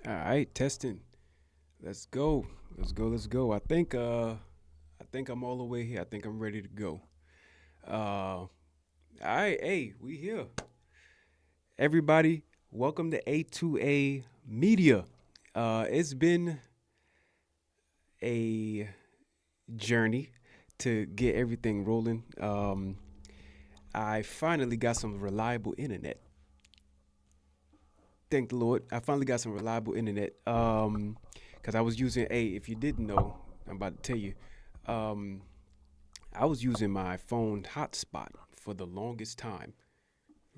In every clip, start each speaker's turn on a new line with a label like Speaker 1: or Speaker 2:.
Speaker 1: All right, testing. Let's go. Let's go. Let's go. I think I'm all the way here. I think I'm ready to go. All right, hey, we here. Everybody, welcome to A2A Media. It's been a journey to get everything rolling. I finally got some reliable internet. Thank the Lord. I finally got some reliable internet. Because I was using, if you didn't know, I'm about to tell you. Um, I was using my phone hotspot for the longest time.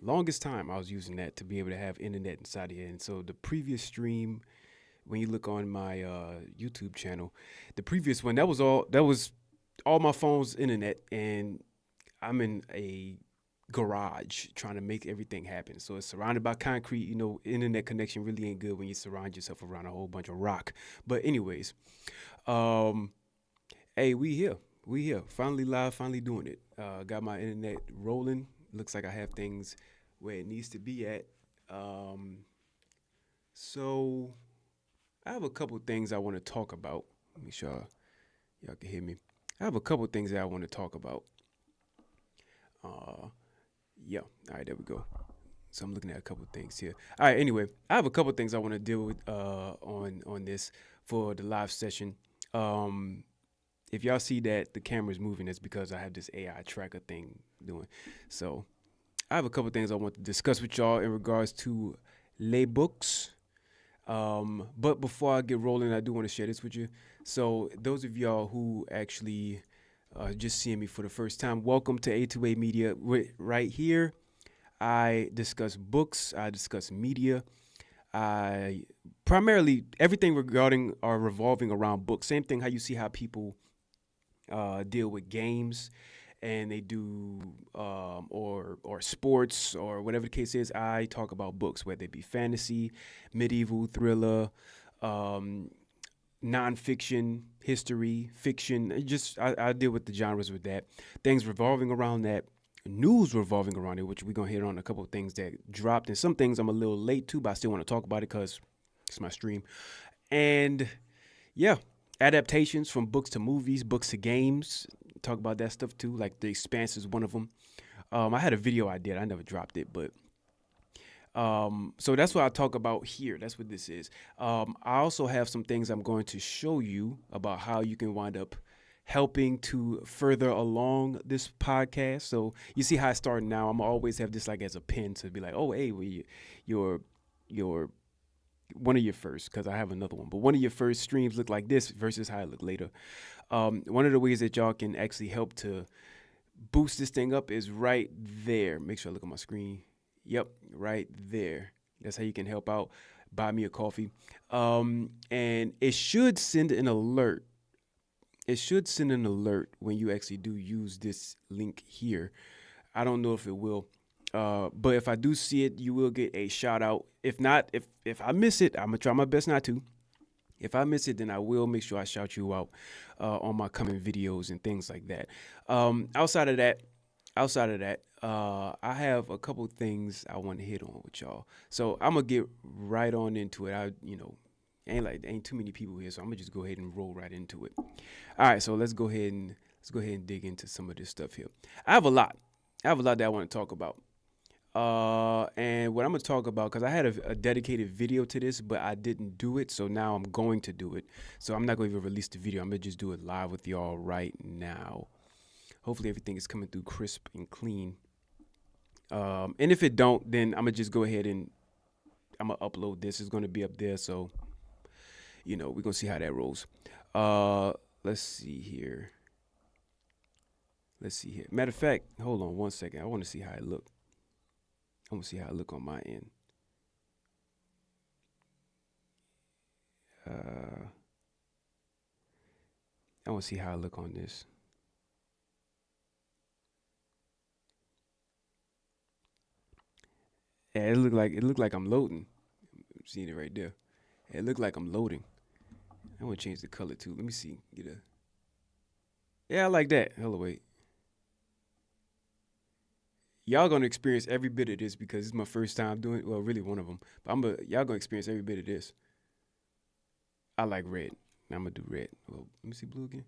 Speaker 1: Longest time I was using that to be able to have internet inside here. And so the previous stream, when you look on my YouTube channel, the previous one, that was all my phone's internet, and I'm in a garage trying to make everything happen. So it's surrounded by concrete. Internet connection really ain't good when you surround yourself around a whole bunch of rock. But anyways, um, hey, we here. We here. Finally live, finally doing it. Got my internet rolling. Looks like I have things where it needs to be at. Um, so I have a couple things I want to talk about. Make sure y'all can hear me. I have a couple things that I want to talk about. Uh, yeah. All right, there we go. So I'm looking at a couple things here. All right. Anyway, I have a couple things I want to deal with on this for the live session. Um, if y'all see that the camera's moving, it's because I have this AI tracker thing doing. So I have a couple things I want to discuss with y'all in regards to lay books. But before I get rolling, I do want to share this with you. So those of y'all who actually just seeing me for the first time, welcome to A2A Media. Right here, I discuss books, I discuss media, I primarily everything regarding or revolving around books. Same thing how you see how people deal with games and they do or sports or whatever the case is. I talk about books, whether it be fantasy, medieval, thriller, um, nonfiction, history, fiction. I deal with the genres with that. Things revolving around that. News revolving around it, which we're gonna hit on a couple of things that dropped, and some things I'm a little late to, but I still want to talk about it because it's my stream. And yeah, adaptations from books to movies, books to games. Talk about that stuff too. Like The Expanse is one of them. I had a video I did. I never dropped it, but so that's what I talk about here. That's what this is. I also have some things I'm going to show you about how you can wind up helping to further along this podcast. So you see how I start now. I'm always have this like as a pin to be like, oh, hey, your your one of your first, because I have another one, but one of your first streams look like this versus how it look later. One of the ways that y'all can actually help to boost this thing up is right there. Make sure I look at my screen. Yep, right there. That's how you can help out. Buy me a coffee. And it should send an alert. It should send an alert when you actually do use this link here. I don't know if it will. But if I do see it, you will get a shout out. If not, if I miss it, I'm gonna try my best not to. If I miss it, then I will make sure I shout you out on my coming videos and things like that. Outside of that, I have a couple things I want to hit on with y'all. So I'm gonna get right on into it. Ain't too many people here, so I'm gonna just go ahead and roll right into it. All right, so let's go ahead and dig into some of this stuff here. I have a lot. I have a lot that I want to talk about. And what I'm gonna talk about, because I had a dedicated video to this, but I didn't do it, so now I'm going to do it. So I'm not gonna even release the video. I'm gonna just do it live with y'all right now. Hopefully everything is coming through crisp and clean. And if it don't, then I'm gonna just go ahead and I'm gonna upload this. It's gonna be up there, so we're gonna see how that rolls. Uh, let's see here. Let's see here. Matter of fact, hold on one second. I want to see how it look. I want to see how it look on my end. Uh, I want to see how it look on this. Yeah, it look like I'm loading. I'm seeing it right there. It look like I'm loading. I want to change the color too. Let me see. Get a. Yeah, I like that. Hello, wait. Y'all gonna experience every bit of this because it's my first time doing. Well, really one of them. But y'all gonna experience every bit of this. I like red. I'm gonna do red. Well, let me see blue again.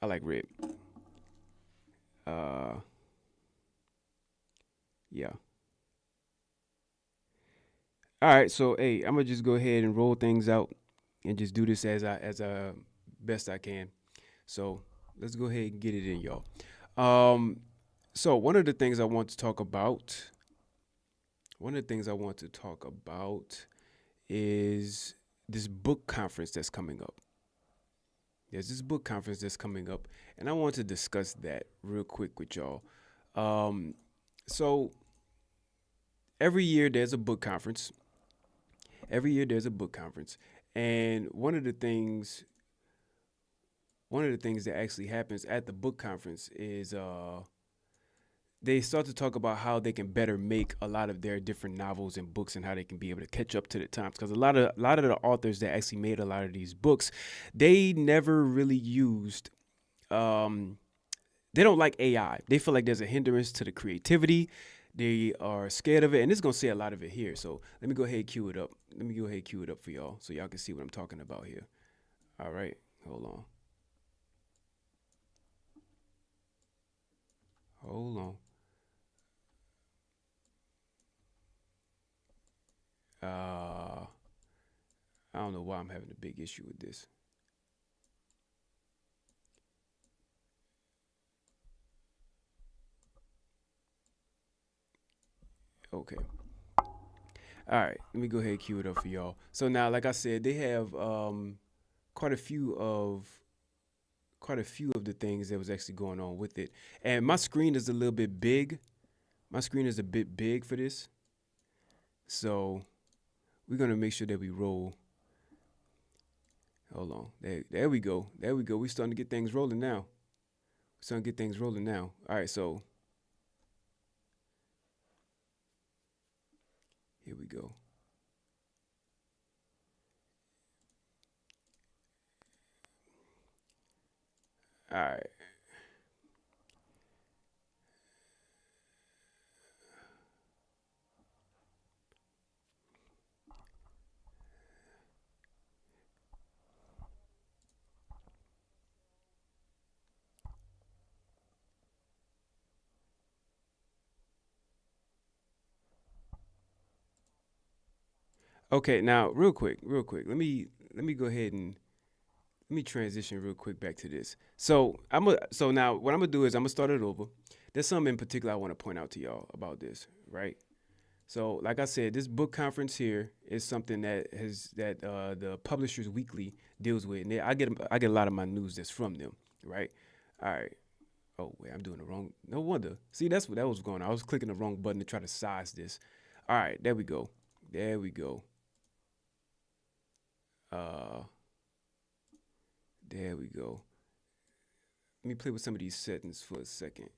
Speaker 1: I like red. Uh, yeah. All right. So hey, I'm gonna just go ahead and roll things out and just do this as I best I can. So let's go ahead and get it in, y'all. Um, so one of the things I want to talk about is this book conference that's coming up. There's this book conference that's coming up, and I want to discuss that real quick with y'all. Um, so every year there's a book conference. Every year there's a book conference, and one of the things that actually happens at the book conference is they start to talk about how they can better make a lot of their different novels and books and how they can be able to catch up to the times, because a lot of the authors that actually made a lot of these books, they never really used um they don't like AI. They feel like there's a hindrance to the creativity. They are scared of it, and it's gonna say a lot of it here. So let me go ahead and cue it up. Let me go ahead and cue it up for y'all so y'all can see what I'm talking about here. All right, hold on, hold on. Uh, I don't know why I'm having a big issue with this. Okay. All right, let me go ahead and cue it up for y'all. So now, like I said, they have quite a few of quite a few of the things that was actually going on with it. And my screen is a little bit big. My screen is a bit big for this, so we're gonna make sure that we roll. Hold on, there we go, there we go. We starting to get things rolling now. We're starting to get things rolling now. All right, so here we go. All right, okay. Now, real quick. Let me go ahead and let me transition real quick back to this. So now what I'm gonna do is I'm gonna start it over. There's something in particular I want to point out to y'all about this, right? So, like I said, this book conference here is something that the Publishers Weekly deals with, and I get a lot of my news that's from them, right? All right. Oh wait, I'm doing the wrong. No wonder. See, that's what that was going on. I was clicking the wrong button to try to size this. All right, there we go. There we go. Uh, there we go. Let me play with some of these settings for a second.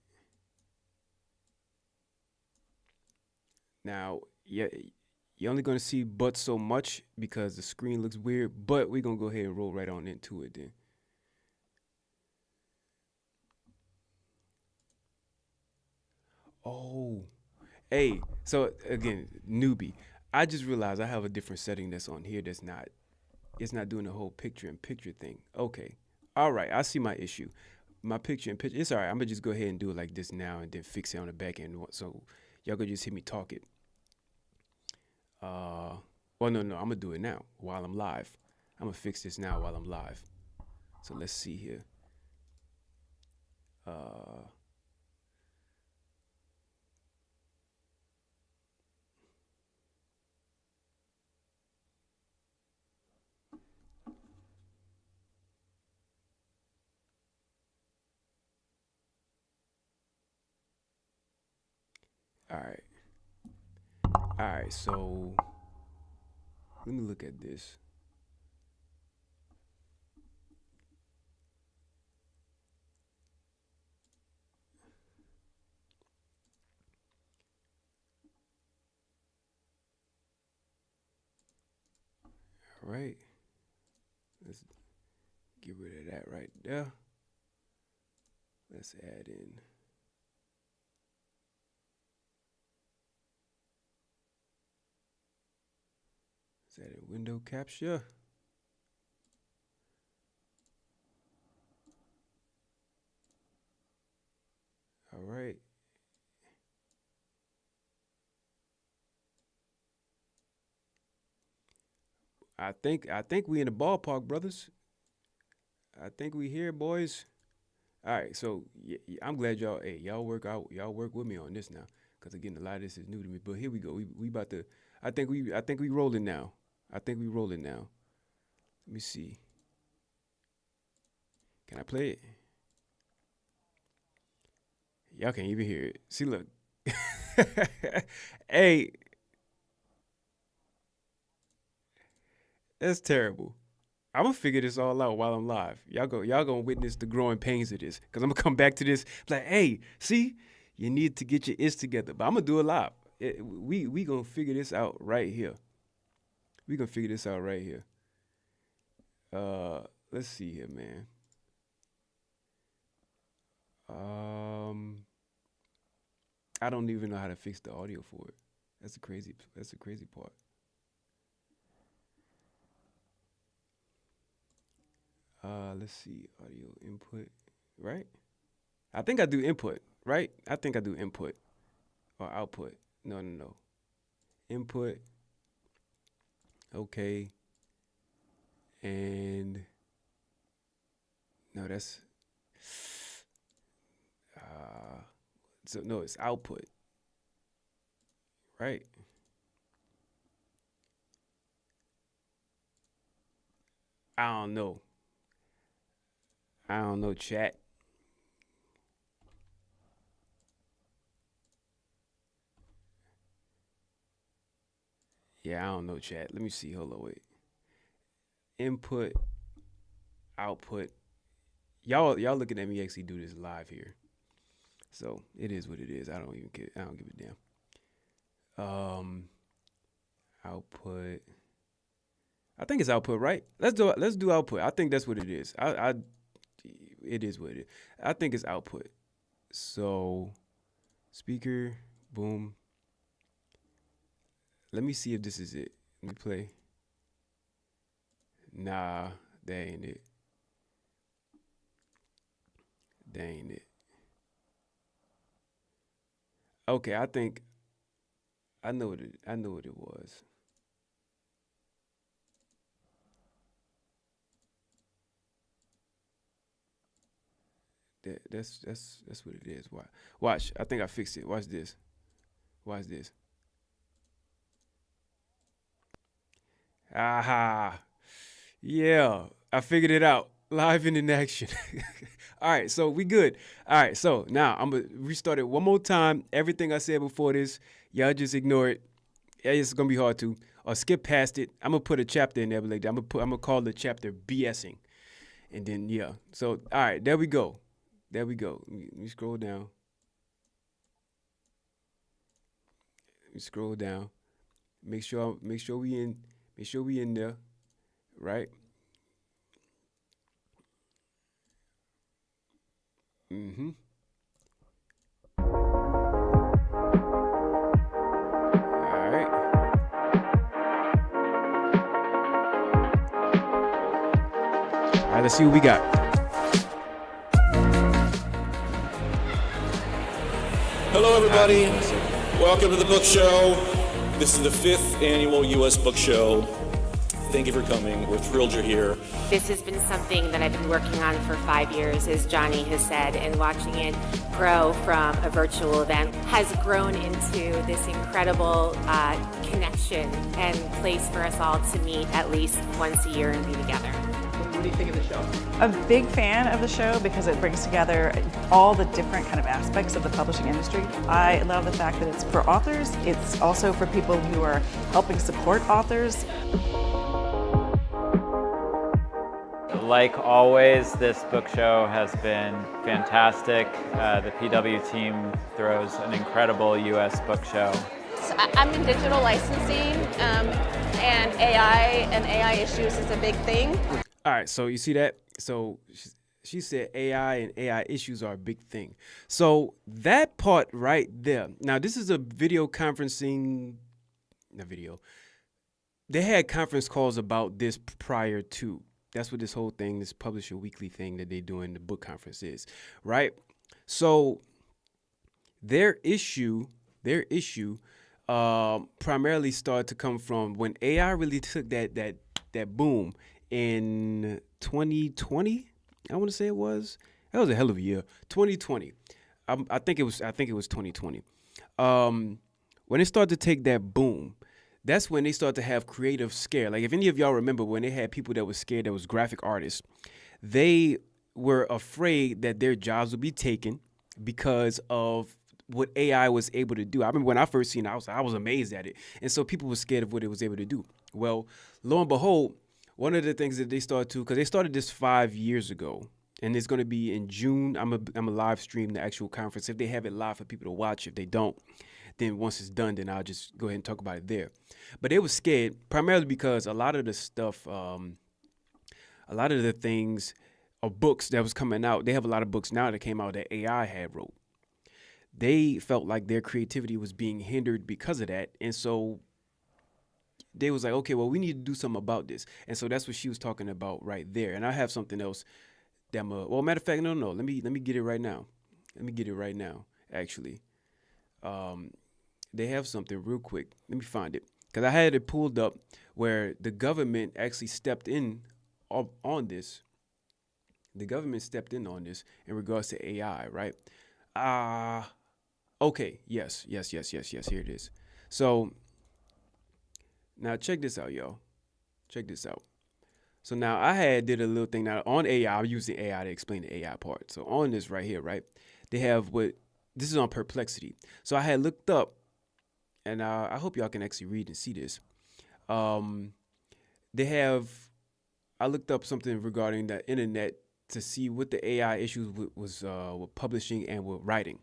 Speaker 1: Now, yeah, you're only gonna see but so much because the screen looks weird, but we're gonna go ahead and roll right on into it then. Oh, hey, so again, newbie. I just realized I have a different setting that's on here that's not it's not doing the whole picture in picture thing. Okay. All right, I see my issue. My picture in picture. It's all right. I'm gonna just go ahead and do it like this now and then fix it on the back end. So y'all could just hear me talk it. Uh well no, I'm gonna do it now while I'm live. I'm gonna fix this now while I'm live. So let's see here. Uh all right. All right, so let me look at this. All right. Let's get rid of that right there. Let's add in. that in window capture? All right. I think we in the ballpark, brothers. I think we here, boys. All right, so I'm glad y'all. Hey, y'all work out. Y'all work with me on this now, cause again, a lot of this is new to me. But here we go. We about to. I think we rolling now. I think we rolling now. Let me see. Can I play it? Y'all can't even hear it. See, look. Hey, that's terrible. I'm gonna figure this all out while I'm live. Y'all gonna witness the growing pains of this, cause I'm gonna come back to this like, hey, see, you need to get your is together. But I'm gonna do it live. We gonna figure this out right here. We gonna figure this out right here. Let's see here, man. Um, I don't even know how to fix the audio for it. That's the crazy. That's the crazy part. Let's see, audio input, right? I think I do input, right? I think I do input or output. No, no, no. Input, okay, and no, that's uh, so no, it's output, right? I don't know. I don't know, chat. Yeah, I don't know, chat. Let me see. Hold on, wait. Input, output. Y'all looking at me actually do this live here. So it is what it is. I don't even care. I don't give a damn. Output. I think it's output, right? Let's do output. I think that's what it is. It is what it is. I think it's output. So speaker, boom. Let me see if this is it. Let me play. Nah, that ain't it. That ain't it. Okay, I think I know what it was. That's what it is. Watch. I think I fixed it. Watch this. Watch this. Aha. Yeah, I figured it out. Live and in action. All right, so we good. All right, so now I'm gonna restart it one more time. Everything I said before this, y'all just ignore it. Yeah, it's gonna be hard to, or skip past it. I'm gonna put a chapter in there, but like I'm gonna call the chapter BSing, and then yeah. So all right, there we go. There we go. Let me scroll down. Let me scroll down. Make sure we in there, right? Mm-hmm. All right. All right, let's see what we got.
Speaker 2: Hello, everybody.
Speaker 1: One second.
Speaker 2: Welcome to the book show. This is the 5th annual U.S. Book Show. Thank you for coming. We're thrilled you're here.
Speaker 3: This has been something that I've been working on for 5 years, as Johnny has said, and watching it grow from a virtual event has grown into this incredible connection and place for us all to meet at least once a year and be together.
Speaker 4: What do you think of the show?
Speaker 5: A big fan of the show because it brings together all the different kind of aspects of the publishing industry. I love the fact that it's for authors. It's also for people who are helping support authors.
Speaker 6: Like always, this book show has been fantastic. The PW team throws an incredible U.S. book show.
Speaker 7: I'm in digital licensing, and AI issues is a big thing.
Speaker 1: All right, so you see that? So she said AI and AI issues are a big thing. So that part right there. Now, this is a video conferencing, not video. they had conference calls about this prior to. That's what this whole thing, this Publisher Weekly thing that they do in the book conference is, right? So their issue primarily started to come from when AI really took that boom in 2020. I want to say it was. That was a hell of a year. 2020. I think it was 2020. When it started to take that boom, that's when they started to have creative scare. Like if any of y'all remember when they had people that was scared, that was graphic artists, they were afraid that their jobs would be taken because of what AI was able to do. I remember when I first seen it, I was amazed at it. And so people were scared of what it was able to do. Well, lo and behold, one of the things that they started to, because they started this 5 years ago, and it's going to be in June. I'm a live stream the actual conference. If they have it live for people to watch, if they don't, then once it's done, then I'll just go ahead and talk about it there. But they were scared primarily because a lot of the stuff, a lot of the things or books that was coming out, they have a lot of books now that came out that AI had wrote. They felt like their creativity was being hindered because of that. And so they was like, okay, well, we need to do something about this. And so that's what she was talking about right there. And I have something else that well, matter of fact, no. Let me get it right now. Let me get it right now, actually. They have something real quick. Let me find it. Because I had it pulled up where the government actually stepped in on this. The government stepped in on this in regards to AI, right? Okay. Yes. Here it is. So now check this out, y'all. Check this out. So now I did a little thing now on AI. I'm using AI to explain the AI part. So on this right here, right? They have this is on Perplexity. So I had looked up, and I hope y'all can actually read and see this. I looked up something regarding the internet to see what the AI issues was with publishing and with writing.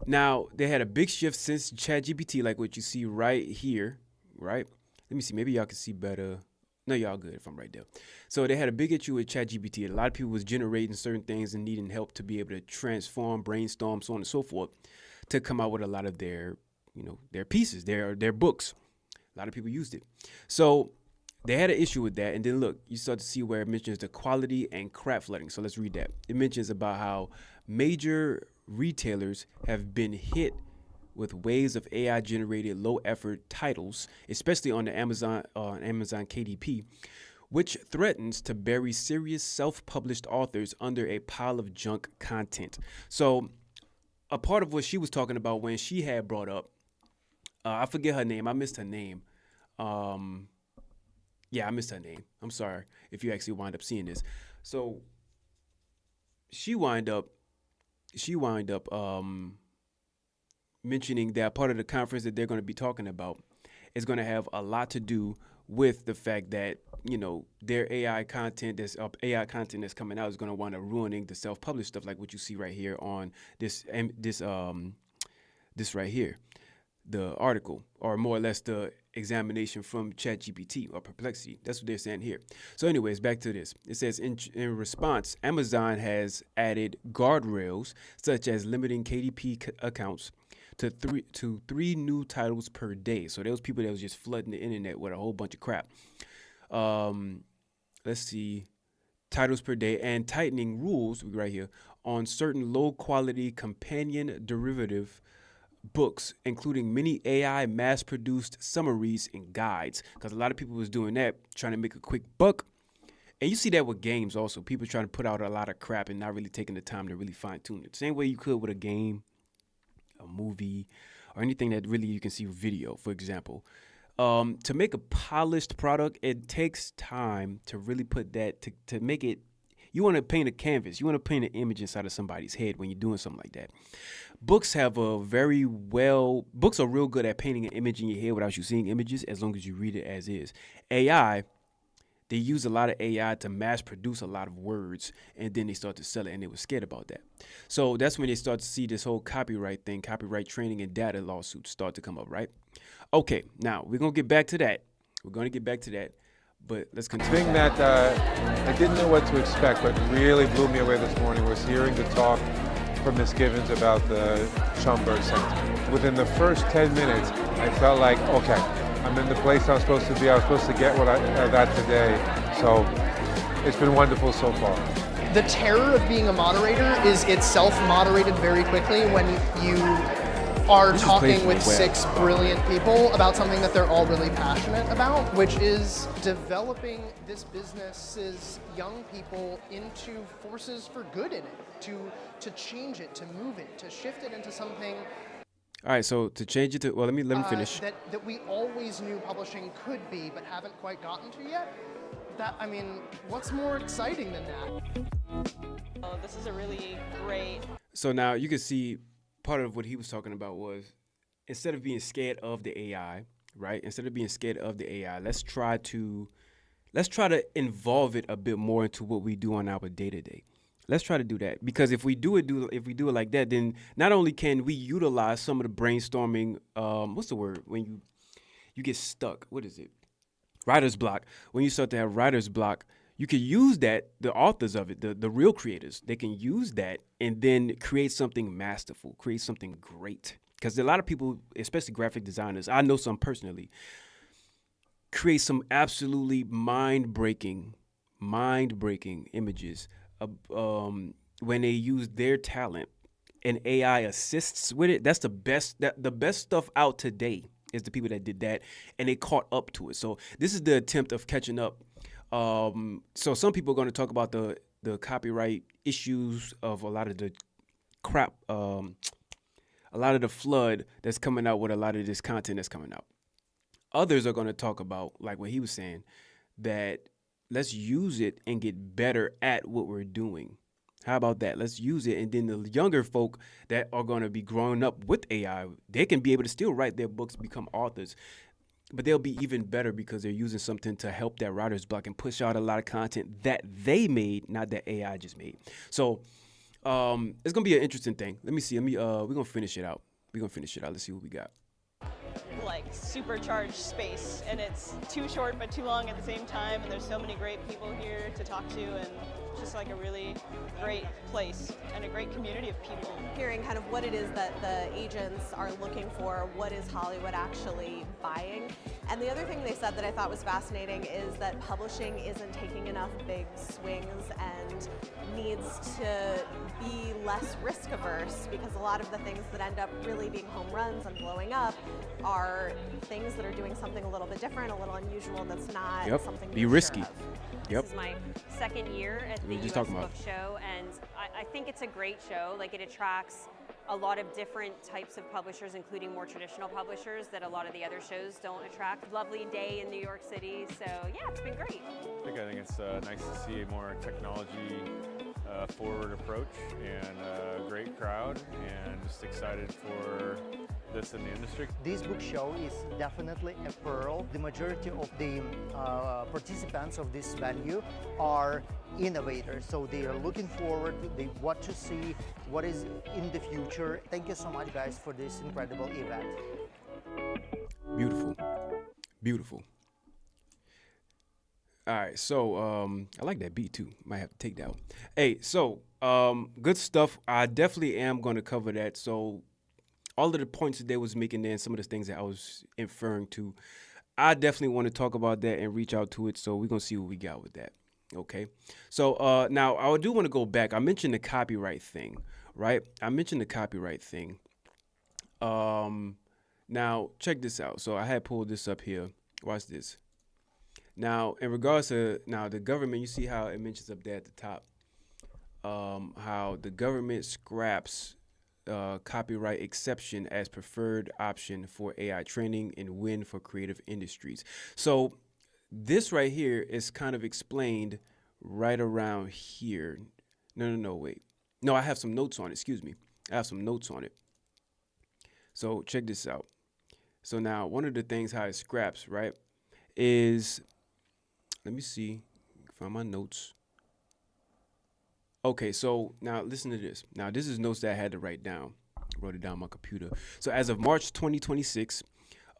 Speaker 1: Now, they had a big shift since ChatGPT, like what you see right here, right? Let me see. Maybe y'all can see better. No, y'all good if I'm right there. So they had a big issue with ChatGPT. A lot of people was generating certain things and needing help to be able to transform, brainstorm, so on and so forth, to come out with a lot of their pieces, their books. A lot of people used it. So they had an issue with that. And then look, you start to see where it mentions the quality and crap flooding. So let's read that. It mentions about how major retailers have been hit with waves of AI-generated low-effort titles, especially on the Amazon KDP, which threatens to bury serious self-published authors under a pile of junk content. So a part of what she was talking about when she had brought up, I forget her name. I missed her name. I missed her name. I'm sorry if you actually wind up seeing this. So she wind up mentioning that part of the conference that they're going to be talking about is going to have a lot to do with the fact that, their AI content that's coming out is going to wind up ruining the self-published stuff, like what you see right here on this right here, the article, or more or less the examination from ChatGPT or Perplexity. That's what they're saying here. So anyways, back to this. It says in response, Amazon has added guardrails such as limiting KDP accounts to three new titles per day. So there was people that was just flooding the internet with a whole bunch of crap. Let's see, titles per day, and tightening rules right here on certain low quality companion derivative books, including many AI mass-produced summaries and guides, because a lot of people was doing that, trying to make a quick buck. And you see that with games also. People trying to put out a lot of crap and not really taking the time to really fine-tune it. Same way you could with a game, a movie, or anything that really you can see video, for example. To make a polished product, it takes time to really put that, to make it. You want to paint a canvas. You want to paint an image inside of somebody's head when you're doing something like that. Books are real good at painting an image in your head without you seeing images, as long as you read it as is. AI, they use a lot of AI to mass produce a lot of words, and then they start to sell it, and they were scared about that. So that's when they start to see this whole copyright thing, copyright training and data lawsuits start to come up, right? Okay, now we're going to get back to that. But let's continue.
Speaker 4: The thing that I didn't know what to expect, but really blew me away this morning was hearing the talk from Ms. Givens about the Schomburg Center. Within the first 10 minutes, I felt like, okay, I'm in the place I'm supposed to be. I was supposed to get what I got today. So it's been wonderful so far.
Speaker 8: The terror of being a moderator is itself moderated very quickly when you are talking with 6 brilliant people about something that they're all really passionate about, which is developing this business's young people into forces for good in it, to change it, to move it, to shift it into something.
Speaker 1: All right, so to change it to, well, let me finish.
Speaker 8: That we always knew publishing could be, but haven't quite gotten to yet. I mean, what's more exciting than that?
Speaker 7: Oh, this is a really great.
Speaker 1: So now you can see part of what he was talking about was instead of being scared of the AI, right? Instead of being scared of the AI, let's try to involve it a bit more into what we do on our day-to-day. Let's try to do that, because if we do it like that, then not only can we utilize some of the brainstorming, what's the word when you get stuck? What is it? Writer's block. When you start to have writer's block, you can use that, the authors of it, the real creators, they can use that and then create something masterful, create something great. Because a lot of people, especially graphic designers, I know some personally, create some absolutely mind-breaking images when they use their talent and AI assists with it. That's the best stuff out today is the people that did that, and they caught up to it. So this is the attempt of catching up. So some people are going to talk about the copyright issues of a lot of the crap, a lot of the flood that's coming out with a lot of this content that's coming out. Others are going to talk about, like what he was saying, that let's use it and get better at what we're doing. How about that? Let's use it. And then the younger folk that are going to be growing up with AI, they can be able to still write their books, become authors, but they'll be even better because they're using something to help that writer's block and push out a lot of content that they made, not that AI just made. So it's going to be an interesting thing. Let me see. We're going to finish it out. Let's see what we got.
Speaker 9: Like supercharged space, and it's too short but too long at the same time, and there's so many great people here to talk to, and just like a really great place and a great community of people.
Speaker 10: Hearing kind of what it is that the agents are looking for, what is Hollywood actually buying. And the other thing they said that I thought was fascinating is that publishing isn't taking enough big swings and needs to be less risk averse, because a lot of the things that end up really being home runs and blowing up are things that are doing something a little bit different, a little unusual, that's not something
Speaker 1: be risky.
Speaker 10: Sure
Speaker 11: This is my second year at the US Book Show, and I think it's a great show. Like, it attracts a lot of different types of publishers, including more traditional publishers that a lot of the other shows don't attract. Lovely day in New York City, so yeah, it's been great.
Speaker 12: I think it's nice to see a more technology forward approach and a great crowd, and just excited for this in the industry.
Speaker 13: This book show is definitely a pearl. The majority of the participants of this venue are innovators, so they are looking forward, they want to see what is in the future. Thank you so much, guys, for this incredible event.
Speaker 1: Beautiful. All right, so I like that beat too. Might have to take that one. Hey, so good stuff. I definitely am going to cover that. So all of the points that they was making there and some of the things that I was inferring to, I definitely want to talk about that and reach out to it. So we're going to see what we got with that. Okay. So now I do want to go back. I mentioned the copyright thing, right? Now check this out. So I had pulled this up here. Watch this. Now, in regards to the government, you see how it mentions up there at the top, how the government scraps copyright exception as preferred option for AI training and win for creative industries. So this right here is kind of explained right around here. No, wait. No, I have some notes on it. Excuse me. I have some notes on it. So check this out. So now one of the things how it scraps, right, is, let me see, find my notes. Okay, so now listen to this. Now this is notes that I had to write down. I wrote it down on my computer. So as of March 2026,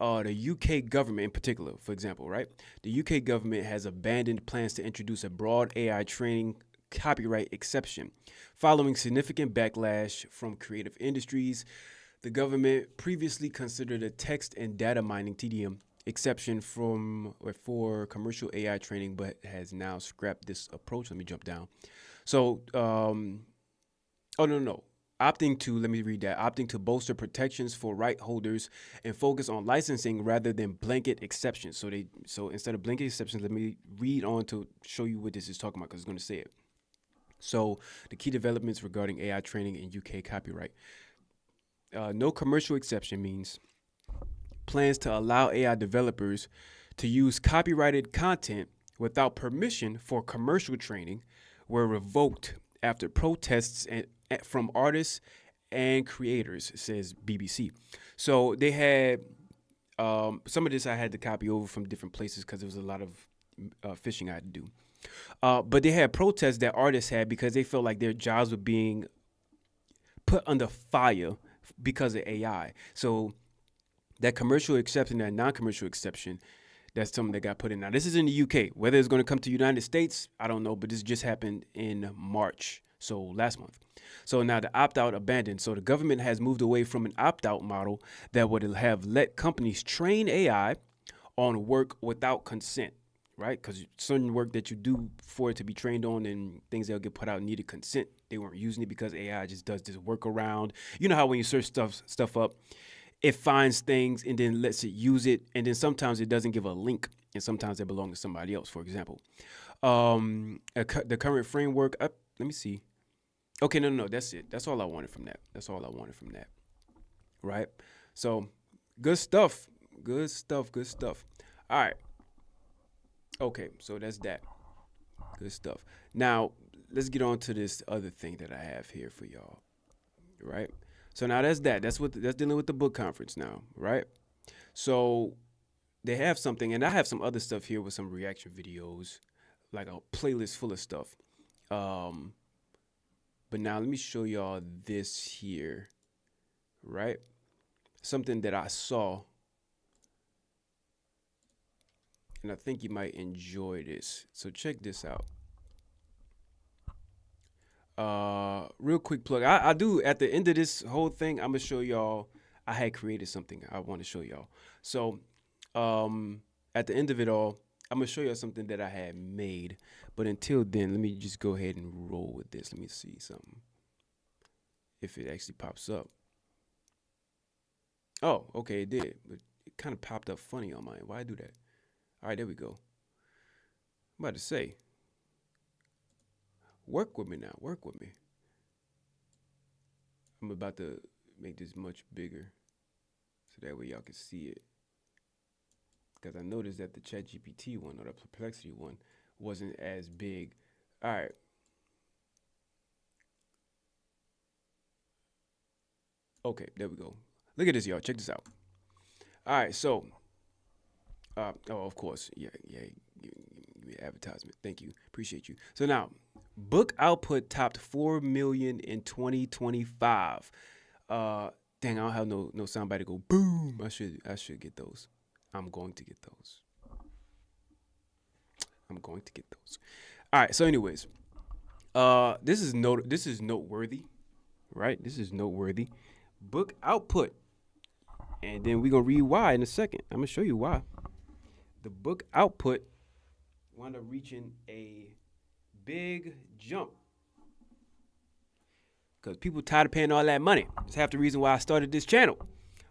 Speaker 1: the UK government in particular, for example, right? The UK government has abandoned plans to introduce a broad AI training copyright exception. Following significant backlash from creative industries, the government previously considered a text and data mining, TDM, exception for commercial AI training, but has now scrapped this approach. Let me jump down. So, no. Opting to bolster protections for right holders and focus on licensing rather than blanket exceptions. So instead of blanket exceptions, let me read on to show you what this is talking about, because it's going to say it. So the key developments regarding AI training in UK copyright. No commercial exception means plans to allow AI developers to use copyrighted content without permission for commercial training were revoked after protests from artists and creators, says BBC. So they had some of this I had to copy over from different places because there was a lot of fishing I had to do. But they had protests that artists had because they felt like their jobs were being put under fire because of AI. So that commercial exception, that non-commercial exception, that's something that got put in. Now, this is in the UK. Whether it's going to come to the United States, I don't know, but this just happened in March, so last month. So now the opt-out abandoned. So the government has moved away from an opt-out model that would have let companies train AI on work without consent, right? Because certain work that you do for it to be trained on and things that'll get put out needed consent. They weren't using it because AI just does this workaround. You know how when you search stuff up, it finds things and then lets it use it, and then sometimes it doesn't give a link, and sometimes they belong to somebody else, for example. The current framework, let me see. Okay, no, that's it. That's all I wanted from that. Right? So, good stuff. All right. Okay, so that's that. Good stuff. Now, let's get on to this other thing that I have here for y'all. Right? So now that's that. That's dealing with the book conference now, right? So they have something, and I have some other stuff here with some reaction videos, like a playlist full of stuff. But now let me show y'all this here, right? Something that I saw, and I think you might enjoy this. So check this out. Real quick plug. I do, at the end of this whole thing, I'm gonna show y'all I had created something I want to show y'all. So at the end of it all, I'm gonna show y'all something that I had made. But until then, let me just go ahead and roll with this. Let me see something, if it actually pops up. Oh, okay, it did, but it kind of popped up funny on mine. Why do that? All right, there we go. I'm about to say, work with me now. Work with me. I'm about to make this much bigger so that way y'all can see it. Because I noticed that the ChatGPT one or the Perplexity one wasn't as big. All right. Okay, there we go. Look at this, y'all. Check this out. All right, so, of course, yeah, advertisement. Thank you. Appreciate you. So now, book output topped 4 million in 2025. Dang, I don't have no soundbite to go boom. I should get those. I'm going to get those. All right. So, anyways, this is noteworthy, right? This is noteworthy. Book output, and then we're gonna read why in a second. I'm gonna show you why. The book output wound up reaching a big jump because people tired of paying all that money. That's half the reason why I started this channel.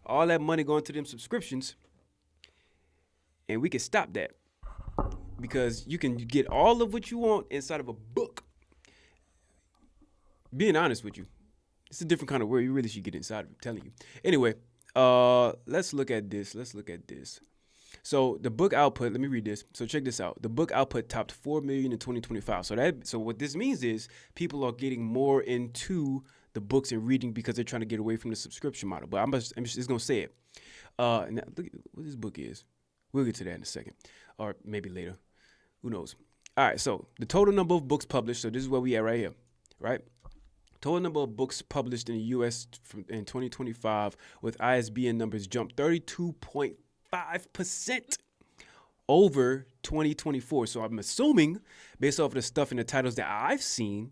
Speaker 1: All that money going to them subscriptions, and we can stop that because you can get all of what you want inside of a book. Being honest with you, it's a different kind of word. You really should get inside of it, I'm telling you. Anyway, let's look at this. So the book output, let me read this. So check this out. The book output topped 4 million in 2025. So what this means is people are getting more into the books and reading because they're trying to get away from the subscription model. But I'm just going to say it. Now look at what this book is. We'll get to that in a second, or maybe later. Who knows? All right, so the total number of books published. So this is where we at right here, right? Total number of books published in the U.S. in 2025 with ISBN numbers jumped 32.5% over 2024. So I'm assuming, based off of the stuff and the titles that I've seen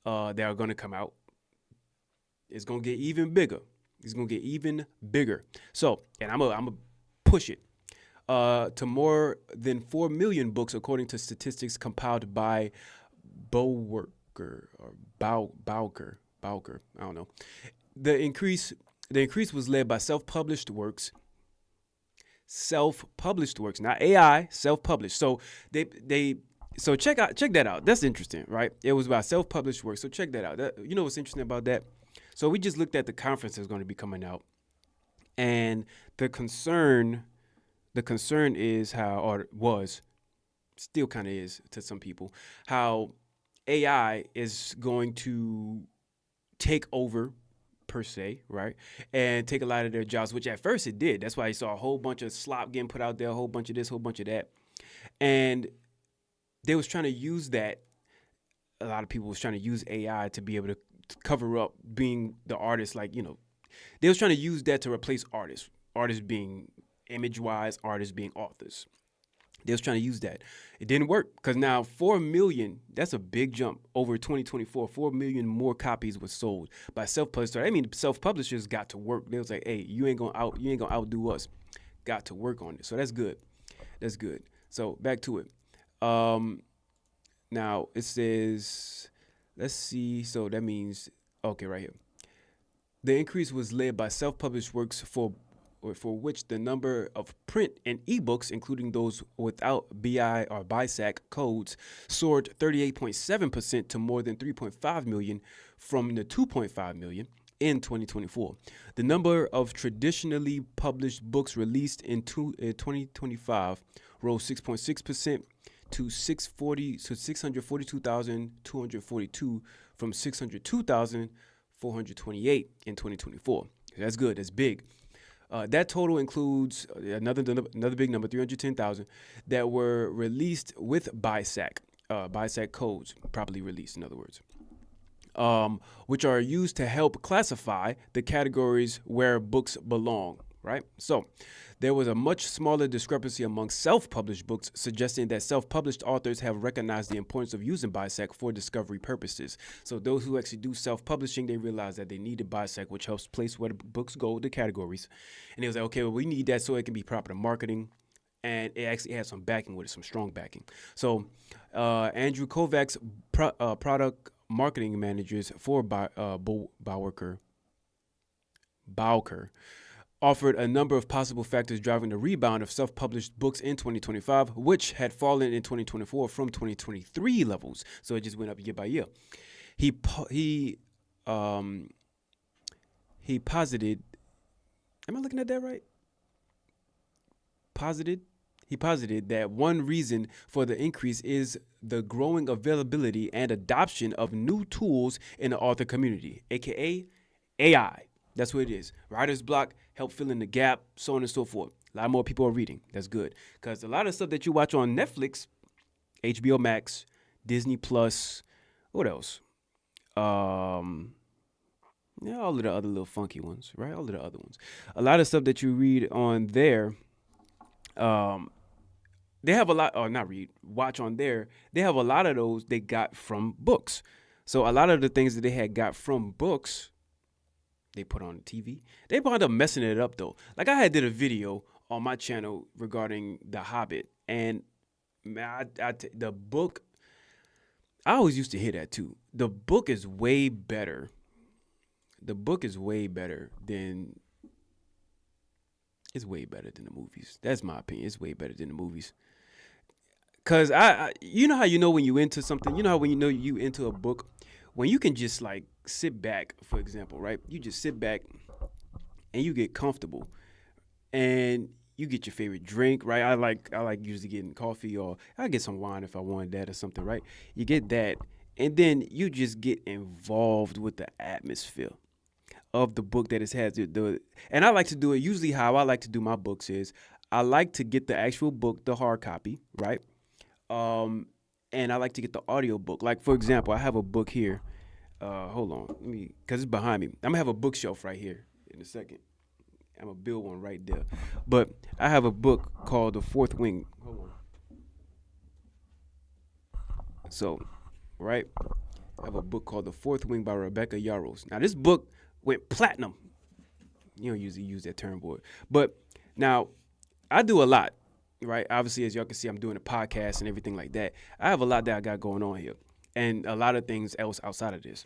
Speaker 1: that are going to come out, it's going to get even bigger. So, and I'm gonna push it. to more than 4 million books, according to statistics compiled by Bowker. I don't know. The increase was led by self-published works, not AI, self-published. So so check that out. That's interesting, right? It was about self-published works. So check that out. You know what's interesting about that? So we just looked at the conference that's going to be coming out, and the concern is how, or was, still kind of is to some people, how AI is going to take over, per se, right? And take a lot of their jobs, which at first it did. That's why you saw a whole bunch of slop getting put out there, a whole bunch of this, whole bunch of that. And they was trying to use that. A lot of people was trying to use AI to be able to cover up being the artist. Like, you know, they was trying to use that to replace artists being image-wise, artists being authors. They was trying to use that. It didn't work because now 4 million, that's a big jump over 2024. 4 million more copies were sold by self-publishers. I mean, self-publishers got to work. They was like, hey, you ain't gonna outdo us. Got to work on it. So that's good. That's good. So back to it. Now it says, let's see. So that means, okay, right here. The increase was led by self-published works for which the number of print and ebooks, including those without BI or BISAC codes, soared 38.7% to more than 3.5 million from the 2.5 million in 2024. The number of traditionally published books released in 2025 rose 6.6% to 642,242 from 602,428 in 2024. That's good. That's big. That total includes another big number, 310,000, that were released with BISAC codes, properly released, in other words, which are used to help classify the categories where books belong, right? So there was a much smaller discrepancy among self-published books, suggesting that self-published authors have recognized the importance of using BISAC for discovery purposes. So those who actually do self-publishing, they realize that they need a BISAC, which helps place where the books go, the categories. And they was like, okay, well, we need that so it can be proper marketing. And it actually has some backing with it, some strong backing. So Andrew Kovacs, product marketing managers for Bowker, offered a number of possible factors driving the rebound of self-published books in 2025, which had fallen in 2024 from 2023 levels. So it just went up year by year. He posited, am I looking at that right? He posited that one reason for the increase is the growing availability and adoption of new tools in the author community, aka AI. That's what it is. Writer's block, help fill in the gap, so on and so forth. A lot more people are reading. That's good. Because a lot of stuff that you watch on Netflix, HBO Max, Disney Plus, what else? All of the other little funky ones, right? All of the other ones. A lot of stuff that you read on there, they have a lot, or not read, watch on there. They have a lot of those they got from books. So a lot of the things that they had got from books, they put on the TV. They wound up messing it up though. Like I had did a video on my channel regarding The Hobbit, and man, the book, I always used to hear that too. The book is way better. The book is way better than, it's way better than the movies. That's my opinion. It's way better than the movies. Cause I you know how you know when you into something, you know how when you know you into a book, when you can just like sit back, for example, right? You just sit back and you get comfortable and you get your favorite drink, right? I like usually getting coffee, or I get some wine if I wanted that or something, right? You get that, and then you just get involved with the atmosphere of the book that it has. And I like to do it, usually how I like to do my books is I like to get the actual book, the hard copy, right? And I like to get the audio book. Like, for example, I have a book here. Hold on, because it's behind me. I'm gonna have a bookshelf right here in a second. I'm gonna build one right there. But I have a book called The Fourth Wing. Hold on. So, right, I have a book called The Fourth Wing by Rebecca Yarros. Now, this book went platinum. You don't usually use that term, boy. But now, I do a lot. right? Obviously, as y'all can see, I'm doing a podcast and everything like that. I have a lot that I got going on here, and a lot of things else outside of this.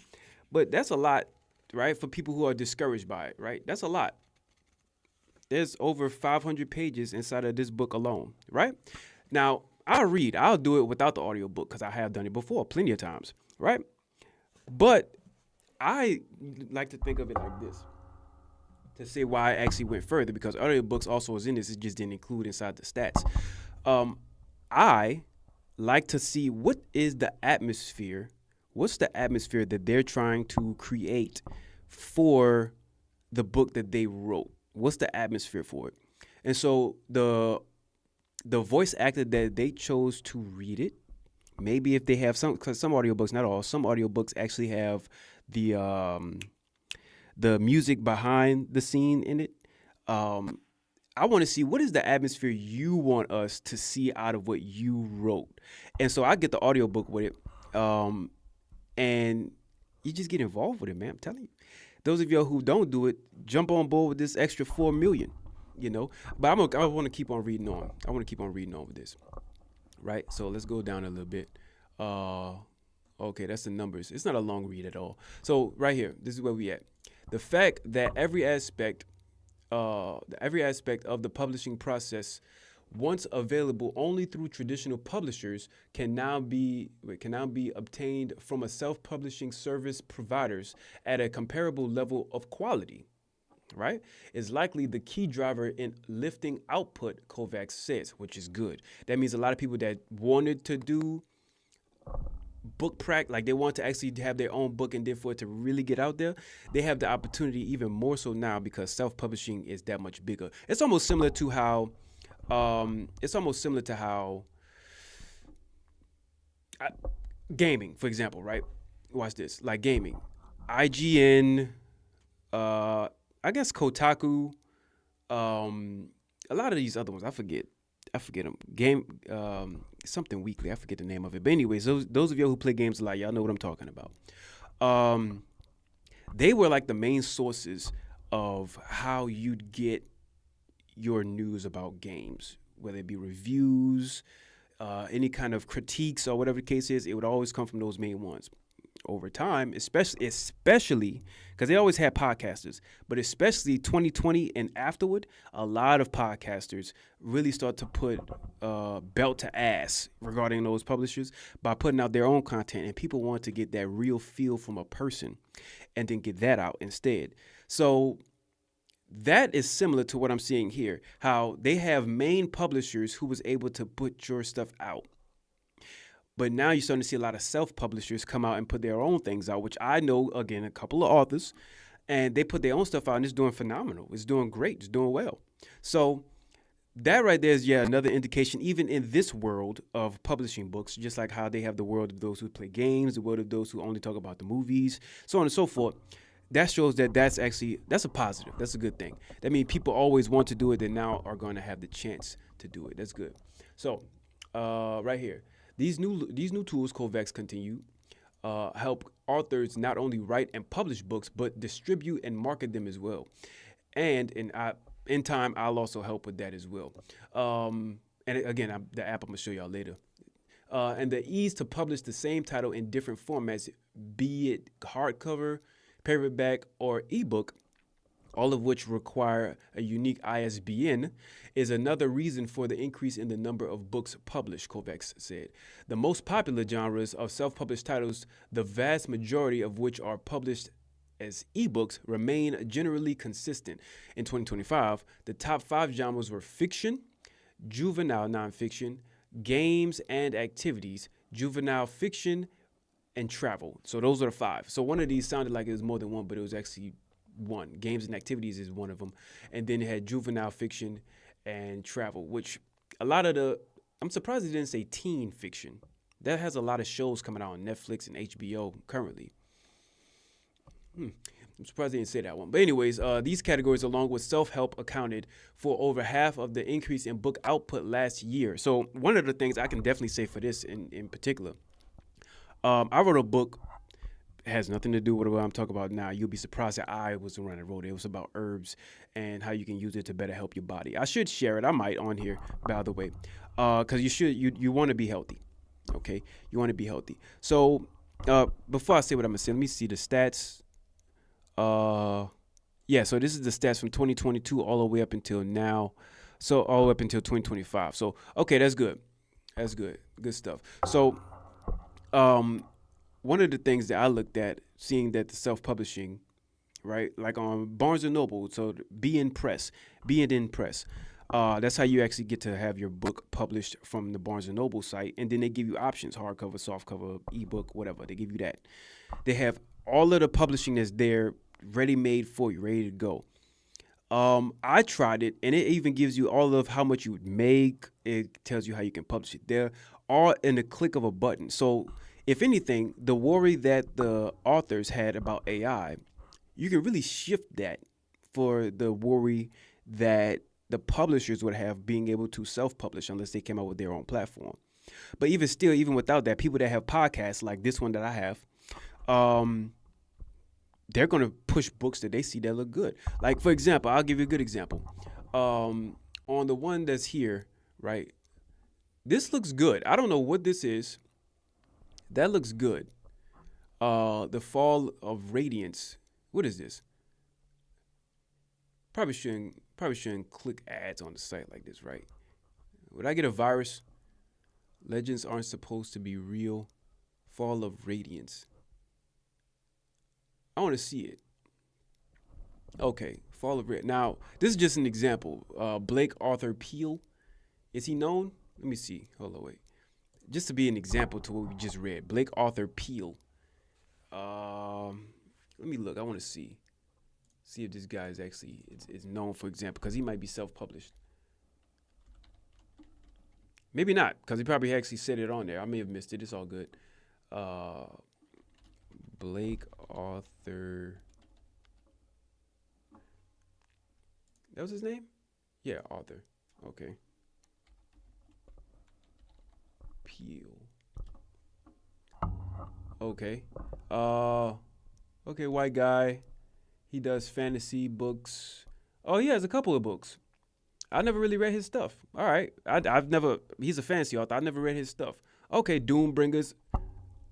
Speaker 1: But that's a lot, right, for people who are discouraged by it, right? That's a lot. There's over 500 pages inside of this book alone, right? Now, I'll do it without the audiobook because I have done it before plenty of times, right? But I like to think of it like this to say why I actually went further, because audiobooks also is in this. It just didn't include inside the stats. I like to see what's the atmosphere that they're trying to create for the book that they wrote. What's the atmosphere for it? And so the voice actor that they chose to read it, maybe if they have because some audiobooks, not all, some audiobooks actually have the music behind the scene in it. I want to see what is the atmosphere you want us to see out of what you wrote. And so I get the audiobook with it. And you just get involved with it, man. I'm telling you. Those of y'all who don't do it, jump on board with this extra 4 million, you know. But I want to keep on reading on. I want to keep on reading on with this. Right? So let's go down a little bit. Okay, that's the numbers. It's not a long read at all. So right here, this is where we at. The fact that every aspect of the publishing process, once available only through traditional publishers, can now be obtained from a self-publishing service providers at a comparable level of quality, right, is likely the key driver in lifting output, Kovacs says, which is good. That means a lot of people that wanted to do book practice, like they want to actually have their own book and then for it to really get out there, they have the opportunity even more so now because self-publishing is that much bigger. It's almost similar to how gaming, for example, right? Watch this. Like gaming, IGN, I guess Kotaku, a lot of these other ones, I forget them. Something Weekly, I forget the name of it. But anyways, those of you who play games a lot, y'all know what I'm talking about. They were like the main sources of how you'd get your news about games, whether it be reviews, any kind of critiques or whatever the case is. It would always come from those main ones. Over time, especially because they always had podcasters, but especially 2020 and afterward, a lot of podcasters really start to put belt to ass regarding those publishers by putting out their own content, and people want to get that real feel from a person and then get that out instead. So that is similar to what I'm seeing here, how they have main publishers who was able to put your stuff out. But now you're starting to see a lot of self-publishers come out and put their own things out, which I know, again, a couple of authors, and they put their own stuff out, and it's doing phenomenal. It's doing great. It's doing well. So that right there is, another indication, even in this world of publishing books, just like how they have the world of those who play games, the world of those who only talk about the movies, so on and so forth. That shows that that's a positive. That's a good thing. That means people always want to do it. They now are going to have the chance to do it. That's good. So right here. These new tools, Kovacs continue, help authors not only write and publish books, but distribute and market them as well. And in time, I'll also help with that as well. And again, the app I'm going to show y'all later. And the ease to publish the same title in different formats, be it hardcover, paperback, or ebook, all of which require a unique ISBN, is another reason for the increase in the number of books published, Kovacs said. The most popular genres of self-published titles, the vast majority of which are published as ebooks, remain generally consistent. In 2025, the top 5 genres were fiction, juvenile nonfiction, games and activities, juvenile fiction, and travel. So those are the 5. So one of these sounded like it was more than one, but it was actually one. Games and activities is one of them. And then it had juvenile fiction and travel, which I'm surprised it didn't say teen fiction. That has a lot of shows coming out on Netflix and HBO currently. I'm surprised they didn't say that one. But anyways, these categories, along with self-help, accounted for over half of the increase in book output last year. So one of the things I can definitely say for this in particular, I wrote a book has nothing to do with what I'm talking about now. You'll be surprised that I was the one that wrote it. It was about herbs and how you can use it to better help your body. I should share it. I might on here, by the way, because you want to be healthy. Okay, you want to be healthy. So before I say what I'm gonna say, let me see the stats. Yeah, so this is the stats from 2022 all the way up until now. So all the way up until 2025. So okay, that's good. That's good. Good stuff. So one of the things that I looked at, seeing that the self-publishing, right, like on Barnes & Noble, so Be In Press, that's how you actually get to have your book published from the Barnes & Noble site, and then they give you options, hardcover, softcover, ebook, whatever, they give you that. They have all of the publishing that's there, ready-made for you, ready to go. I tried it, and it even gives you all of how much you would make. It tells you how you can publish it there, all in the click of a button. So if anything, the worry that the authors had about AI, you can really shift that for the worry that the publishers would have being able to self-publish unless they came out with their own platform. But even still, even without that, people that have podcasts like this one that I have, they're going to push books that they see that look good. Like, for example, I'll give you a good example. On the one that's here, right, this looks good. I don't know what this is. That looks good. The Fall of Radiance. What is this? Probably shouldn't click ads on the site like this, right? Would I get a virus? Legends aren't supposed to be real. Fall of Radiance. I want to see it. Okay, Fall of Radiance. Now, this is just an example. Blake Arthur Peel. Is he known? Let me see. Hold on, wait. Just to be an example to what we just read. Blake Arthur Peel. Let me look. I want to see if this guy is actually is known, for example, because he might be self-published. Maybe not, because he probably actually said it on there. I may have missed it. It's all good. Blake Arthur. That was his name? Yeah, Arthur. Okay. Peel. Okay. Okay, white guy. He does fantasy books. Oh, he has a couple of books. I never really read his stuff. All right. He's a fantasy author. I never read his stuff. Okay, Doombringers.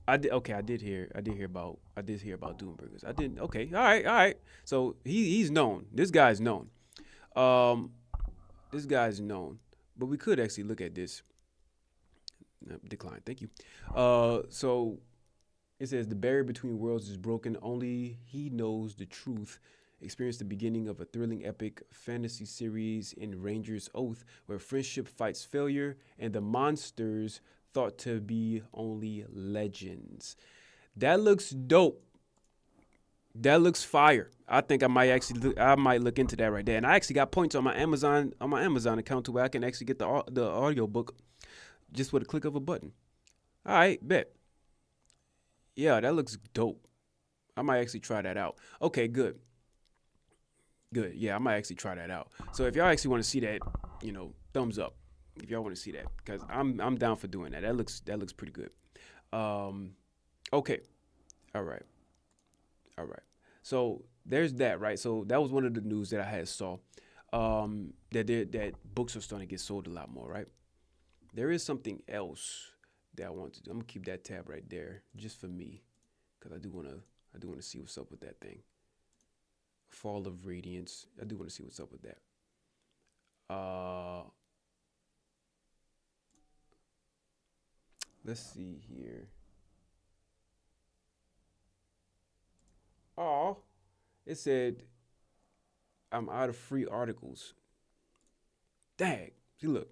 Speaker 1: I did hear about Doombringers. Okay. All right. So he's known. This guy's known. But we could actually look at this. Decline. Thank you. So it says the barrier between worlds is broken. Only he knows the truth. Experience the beginning of a thrilling epic fantasy series in Ranger's Oath, where friendship fights failure and the monsters thought to be only legends. That looks dope. That looks fire. I think I might look into that right there. And I actually got points on my Amazon account to where I can actually get the audio book just with a click of a button. All right, bet. Yeah, that looks dope. I might actually try that out. Okay, good. Yeah, I might actually try that out. So if y'all actually want to see that, thumbs up. If y'all want to see that, because I'm down for doing that. That looks pretty good. Okay. All right. So there's that, right? So that was one of the news that I had saw. That books are starting to get sold a lot more, right? There is something else that I want to do. I'm gonna keep that tab right there just for me, because I do wanna see what's up with that thing. Fall of Radiance. I do want to see what's up with that. Let's see here. Oh, it said I'm out of free articles. Dang. See, look.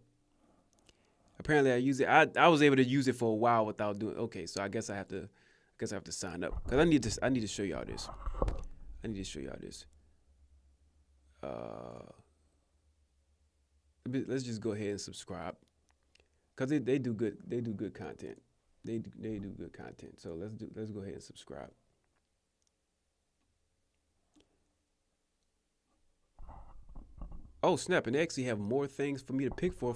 Speaker 1: Apparently I use it. I was able to use it for a while without doing. Okay, so I guess I have to sign up, because I need to show y'all this. Let's just go ahead and subscribe, because they do good content. They do good content. So let's go ahead and subscribe. Oh snap! And they actually have more things for me to pick for.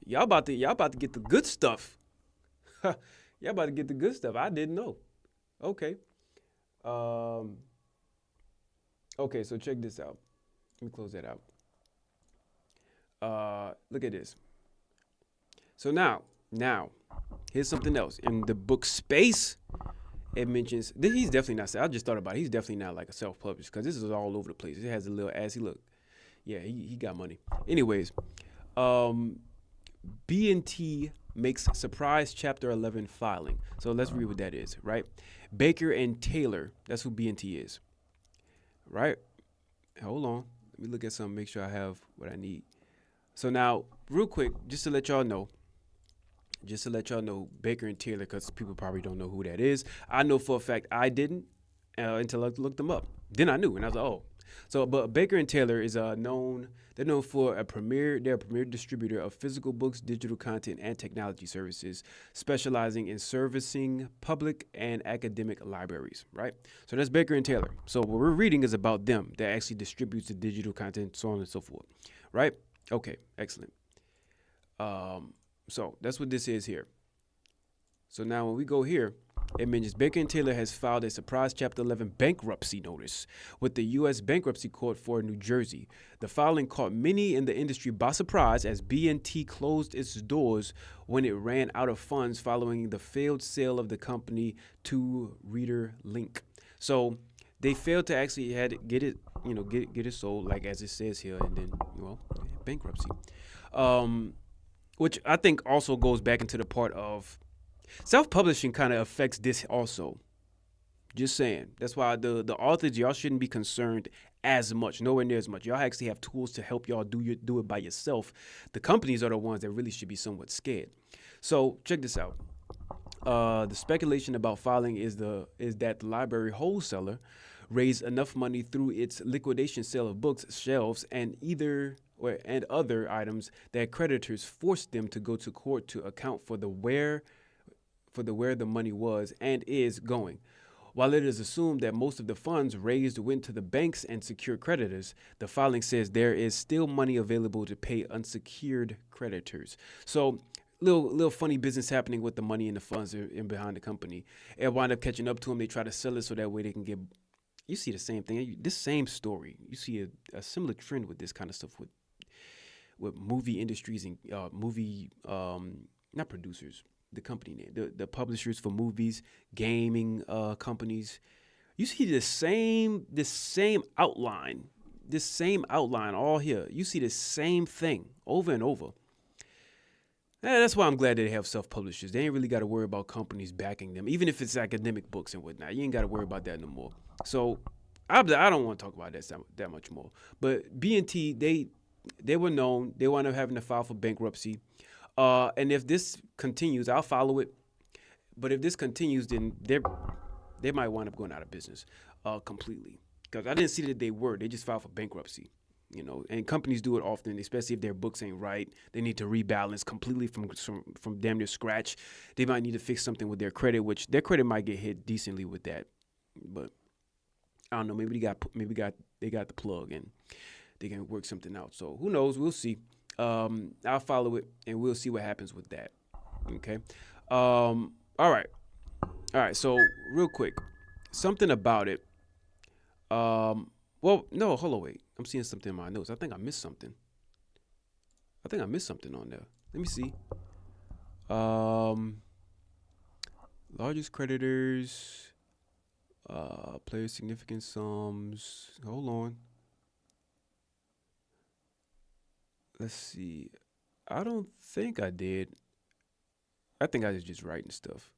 Speaker 1: Y'all about to get the good stuff. Y'all about to get the good stuff. I didn't know. Okay. Okay, so check this out. Let me close that out. Look at this. So now, here's something else. In the book space, it mentions, he's definitely not, I just thought about it, he's definitely not like a self-published, because this is all over the place. It has a little assy look. Yeah, he got money. Anyways, B&T makes surprise Chapter 11 filing. So let's read what that is, right? Baker and Taylor, that's who B&T is, right? Hold on. Let me look at something, make sure I have what I need. So now, real quick, just to let y'all know, Baker and Taylor, because people probably don't know who that is. I know for a fact I didn't until I looked them up. Then I knew, and I was like, oh. So, but Baker and Taylor is known for they're a premier distributor of physical books, digital content, and technology services, specializing in servicing public and academic libraries, right? So that's Baker and Taylor. So what we're reading is about them that actually distributes the digital content, so on and so forth, right? Okay, excellent. So that's what this is here. So now when we go here, it mentions Baker & Taylor has filed a surprise Chapter 11 bankruptcy notice with the U.S. Bankruptcy Court for New Jersey. The filing caught many in the industry by surprise as B&T closed its doors when it ran out of funds following the failed sale of the company to ReaderLink. So they failed to actually get it sold, like as it says here, and then bankruptcy. Which I think also goes back into the part of self-publishing kind of affects this also. Just saying. That's why the authors, y'all shouldn't be concerned as much, nowhere near as much. Y'all actually have tools to help y'all do it by yourself. The companies are the ones that really should be somewhat scared. So check this out. The speculation about filing is that the library wholesaler raised enough money through its liquidation sale of books, shelves, and other items that creditors forced them to go to court to account for where the money was and is going. While it is assumed that most of the funds raised went to the banks and secured creditors, the filing says there is still money available to pay unsecured creditors. So little funny business happening with the money and the funds in behind the company. It wound up catching up to them. They try to sell it so that way they can get. You see the same thing. This same story. You see a similar trend with this kind of stuff with movie industries and not producers. The company name, the publishers for movies, gaming companies. You see this same outline all here. You see the same thing over and over. And that's why I'm glad they have self-publishers. They ain't really got to worry about companies backing them, even if it's academic books and whatnot. You ain't got to worry about that no more. So I don't want to talk about that much more. But B&T, they were known. They wound up having to file for bankruptcy. And if this continues, I'll follow it. But if this continues, then they might wind up going out of business completely. Because I didn't see that they were. They just filed for bankruptcy. And companies do it often, especially if their books ain't right. They need to rebalance completely from damn near scratch. They might need to fix something with their credit, which their credit might get hit decently with that. But I don't know. Maybe they got the plug and they can work something out. So who knows? We'll see. I'll follow it and we'll see what happens with that. Okay. All right. So real quick, something about it. Well, no, hold on, wait. I'm seeing something in my notes. I think I missed something on there. Let me see. Largest creditors, player significant sums. Hold on. Let's see. I don't think I did. I think I was just writing stuff.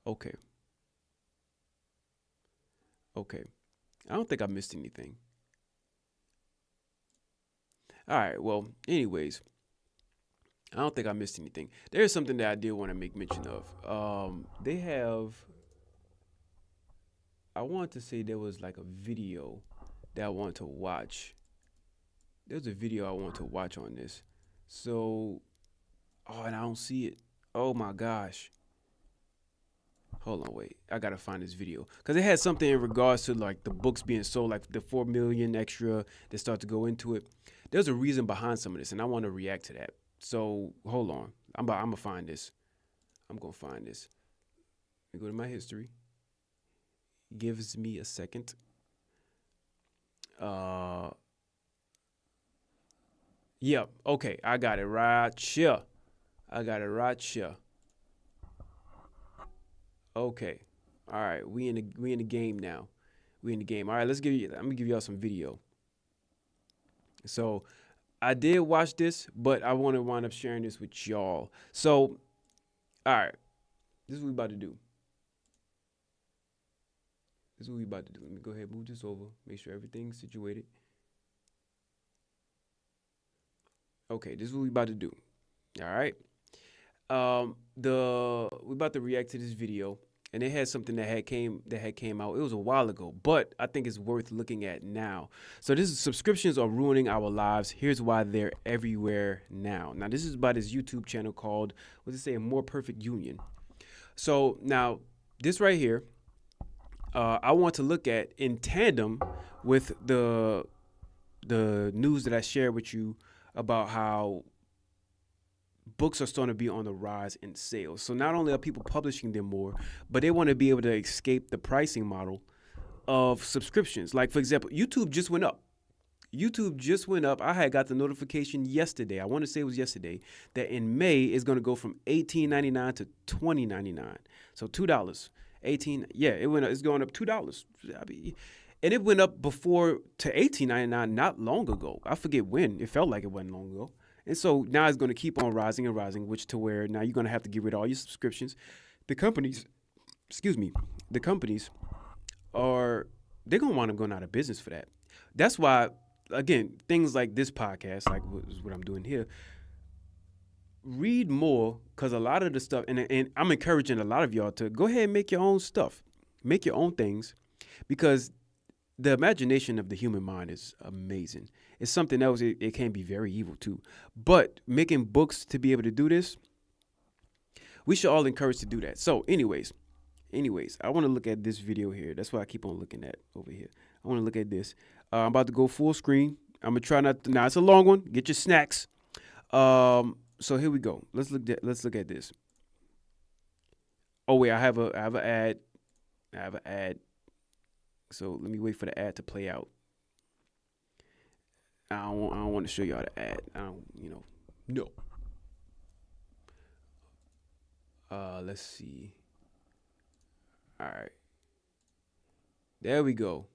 Speaker 1: Okay. I don't think I missed anything. All right. Well, anyways, I don't think I missed anything. There's something that I did want to make mention of. They have. I wanted to say there was like a video that I wanted to watch. There's a video I want to watch on this. So, and I don't see it. Oh my gosh. Hold on, wait. I gotta find this video. Because it had something in regards to like the books being sold, like the 4 million extra that start to go into it. There's a reason behind some of this, and I want to react to that. So, hold on. I'm gonna find this. I'm gonna find this. Let me go to my history. gives me a second. Yep. Okay, I got it right here. Okay. All right, we in the game now. We in the game. All right, let me give y'all some video. So I did watch this, but I want to wind up sharing this with y'all. So, all right, this is what we about to do. Let me go ahead and move this over. Make sure everything's situated. Okay, this is what we about to do. All right. We about to react to this video, and it had something that had came out. It was a while ago, but I think it's worth looking at now. So subscriptions are ruining our lives. Here's why they're everywhere now. Now this is about his YouTube channel called, what's it say, A More Perfect Union. So now this right here, I want to look at in tandem with the news that I shared with you about how books are starting to be on the rise in sales. So not only are people publishing them more, but they want to be able to escape the pricing model of subscriptions. Like, for example, YouTube just went up. I had got the notification yesterday. I want to say it was yesterday that in May it's going to go from $18.99 to $20.99. So $2. It's going up $2. And it went up before to $18.99 not long ago. I forget when. It felt like it wasn't long ago. And so now it's going to keep on rising and rising, which to where now you're going to have to get rid of all your subscriptions. The companies are, they're going to wind up going out of business for that. That's why, again, things like this podcast, like what I'm doing here, read more, because a lot of the stuff, and I'm encouraging a lot of y'all to go ahead and make your own stuff. Make your own things, because the imagination of the human mind is amazing. It's something else. It can be very evil too. But making books to be able to do this, we should all encourage to do that. So anyways, I want to look at this video here. That's what I keep on looking at over here. I want to look at this. I'm about to go full screen. I'm going to try not to. Now, it's a long one. Get your snacks. So here we go. Let's look at this. Oh, wait. I have an ad. So let me wait for the ad to play out. I don't want to show y'all the ad. No. Let's see. All right. There we go.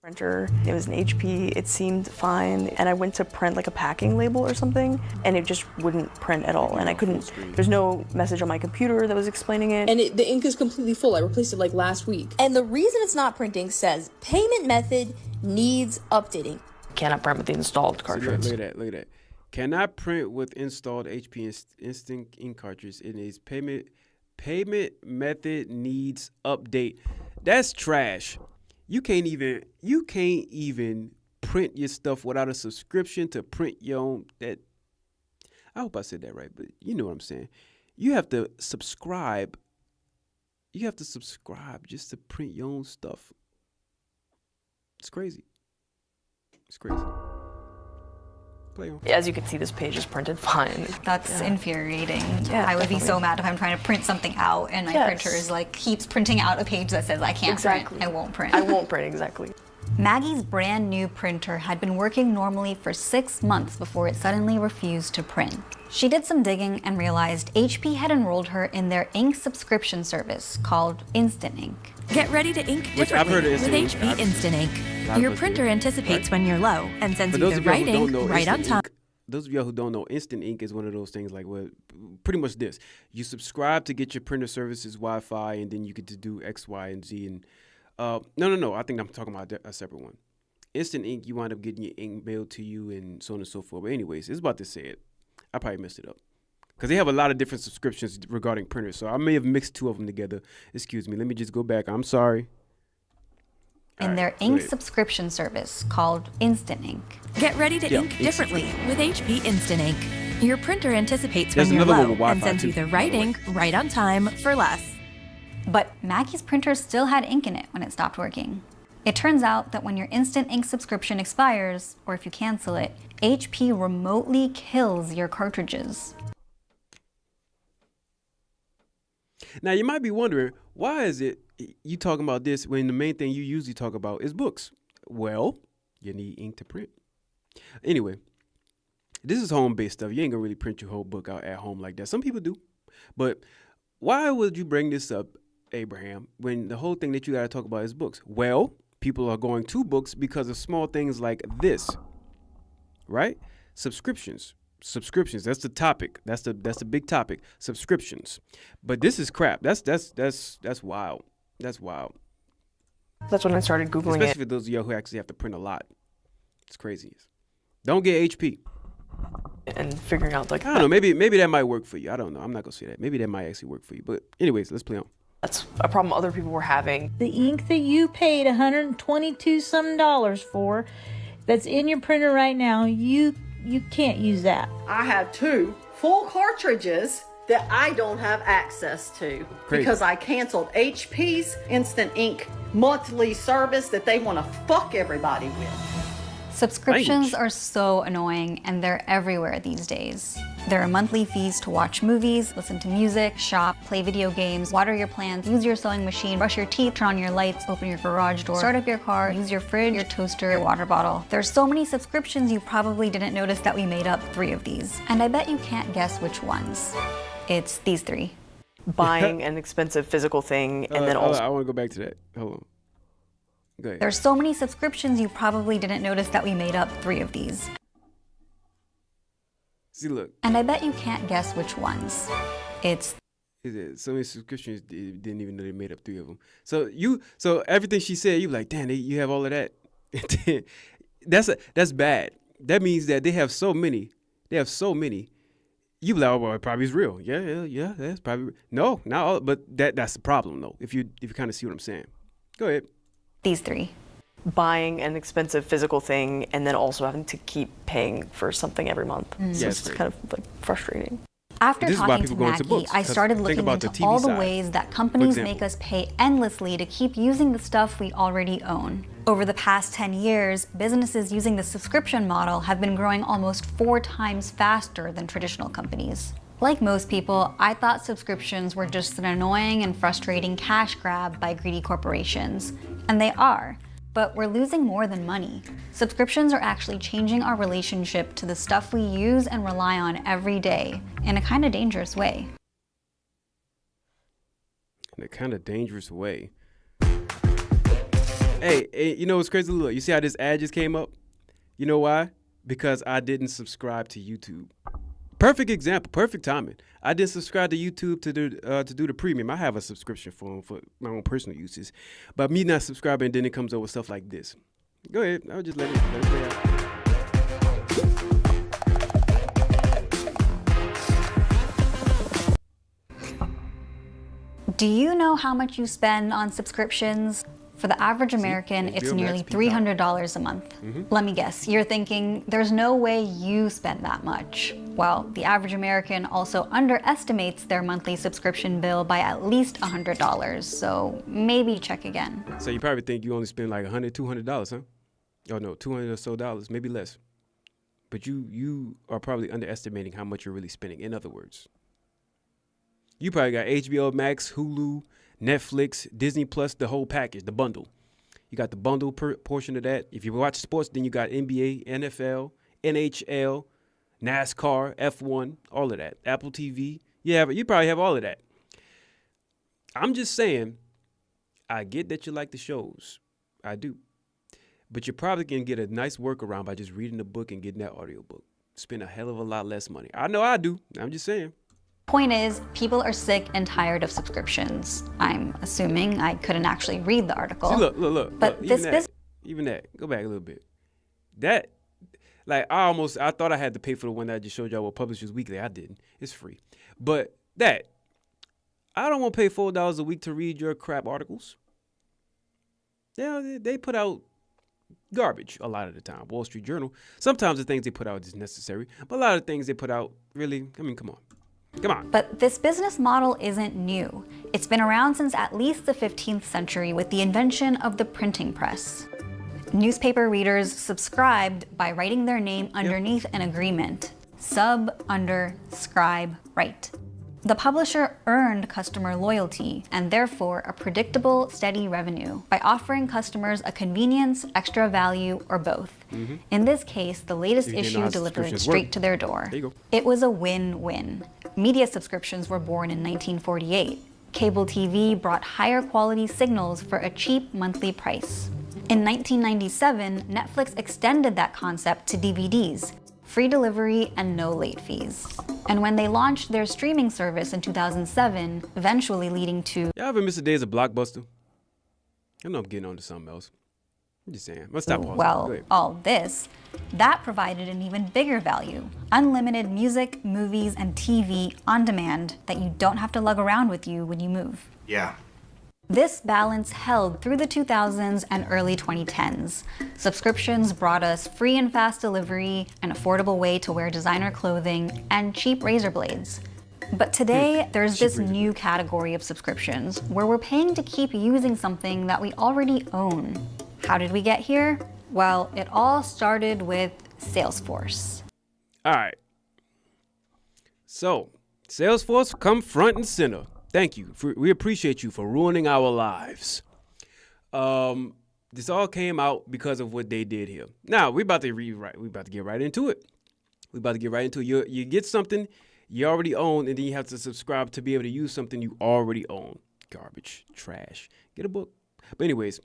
Speaker 14: Printer. It was an HP. It seemed fine, and I went to print like a packing label or something, and it just wouldn't print at all. And I couldn't. There's no message on my computer that was explaining it.
Speaker 15: And the ink is completely full. I replaced it like last week. And the reason it's not printing says payment method needs updating.
Speaker 14: Cannot print with the installed cartridge.
Speaker 1: Look at that. Cannot print with installed HP Instant Ink cartridge. It is payment method needs update. That's trash. You can't even print your stuff without a subscription to print your own. I hope I said that right, but you know what I'm saying. You have to subscribe. Just to print your own stuff. It's crazy. Play on.
Speaker 14: As you can see, this page is printed fine.
Speaker 16: That's infuriating.
Speaker 14: Yeah,
Speaker 16: I would be so mad if I'm trying to print something out and my printer is keeps printing out a page that says I can't print. I won't print.
Speaker 14: I won't print, exactly.
Speaker 16: Maggie's brand new printer had been working normally for 6 months before it suddenly refused to print. She did some digging and realized HP had enrolled her in their ink subscription service called Instant Ink.
Speaker 17: Get ready to ink differently with HP Instant Ink. Your printer anticipates when you're low and sends you the right ink right on time.
Speaker 1: Those of y'all who don't know, Instant Ink is one of those things pretty much this. You subscribe to get your printer services Wi-Fi, and then you get to do X, Y, and Z. And no. I think I'm talking about a separate one. Instant Ink, you wind up getting your ink mailed to you and so on and so forth. But anyways, it's about to say it. I probably messed it up, because they have a lot of different subscriptions regarding printers. So I may have mixed two of them together. Excuse me. Let me just go back. I'm sorry.
Speaker 16: In their ink subscription service called Instant Ink.
Speaker 17: Get ready to ink differently with HP Instant Ink. Your printer anticipates when you're low and sends you the right ink right on time for less.
Speaker 16: But Maggie's printer still had ink in it when it stopped working. It turns out that when your Instant Ink subscription expires, or if you cancel it, HP remotely kills your cartridges.
Speaker 1: Now, you might be wondering, why is it you talking about this when the main thing you usually talk about is books? Well, you need ink to print. Anyway, this is home-based stuff. You ain't gonna really print your whole book out at home like that. Some people do. But why would you bring this up, Abraham, when the whole thing that you gotta talk about is books? Well, people are going to books because of small things like this, right? Subscriptions. That's the topic. That's the big topic. Subscriptions. But this is crap. That's wild. That's wild.
Speaker 14: That's when I started Googling
Speaker 1: Especially for those of you who actually have to print a lot. It's crazy. Don't get HP.
Speaker 14: And figuring out like
Speaker 1: I don't know. Maybe that might work for you. I don't know. I'm not gonna say that. Maybe that might actually work for you. But anyways, let's play on.
Speaker 14: That's a problem other people were having.
Speaker 18: The ink that you paid $122 some for, that's in your printer right now, you can't use that.
Speaker 19: I have 2 full cartridges that I don't have access to because I canceled HP's Instant Ink monthly service that they want to fuck everybody with.
Speaker 16: Subscriptions are so annoying, and they're everywhere these days. There are monthly fees to watch movies, listen to music, shop, play video games, water your plants, use your sewing machine, brush your teeth, turn on your lights, open your garage door, start up your car, use your fridge, your toaster, your water bottle. There's so many subscriptions you probably didn't notice that we made up 3 of these. And I bet you can't guess which ones. It's these 3.
Speaker 14: Buying an expensive physical thing and then also...
Speaker 1: I want to go back to that. Hold on. Go ahead.
Speaker 16: There's so many subscriptions you probably didn't notice that we made up 3 of these.
Speaker 1: See, look.
Speaker 16: And I bet you can't guess which ones. It's
Speaker 1: so many subscriptions, didn't even know they made up 3 of them. So everything she said, you like, damn, you have all of that. That's bad. That means that they have so many. You be like, oh, well, it probably is real. Yeah, that's probably real. No, not all, but that's the problem though. If you kind of see what I'm saying. Go ahead.
Speaker 16: These 3.
Speaker 14: Buying an expensive physical thing and then also having to keep paying for something every month. So it's kind of like frustrating.
Speaker 16: After talking to Mackie, I started looking into all the ways that companies make us pay endlessly to keep using the stuff we already own. Over the past 10 years, businesses using the subscription model have been growing almost 4 times faster than traditional companies. Like most people, I thought subscriptions were just an annoying and frustrating cash grab by greedy corporations. And they are. But we're losing more than money. Subscriptions are actually changing our relationship to the stuff we use and rely on every day in a kind of dangerous way.
Speaker 1: In a kind of dangerous way. Hey, you know what's crazy? Look, you see how this ad just came up? You know why? Because I didn't subscribe to YouTube. Perfect example, perfect timing. I didn't subscribe to YouTube to do the premium. I have a subscription for my own personal uses, but me not subscribing, then it comes up with stuff like this. Go ahead, I'll just let it play
Speaker 16: out. Do you know how much you spend on subscriptions? For the average American, it's nearly $300 a month. Let me guess, you're thinking, there's no way you spend that much. Well, the average American also underestimates their monthly subscription bill by at least $100, so maybe check again.
Speaker 1: So you probably think you only spend like $100, $200, huh? Oh no, $200 or so dollars, maybe less. But you are probably underestimating how much you're really spending. In other words, you probably got HBO Max, Hulu, Netflix, Disney Plus, the whole package, the bundle. You got the bundle portion of that. If you watch sports, then you got NBA, NFL, NHL, NASCAR, F1, all of that. Apple TV. You probably have all of that. I'm just saying, I get that you like the shows. I do. But you're probably going to get a nice workaround by just reading the book and getting that audiobook. Spend a hell of a lot less money. I know I do. I'm just saying.
Speaker 16: Point is, people are sick and tired of subscriptions. I'm assuming. I couldn't actually read the article.
Speaker 1: See, look.
Speaker 16: But
Speaker 1: look, even that. Go back a little bit. That, like, I thought I had to pay for the one that I just showed y'all with Publishers Weekly. I didn't. It's free. But I don't want to pay $4 a week to read your crap articles. They put out garbage a lot of the time. Wall Street Journal. Sometimes the things they put out is necessary, but a lot of things they put out really, come on. Come on.
Speaker 16: But this business model isn't new. It's been around since at least the 15th century with the invention of the printing press. Newspaper readers subscribed by writing their name underneath an agreement. Sub, under, scribe, write. The publisher earned customer loyalty and therefore a predictable, steady revenue by offering customers a convenience, extra value, or both. In this case, the latest issue delivered straight to their door.
Speaker 1: There you go.
Speaker 16: It was a win-win. Media subscriptions were born in 1948. Cable TV brought higher quality signals for a cheap monthly price. In 1997, Netflix extended that concept to DVDs, free delivery and no late fees. And when they launched their streaming service in 2007, eventually leading to...
Speaker 1: Y'all ever miss the days of Blockbuster? I know I'm getting on to something else. I'm just saying. Let's stop pausing.
Speaker 16: Well, all this, that provided an even bigger value. Unlimited music, movies, and TV on demand that you don't have to lug around with you when you move.
Speaker 20: Yeah.
Speaker 16: This balance held through the 2000s and early 2010s. Subscriptions brought us free and fast delivery, an affordable way to wear designer clothing, and cheap razor blades. But today, there's this new category of subscriptions where we're paying to keep using something that we already own. How did we get here? Well, it all started with Salesforce.
Speaker 1: All right. So, Salesforce come front and center. Thank you. We appreciate you for ruining our lives. This all came out because of what they did here. Now, we're about to get right into it. You get something you already own, and then you have to subscribe to be able to use something you already own. Garbage, trash. Get a book. But anyways,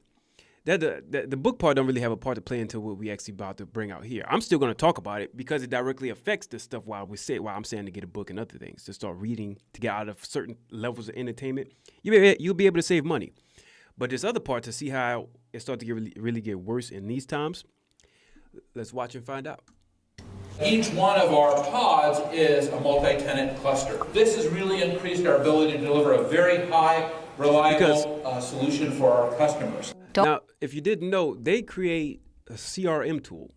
Speaker 1: the book part don't really have a part to play until what we actually about to bring out here. I'm still going to talk about it because it directly affects this stuff while I'm saying to get a book and other things, to start reading, to get out of certain levels of entertainment. You'll be able to save money. But this other part, to see how it starts to get really get worse in these times, let's watch and find out.
Speaker 21: Each one of our pods is a multi-tenant cluster. This has really increased our ability to deliver a very high, reliable solution for our customers.
Speaker 1: Now, if you didn't know, they create a CRM tool,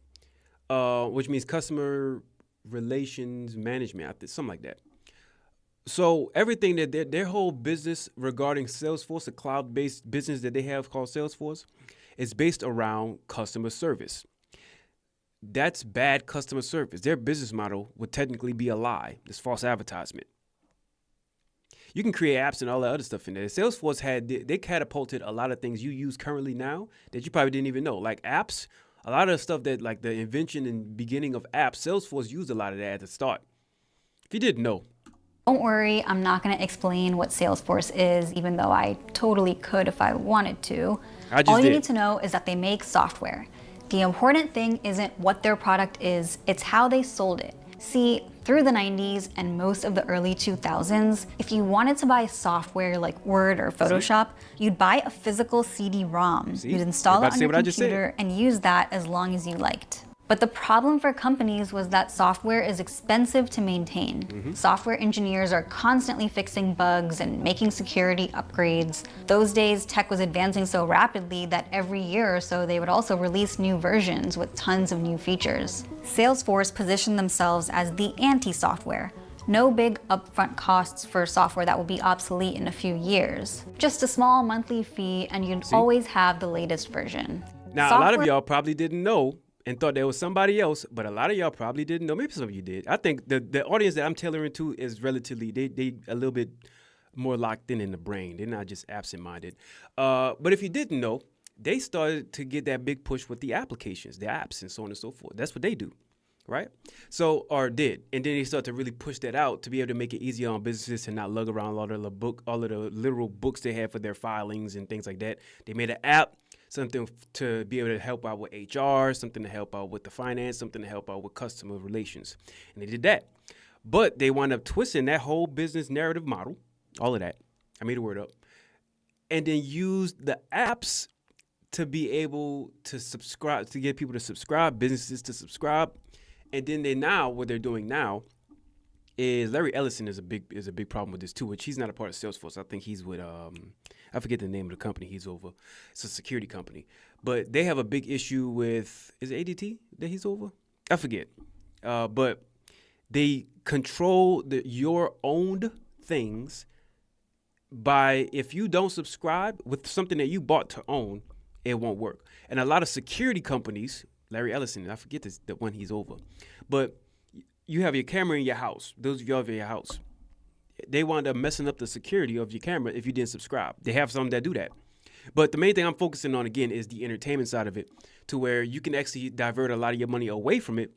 Speaker 1: which means customer relations management, something like that. So everything that their whole business regarding Salesforce, a cloud-based business that they have called Salesforce, is based around customer service. That's bad customer service. Their business model would technically be a lie. It's false advertisement. You can create apps and all that other stuff in there. Salesforce they catapulted a lot of things you use currently now that you probably didn't even know. Like apps, a lot of stuff that like the invention and beginning of apps, Salesforce used a lot of that at the start. If you didn't know.
Speaker 16: Don't worry, I'm not going to explain what Salesforce is, even though I totally could if I wanted to. All you need to know is that they make software. The important thing isn't what their product is, it's how they sold it. See, through the 90s and most of the early 2000s, if you wanted to buy software like Word or Photoshop, you'd buy a physical CD-ROM. You'd install it on your computer and use that as long as you liked. But the problem for companies was that software is expensive to maintain. Software engineers are constantly fixing bugs and making security upgrades. Those days, tech was advancing so rapidly that every year or so they would also release new versions with tons of new features. Salesforce positioned themselves as the anti-software. No big upfront costs for software that will be obsolete in a few years. Just a small monthly fee and you'd always have the latest version.
Speaker 1: Now, a lot of y'all probably didn't know and thought there was somebody else, but a lot of y'all probably didn't know. Maybe some of you did. I think the audience that I'm tailoring to is relatively, they a little bit more locked in the brain. They're not just absent-minded. But if you didn't know, they started to get that big push with the applications, the apps, and so on and so forth. That's what they do, right? So, or did. And then they started to really push that out to be able to make it easier on businesses to not lug around all of the literal books they have for their filings and things like that. They made an app, something to be able to help out with HR, something to help out with the finance, something to help out with customer relations. And they did that. But they wound up twisting that whole business narrative model, all of that. I made a word up. And then used the apps to be able to subscribe, to get people to subscribe, businesses to subscribe. And then what they're doing now is Larry Ellison is a big problem with this too, which he's not a part of Salesforce. I think he's with I forget the name of the company he's over. It's a security company. But they have a big issue with, is it ADT that he's over? I forget. But they control your owned things by, if you don't subscribe with something that you bought to own, it won't work. And a lot of security companies, Larry Ellison, I forget the one he's over, but you have your camera in your house. Those of y'all in your house, they wound up messing up the security of your camera if you didn't subscribe. They have some that do that. But the main thing I'm focusing on, again, is the entertainment side of it, to where you can actually divert a lot of your money away from it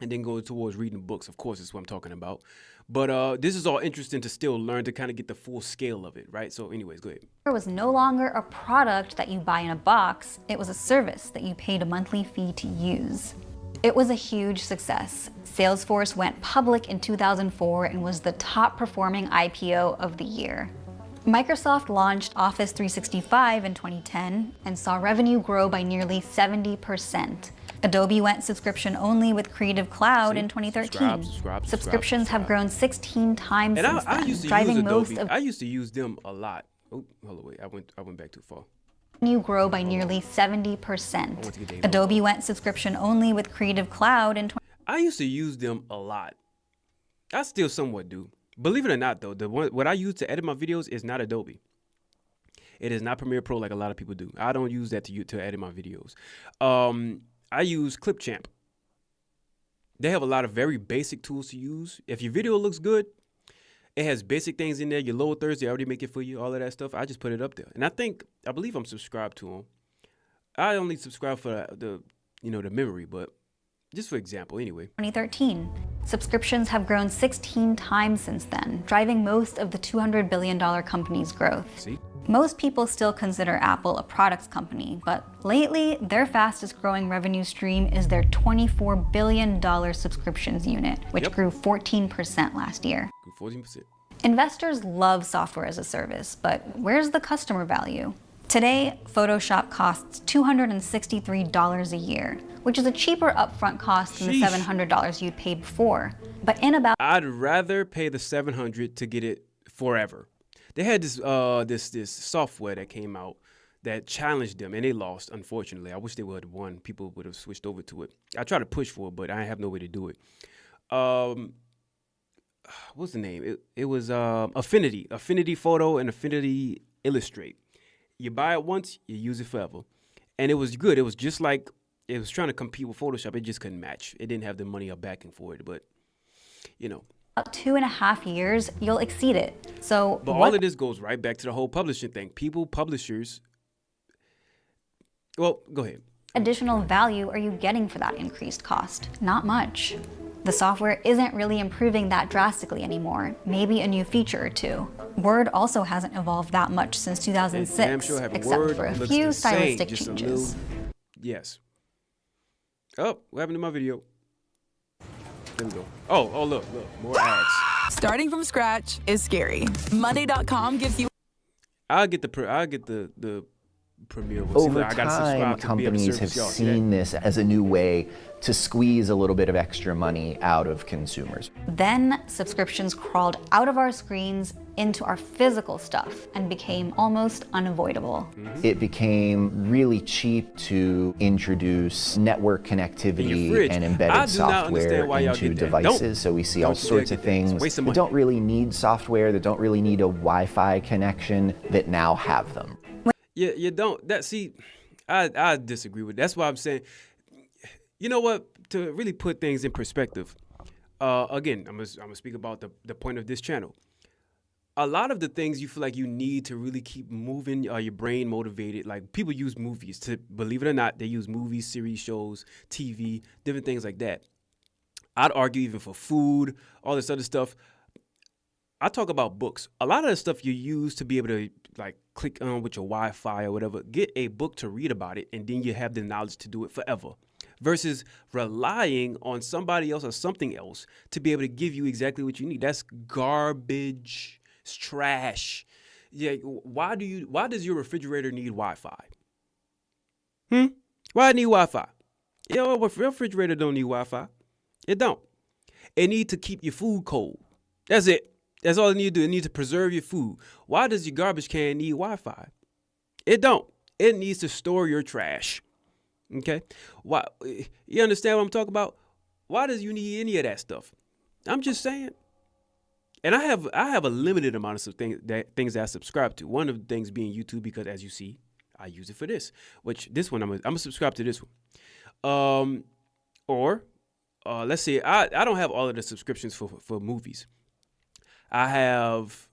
Speaker 1: and then go towards reading books. Of course, is what I'm talking about. But this is all interesting to still learn to kind of get the full scale of it, right? So anyways, go ahead.
Speaker 16: It was no longer a product that you buy in a box. It was a service that you paid a monthly fee to use. It was a huge success. Salesforce went public in 2004 and was the top performing IPO of the year. Microsoft launched Office 365 in 2010 and saw revenue grow by nearly 70%. Adobe went subscription only with Creative Cloud in 2013. Subscriptions have grown 16 times
Speaker 1: And
Speaker 16: since
Speaker 1: I
Speaker 16: then,
Speaker 1: used to
Speaker 16: driving
Speaker 1: use
Speaker 16: most
Speaker 1: Adobe.
Speaker 16: of
Speaker 1: I used to use them a lot. Oh, hold on, wait. I went back too far.
Speaker 16: revenue grow by nearly 70%. Adobe went subscription only with Creative Cloud in
Speaker 1: I used to use them a lot. I still somewhat do. Believe it or not, though, what I use to edit my videos is not Adobe. It is not Premiere Pro like a lot of people do. I don't use that to edit my videos. I use Clipchamp. They have a lot of very basic tools to use. If your video looks good, it has basic things in there. Your lower thirds, they already make it for you, all of that stuff. I just put it up there. And I believe I'm subscribed to them. I only subscribe for the memory, but just for example, anyway.
Speaker 16: 2013. Subscriptions have grown 16 times since then, driving most of the $200 billion company's growth.
Speaker 1: See?
Speaker 16: Most people still consider Apple a products company, but lately, their fastest growing revenue stream is their $24 billion subscriptions unit, which grew 14% last year.
Speaker 1: 14%.
Speaker 16: Investors love software as a service, but where's the customer value? Today, Photoshop costs $263 a year, which is a cheaper upfront cost than the $700 you'd pay before. But in about
Speaker 1: I'd rather pay the $700 to get it forever. They had this software that came out that challenged them, and they lost, unfortunately. I wish they would have won. People would have switched over to it. I tried to push for it, but I have no way to do it. What's the name? It was Affinity Photo and Affinity Illustrate. You buy it once, you use it forever. And it was good. It was just like, it was trying to compete with Photoshop. It just couldn't match. It didn't have the money or backing for it, but,
Speaker 16: about 2.5 years, you'll exceed it. So,
Speaker 1: but all of this goes right back to the whole publishing thing. Publishers, well, go ahead.
Speaker 16: Additional value are you getting for that increased cost? Not much. The software isn't really improving that drastically anymore, maybe a new feature or two. Word also hasn't evolved that much since 2006, except for a few stylistic changes.
Speaker 1: Yes. Oh, what happened to my video? There we go. Oh, look, more ads.
Speaker 20: Starting from scratch is scary. Monday.com gives you.
Speaker 1: I'll get the Premiere.
Speaker 22: Over time, companies have seen this as a new way to squeeze a little bit of extra money out of consumers.
Speaker 16: Then subscriptions crawled out of our screens into our physical stuff and became almost unavoidable.
Speaker 22: It became really cheap to introduce network connectivity and embedded software into devices. So we see all sorts of things that don't really need software, that don't really need a Wi-Fi connection, that now have them.
Speaker 1: You don't. I disagree with that. That's why I'm saying, you know what? To really put things in perspective, again, I'm gonna speak about the point of this channel. A lot of the things you feel like you need to really keep moving your brain motivated, like people use movies to, believe it or not, they use movies, series, shows, TV, different things like that. I'd argue even for food, all this other stuff. I talk about books. A lot of the stuff you use to be able to like click on with your Wi-Fi or whatever, get a book to read about it, and then you have the knowledge to do it forever. Versus relying on somebody else or something else to be able to give you exactly what you need. That's garbage. It's trash. Yeah. Why does your refrigerator need Wi-Fi? Why need Wi-Fi? Your refrigerator don't need Wi-Fi. It don't. It need to keep your food cold. That's it. That's all it need to do. It needs to preserve your food. Why does your garbage can need Wi-Fi? It don't. It needs to store your trash. Okay? Why? You understand what I'm talking about? Why does you need any of that stuff? I'm just saying. And I have a limited amount of things that I subscribe to. One of the things being YouTube, because as you see, I use it for this. Which this one I'm gonna subscribe to this one. Let's say I don't have all of the subscriptions for movies. I have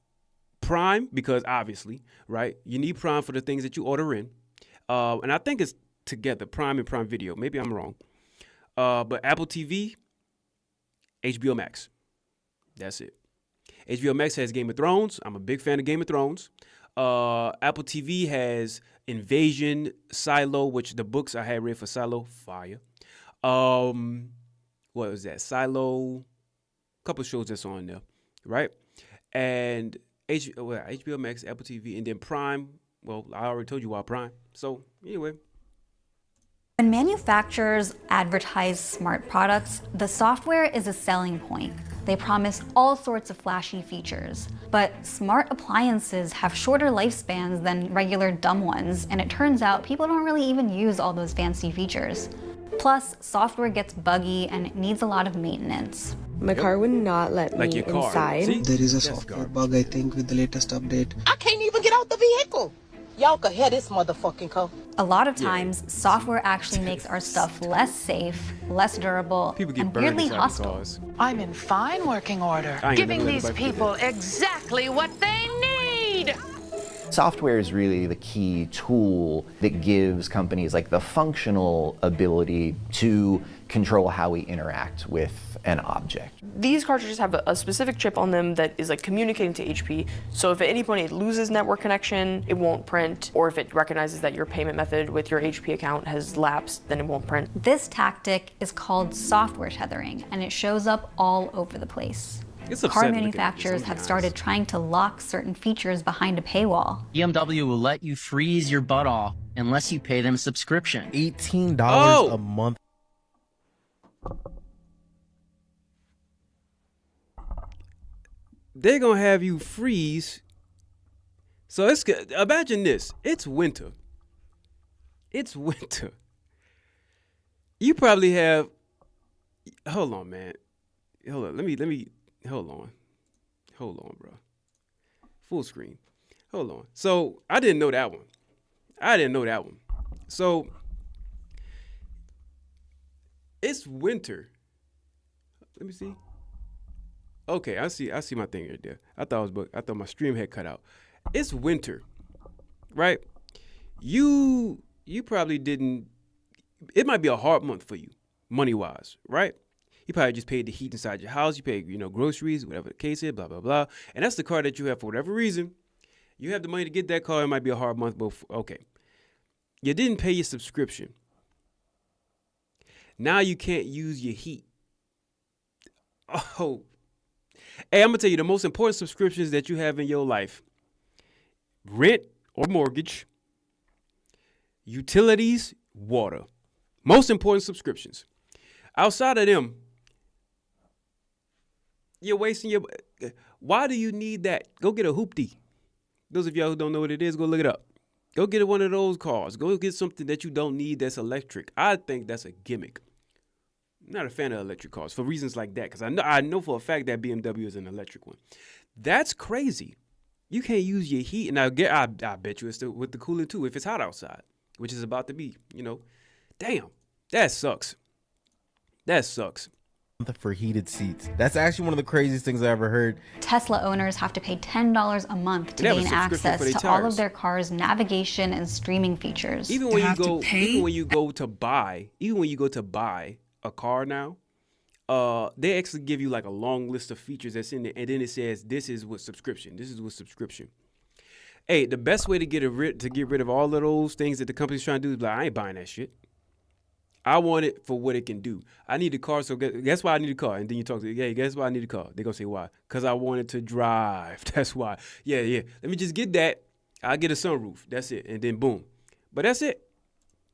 Speaker 1: Prime because obviously, right? You need Prime for the things that you order in. And I think it's together, Prime and Prime Video. Maybe I'm wrong. But Apple TV, HBO Max. That's it. HBO Max has Game of Thrones. I'm a big fan of Game of Thrones. Apple TV has Invasion, Silo, which the books I had read for Silo, fire. What was that? Silo, couple shows that's on there, right? And HBO Max, Apple TV, and then Prime. Well, I already told you why Prime. So anyway.
Speaker 16: When manufacturers advertise smart products, the software is a selling point. They promise all sorts of flashy features, but smart appliances have shorter lifespans than regular dumb ones, and it turns out people don't really even use all those fancy features. Plus, software gets buggy and it needs a lot of maintenance.
Speaker 2: My car would not let
Speaker 1: Like
Speaker 2: me
Speaker 1: your car.
Speaker 2: inside.
Speaker 1: See?
Speaker 3: There is a
Speaker 1: That's
Speaker 3: software
Speaker 1: garbage.
Speaker 3: bug, I think, with the latest update.
Speaker 23: I can't even get out the vehicle. Y'all could hear this motherfucking car.
Speaker 16: A lot of times, software actually makes our stuff less safe, less durable,
Speaker 1: People get
Speaker 16: and
Speaker 1: burned
Speaker 16: weirdly
Speaker 1: inside the
Speaker 16: hostile.
Speaker 1: cars.
Speaker 23: I'm in fine working order,
Speaker 1: I ain't
Speaker 23: giving
Speaker 1: never let
Speaker 23: these
Speaker 1: nobody do
Speaker 23: people exactly what they need.
Speaker 22: Software is really the key tool that gives companies like the functional ability to control how we interact with an object.
Speaker 14: These cartridges have a specific chip on them that is like communicating to HP. So if at any point it loses network connection, it won't print. Or if it recognizes that your payment method with your HP account has lapsed, then it won't print.
Speaker 16: This tactic is called software tethering, and it shows up all over the place.
Speaker 1: It's
Speaker 16: Car
Speaker 1: upsetting looking at
Speaker 16: manufacturers
Speaker 1: this,
Speaker 16: have
Speaker 1: I'm
Speaker 16: started trying to lock certain features behind a paywall.
Speaker 24: BMW will let you freeze your butt off unless you pay them a subscription.
Speaker 3: $18 a month.
Speaker 1: They're gonna have you freeze. So it's imagine this. It's winter. It's winter. You probably have. Hold on, man. Hold on. Let me. Hold on, bro. Full screen. Hold on. So I didn't know that one. So it's winter. Let me see. Okay, I see my thing right there. I thought my stream had cut out. It's winter, right? You probably didn't. It might be a hard month for you, money wise, right? You probably just paid the heat inside your house. You paid, groceries, whatever the case is, blah blah blah. And that's the car that you have for whatever reason. You have the money to get that car. It might be a hard month, but okay. You didn't pay your subscription. Now you can't use your heat. Oh. Hey, I'm going to tell you the most important subscriptions that you have in your life. Rent or mortgage, utilities, water. Most important subscriptions. Outside of them, you're wasting your... Why do you need that? Go get a hoopty. Those of y'all who don't know what it is, go look it up. Go get one of those cars. Go get something that you don't need that's electric. I think that's a gimmick. I'm not a fan of electric cars for reasons like that, because I know for a fact that BMW is an electric one. That's crazy. You can't use your heat, and I bet you it's with the cooling too if it's hot outside, which is about to be. Damn, that sucks. That sucks.
Speaker 3: For heated seats. That's actually one of the craziest things I ever heard.
Speaker 16: Tesla owners have to pay $10 a month to gain access to all of their cars' navigation and streaming features.
Speaker 1: Even when you go to buy a car now, they actually give you like a long list of features that's in there, and then it says this is with subscription. This is with subscription. Hey, the best way to get rid of all of those things that the company's trying to do is like, I ain't buying that shit. I want it for what it can do. I need a car, so guess why I need a car? And then you talk to, hey, guess why I need a car? They're going to say, why? Because I want it to drive. That's why. Yeah. Let me just get that. I'll get a sunroof. That's it. And then boom. But that's it.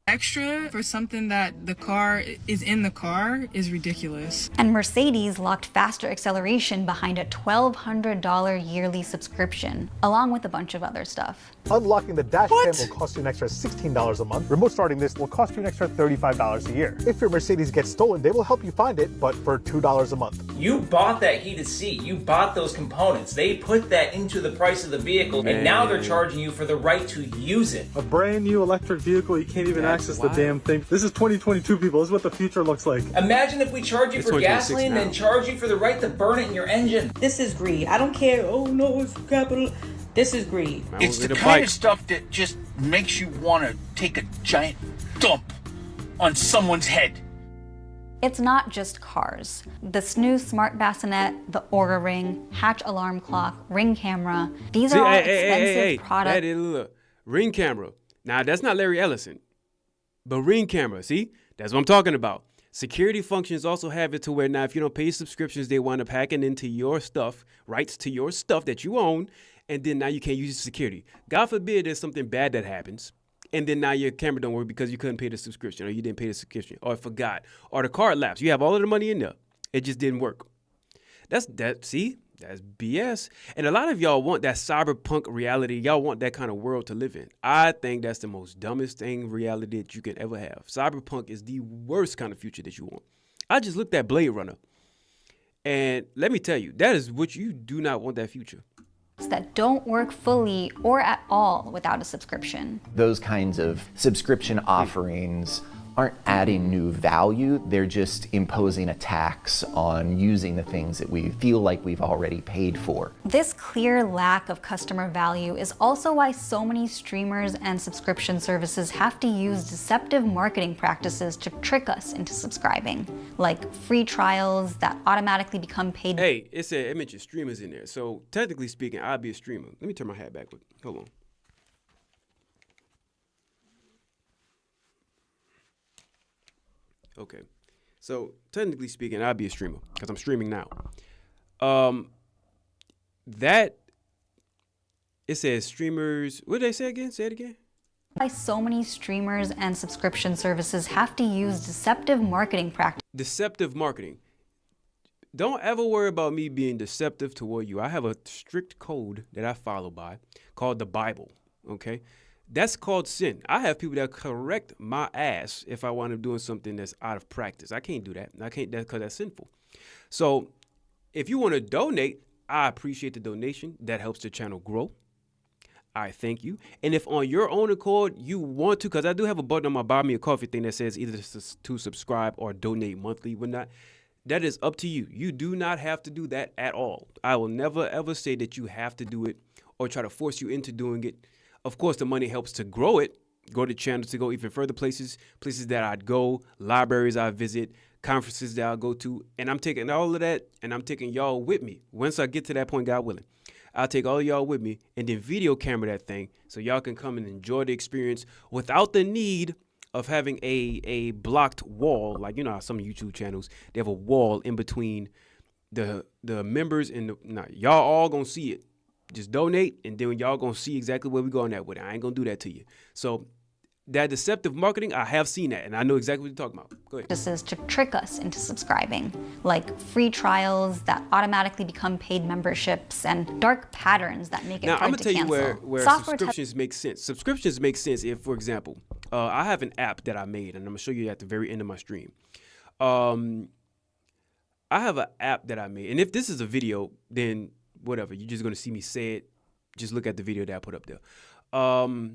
Speaker 25: Extra for something that the car is in the car is ridiculous.
Speaker 16: And Mercedes locked faster acceleration behind a $1,200 yearly subscription, along with a bunch of other stuff.
Speaker 26: Unlocking the dash cam will cost you an extra $16 a month. Remote starting this will cost you an extra $35 a year. If your Mercedes gets stolen, they will help you find it, but for $2 a month.
Speaker 27: You bought that heated seat. You bought those components. They put that into the price of the vehicle, and now they're charging you for the right to use it.
Speaker 4: A brand new electric vehicle you can't even
Speaker 26: access the damn thing. This is 2022, people. This is what the future looks like.
Speaker 27: Imagine if we charge you for gasoline, then charge you for the right to burn it in your engine.
Speaker 18: This is greed. I don't care. Oh no, it's capital. This is greed.
Speaker 2: It's the kind of stuff that just makes you want to take a giant dump on someone's head.
Speaker 16: It's not just cars. The Snooze Smart Bassinet, the Oura Ring, Hatch Alarm Clock, Ring Camera. These are all expensive products.
Speaker 1: That is, look, Ring Camera. Now, that's not Larry Ellison, but Ring Camera, see? That's what I'm talking about. Security functions also have it to where now if you don't pay subscriptions, they wind up hacking into your stuff, rights to your stuff that you own, and then now you can't use security. God forbid there's something bad that happens. And then now your camera don't work because you couldn't pay the subscription, or you didn't pay the subscription, or forgot, or the card lapsed. You have all of the money in there. It just didn't work. See, that's BS. And a lot of y'all want that cyberpunk reality. Y'all want that kind of world to live in. I think that's the most dumbest reality that you can ever have. Cyberpunk is the worst kind of future that you want. I just looked at Blade Runner. And let me tell you, that is what you do not want that future.
Speaker 16: That don't work fully or at all without a subscription.
Speaker 22: Those kinds of subscription offerings aren't adding new value. They're just imposing a tax on using the things that we feel like we've already paid for.
Speaker 16: This clear lack of customer value is also why so many streamers and subscription services have to use deceptive marketing practices to trick us into subscribing, like free trials that automatically become paid.
Speaker 1: Hey, it mentioned streamers in there. So technically speaking, I'd be a streamer. Let me turn my hat back. Hold on. Okay, so technically speaking, I'd be a streamer because I'm streaming now. It says streamers. What did they say again? Say it again.
Speaker 16: Why so many streamers and subscription services have to use deceptive marketing practices.
Speaker 1: Deceptive marketing. Don't ever worry about me being deceptive toward you. I have a strict code that I follow by called the Bible. Okay. That's called sin. I have people that correct my ass if I wind up doing something that's out of practice. I can't do that. I can't, because that's sinful. So if you want to donate, I appreciate the donation. That helps the channel grow. I thank you. And if on your own accord you want to, because I do have a button on my Buy Me a Coffee thing that says either to subscribe or donate monthly, whatnot. That is up to you. You do not have to do that at all. I will never, ever say that you have to do it or try to force you into doing it. Of course, the money helps to grow it, grow the channel to go even further places that I'd go, libraries I visit, conferences that I'll go to. And I'm taking all of that and I'm taking y'all with me. Once I get to that point, God willing, I'll take all of y'all with me and then video camera that thing so y'all can come and enjoy the experience without the need of having a blocked wall. Like, you know how some YouTube channels, they have a wall in between the members and y'all all gonna see it. Just donate, and then y'all gonna see exactly where we're going at with it. I ain't gonna do that to you. So that deceptive marketing, I have seen that, and I know exactly what you're talking about. Go ahead.
Speaker 16: This is to trick us into subscribing, like free trials that automatically become paid memberships and dark patterns that make it hard to cancel. Now, I'm gonna tell you where subscriptions make sense. Subscriptions make sense if, for example, I have an app that I made, and I'm gonna show you at the very end of my stream. I have an app that I made, and if this is a video, then whatever, you're just going to see me say it. Just look at the video that I put up there. I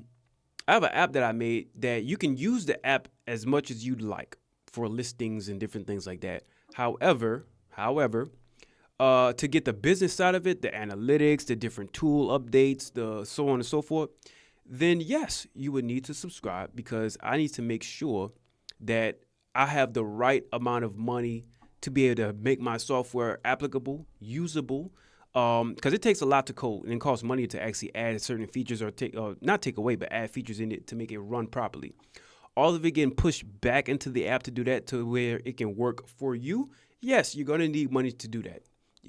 Speaker 16: have an app that I made that you can use the app as much as you'd like for listings and different things like that. However, to get the business side of it, the analytics, the different tool updates, the so on and so forth, then yes, you would need to subscribe because I need to make sure that I have the right amount of money to be able to make my software applicable, usable, because it takes a lot to code and it costs money to actually add certain features or not take away, but add features in it to make it run properly. All of it getting pushed back into the app to do that to where it can work for you. Yes, you're going to need money to do that.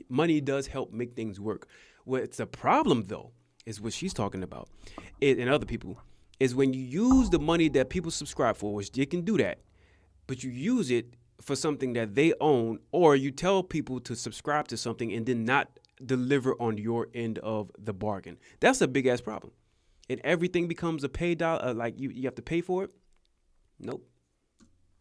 Speaker 16: Money does help make things work. What's the problem, though, is what she's talking about, and other people, is when you use the money that people subscribe for, which they can do that, but you use it for something that they own, or you tell people to subscribe to something and then not deliver on your end of the bargain. That's a big ass problem. And everything becomes a pay dollar, like you have to pay for it. Nope.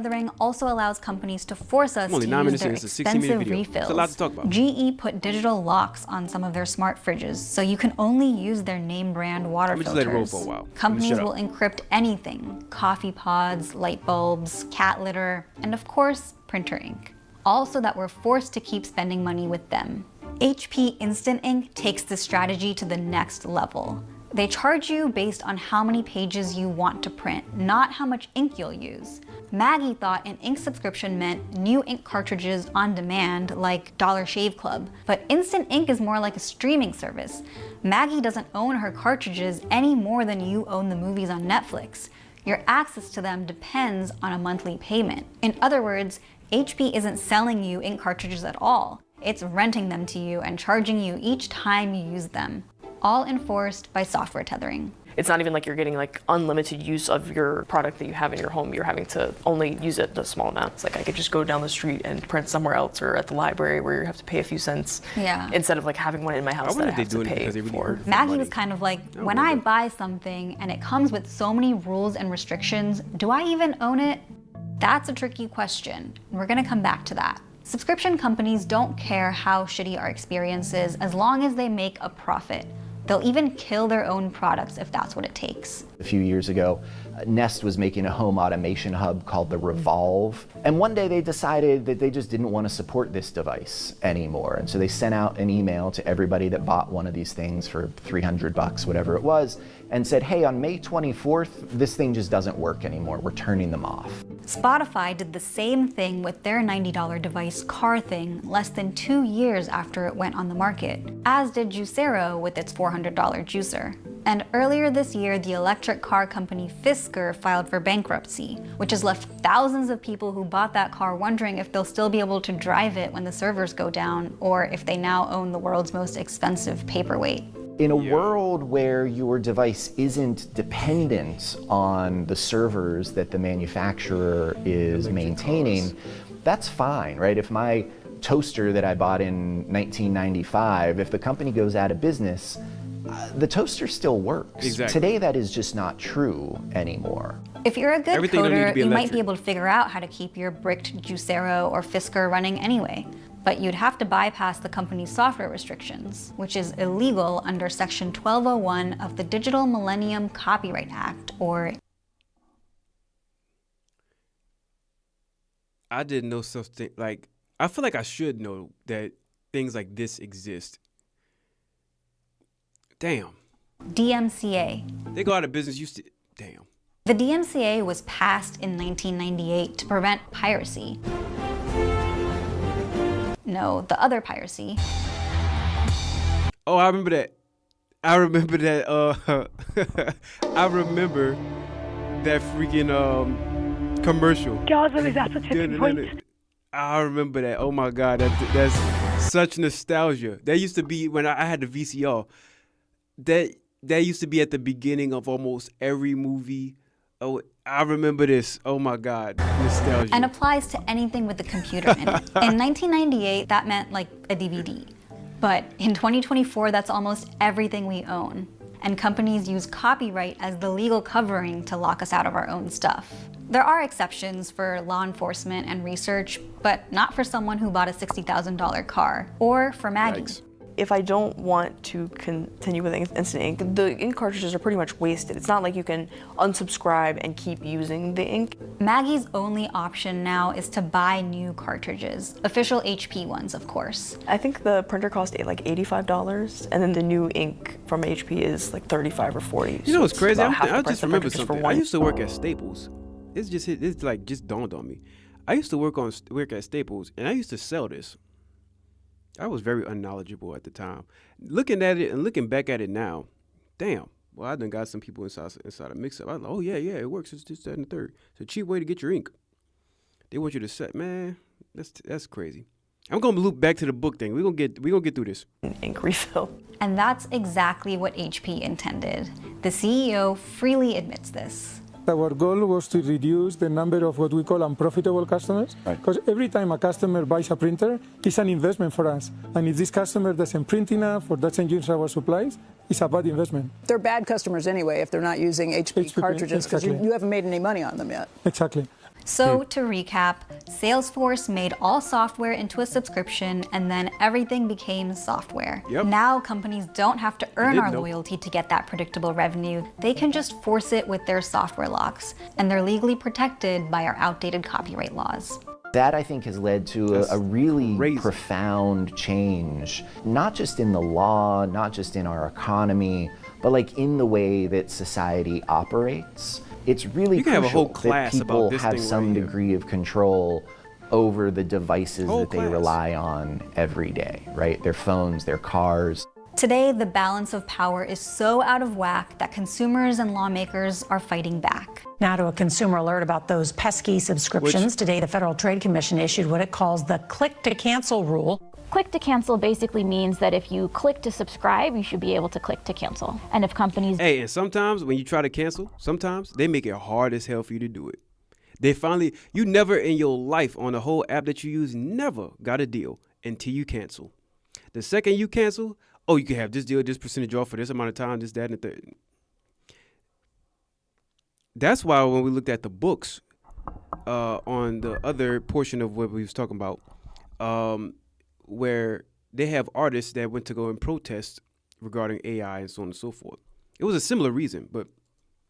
Speaker 16: Tethering also allows companies to force us to use their expensive refills.
Speaker 1: It's a lot to talk about.
Speaker 16: GE put digital locks on some of their smart fridges, so you can only use their name brand water filters.
Speaker 1: Just let it roll for a while.
Speaker 16: Companies will encrypt anything: coffee pods, light bulbs, cat litter, and of course, printer ink. All so that we're forced to keep spending money with them. HP Instant Ink takes this strategy to the next level. They charge you based on how many pages you want to print, not how much ink you'll use. Maggie thought an ink subscription meant new ink cartridges on demand like Dollar Shave Club, but Instant Ink is more like a streaming service. Maggie doesn't own her cartridges any more than you own the movies on Netflix. Your access to them depends on a monthly payment. In other words, HP isn't selling you ink cartridges at all. It's renting them to you and charging you each time you use them, all enforced by software tethering.
Speaker 14: It's not even like you're getting like unlimited use of your product that you have in your home. You're having to only use it a small amount. It's like I could just go down the street and print somewhere else or at the library where you have to pay a few cents.
Speaker 16: Yeah.
Speaker 14: Instead of like having one in my house that I have to pay for.
Speaker 16: Maggie was kind of like, when I buy something and it comes with so many rules and restrictions, do I even own it? That's a tricky question. We're gonna come back to that. Subscription companies don't care how shitty our experience is as long as they make a profit. They'll even kill their own products if that's what it takes.
Speaker 22: A few years ago, Nest was making a home automation hub called the Revolve. And one day they decided that they just didn't want to support this device anymore. And so they sent out an email to everybody that bought one of these things for $300, whatever it was, and said, hey, on May 24th, this thing just doesn't work anymore. We're turning them off.
Speaker 16: Spotify did the same thing with their $90 device Car Thing less than 2 years after it went on the market, as did Juicero with its $400 juicer. And earlier this year, the electric car company Fisker filed for bankruptcy, which has left thousands of people who bought that car wondering if they'll still be able to drive it when the servers go down, or if they now own the world's most expensive paperweight.
Speaker 22: In a world where your device isn't dependent on the servers that the manufacturer is maintaining, that's fine, right? If my toaster that I bought in 1995, if the company goes out of business, the toaster still works.
Speaker 1: Exactly.
Speaker 22: Today, that is just not true anymore.
Speaker 16: If you're a good coder, you might be able to figure out how to keep your bricked Juicero or Fisker running anyway. But you'd have to bypass the company's software restrictions, which is illegal under Section 1201 of the Digital Millennium Copyright Act, or...
Speaker 1: I didn't know such thing. Like, I feel like I should know that things like this exist. Damn.
Speaker 16: DMCA.
Speaker 1: They go out of business. Damn.
Speaker 16: The DMCA was passed in 1998 to prevent piracy. No, the other piracy.
Speaker 1: Oh, I remember that. I remember that. I remember that freaking commercial.
Speaker 5: God, what is that? Such a point.
Speaker 1: I remember that. Oh my God, that's such nostalgia. That used to be when I had the VCR. That used to be at the beginning of almost every movie. Oh, I remember this. Oh my God, nostalgia.
Speaker 16: And applies to anything with a computer in it. In 1998, that meant like a DVD. But in 2024, that's almost everything we own. And companies use copyright as the legal covering to lock us out of our own stuff. There are exceptions for law enforcement and research, but not for someone who bought a $60,000 car, or for Maggie.
Speaker 1: Yikes.
Speaker 14: If I don't want to continue with Instant Ink, the ink cartridges are pretty much wasted. It's not like you can unsubscribe and keep using the ink.
Speaker 16: Maggie's only option now is to buy new cartridges, official HP ones, of course.
Speaker 14: I think the printer cost like $85, and then the new ink from HP is like $35 or $40.
Speaker 1: You know what's crazy? I
Speaker 14: just
Speaker 1: remember something. I used to work at Staples. It's just dawned on me. I used to work at Staples, and I used to sell this. I was very unknowledgeable at the time. Looking at it and looking back at it now, damn. Well, I done got some people inside a mix-up. I was like, oh, yeah, it works. It's just that and the third. It's a cheap way to get your ink. They want you to set, man, that's crazy. I'm going to loop back to the book thing. We're gonna get through this.
Speaker 14: Ink refill.
Speaker 16: And that's exactly what HP intended. The CEO freely admits this.
Speaker 6: Our goal was to reduce the number of what we call unprofitable customers, because every time a customer buys a printer, it's an investment for us. And if this customer doesn't print enough or doesn't use our supplies, it's a bad investment.
Speaker 7: They're bad customers anyway if they're not using HP cartridges, because you haven't made any money on them yet.
Speaker 6: Exactly.
Speaker 16: So to recap, Salesforce made all software into a subscription and then everything became software.
Speaker 1: Yep.
Speaker 16: Now companies don't have to earn our loyalty to get that predictable revenue. They can just force it with their software locks, and they're legally protected by our outdated copyright laws.
Speaker 22: That, I think, has led to a really profound change, not just in the law, not just in our economy, but like in the way that society operates. It's really crucial that people have some degree of control over the devices that they rely on every day, right? Their phones, their cars.
Speaker 16: Today, the balance of power is so out of whack that consumers and lawmakers are fighting back.
Speaker 7: Now to a consumer alert about those pesky subscriptions. Today, the Federal Trade Commission issued what it calls the click-to-cancel rule.
Speaker 8: Click to cancel basically means that if you click to subscribe, you should be able to click to cancel. And if companies...
Speaker 1: Hey, and sometimes when you try to cancel, sometimes they make it hard as hell for you to do it. They finally, you never in your life on the whole app that you use, never got a deal until you cancel. The second you cancel, oh, you can have this deal, this percentage off for this amount of time, this, that, and the third. That's why when we looked at the books on the other portion of what we was talking about, where they have artists that went to go and protest regarding AI and so on and so forth. It was a similar reason, but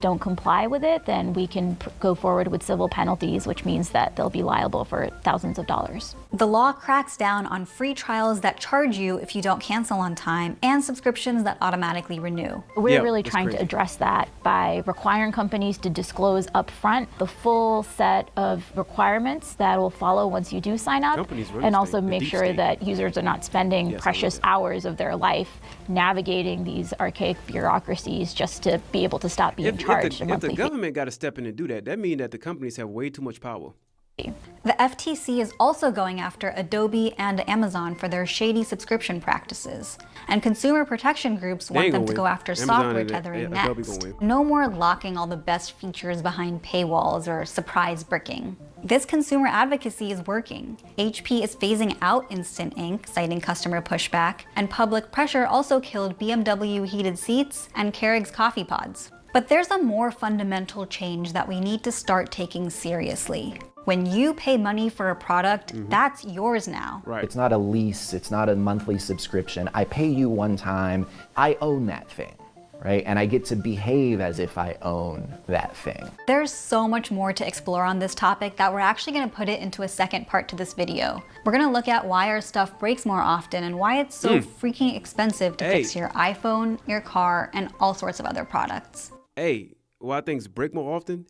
Speaker 8: don't comply with it, then we can go forward with civil penalties, which means that they'll be liable for thousands of dollars.
Speaker 16: The law cracks down on free trials that charge you if you don't cancel on time and subscriptions that automatically renew.
Speaker 8: We're really trying to address that by requiring companies to disclose upfront the full set of requirements that will follow once you do sign up, and also make sure that users are not spending precious hours of their life navigating these archaic bureaucracies just to be able to stop being charged.
Speaker 1: If the government got to step in and do that, that means that the companies have way too much power.
Speaker 16: The FTC is also going after Adobe and Amazon for their shady subscription practices. And consumer protection groups want them to go after software tethering next. No more locking all the best features behind paywalls or surprise bricking. This consumer advocacy is working. HP is phasing out Instant Ink, citing customer pushback, and public pressure also killed BMW heated seats and Keurig's coffee pods. But there's a more fundamental change that we need to start taking seriously. When you pay money for a product, that's yours now.
Speaker 22: Right. It's not a lease, it's not a monthly subscription. I pay you one time, I own that thing, right? And I get to behave as if I own that thing.
Speaker 16: There's so much more to explore on this topic that we're actually gonna put it into a second part to this video. We're gonna look at why our stuff breaks more often and why it's so freaking expensive to fix your iPhone, your car, and all sorts of other products.
Speaker 1: Hey, why things break more often?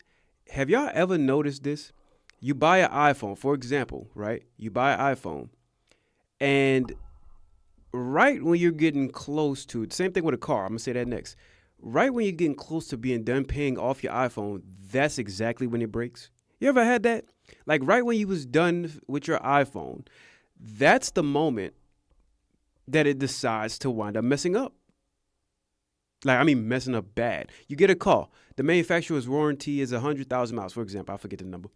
Speaker 1: Have y'all ever noticed this? You buy an iPhone, for example, right? You buy an iPhone, and right when you're getting close to it, same thing with a car, I'm gonna say that next. Right when you're getting close to being done paying off your iPhone, that's exactly when it breaks. You ever had that? Like right when you was done with your iPhone, that's the moment that it decides to wind up messing up. Like, I mean, messing up bad. You get a call. The manufacturer's warranty is 100,000 miles, for example. I forget the number.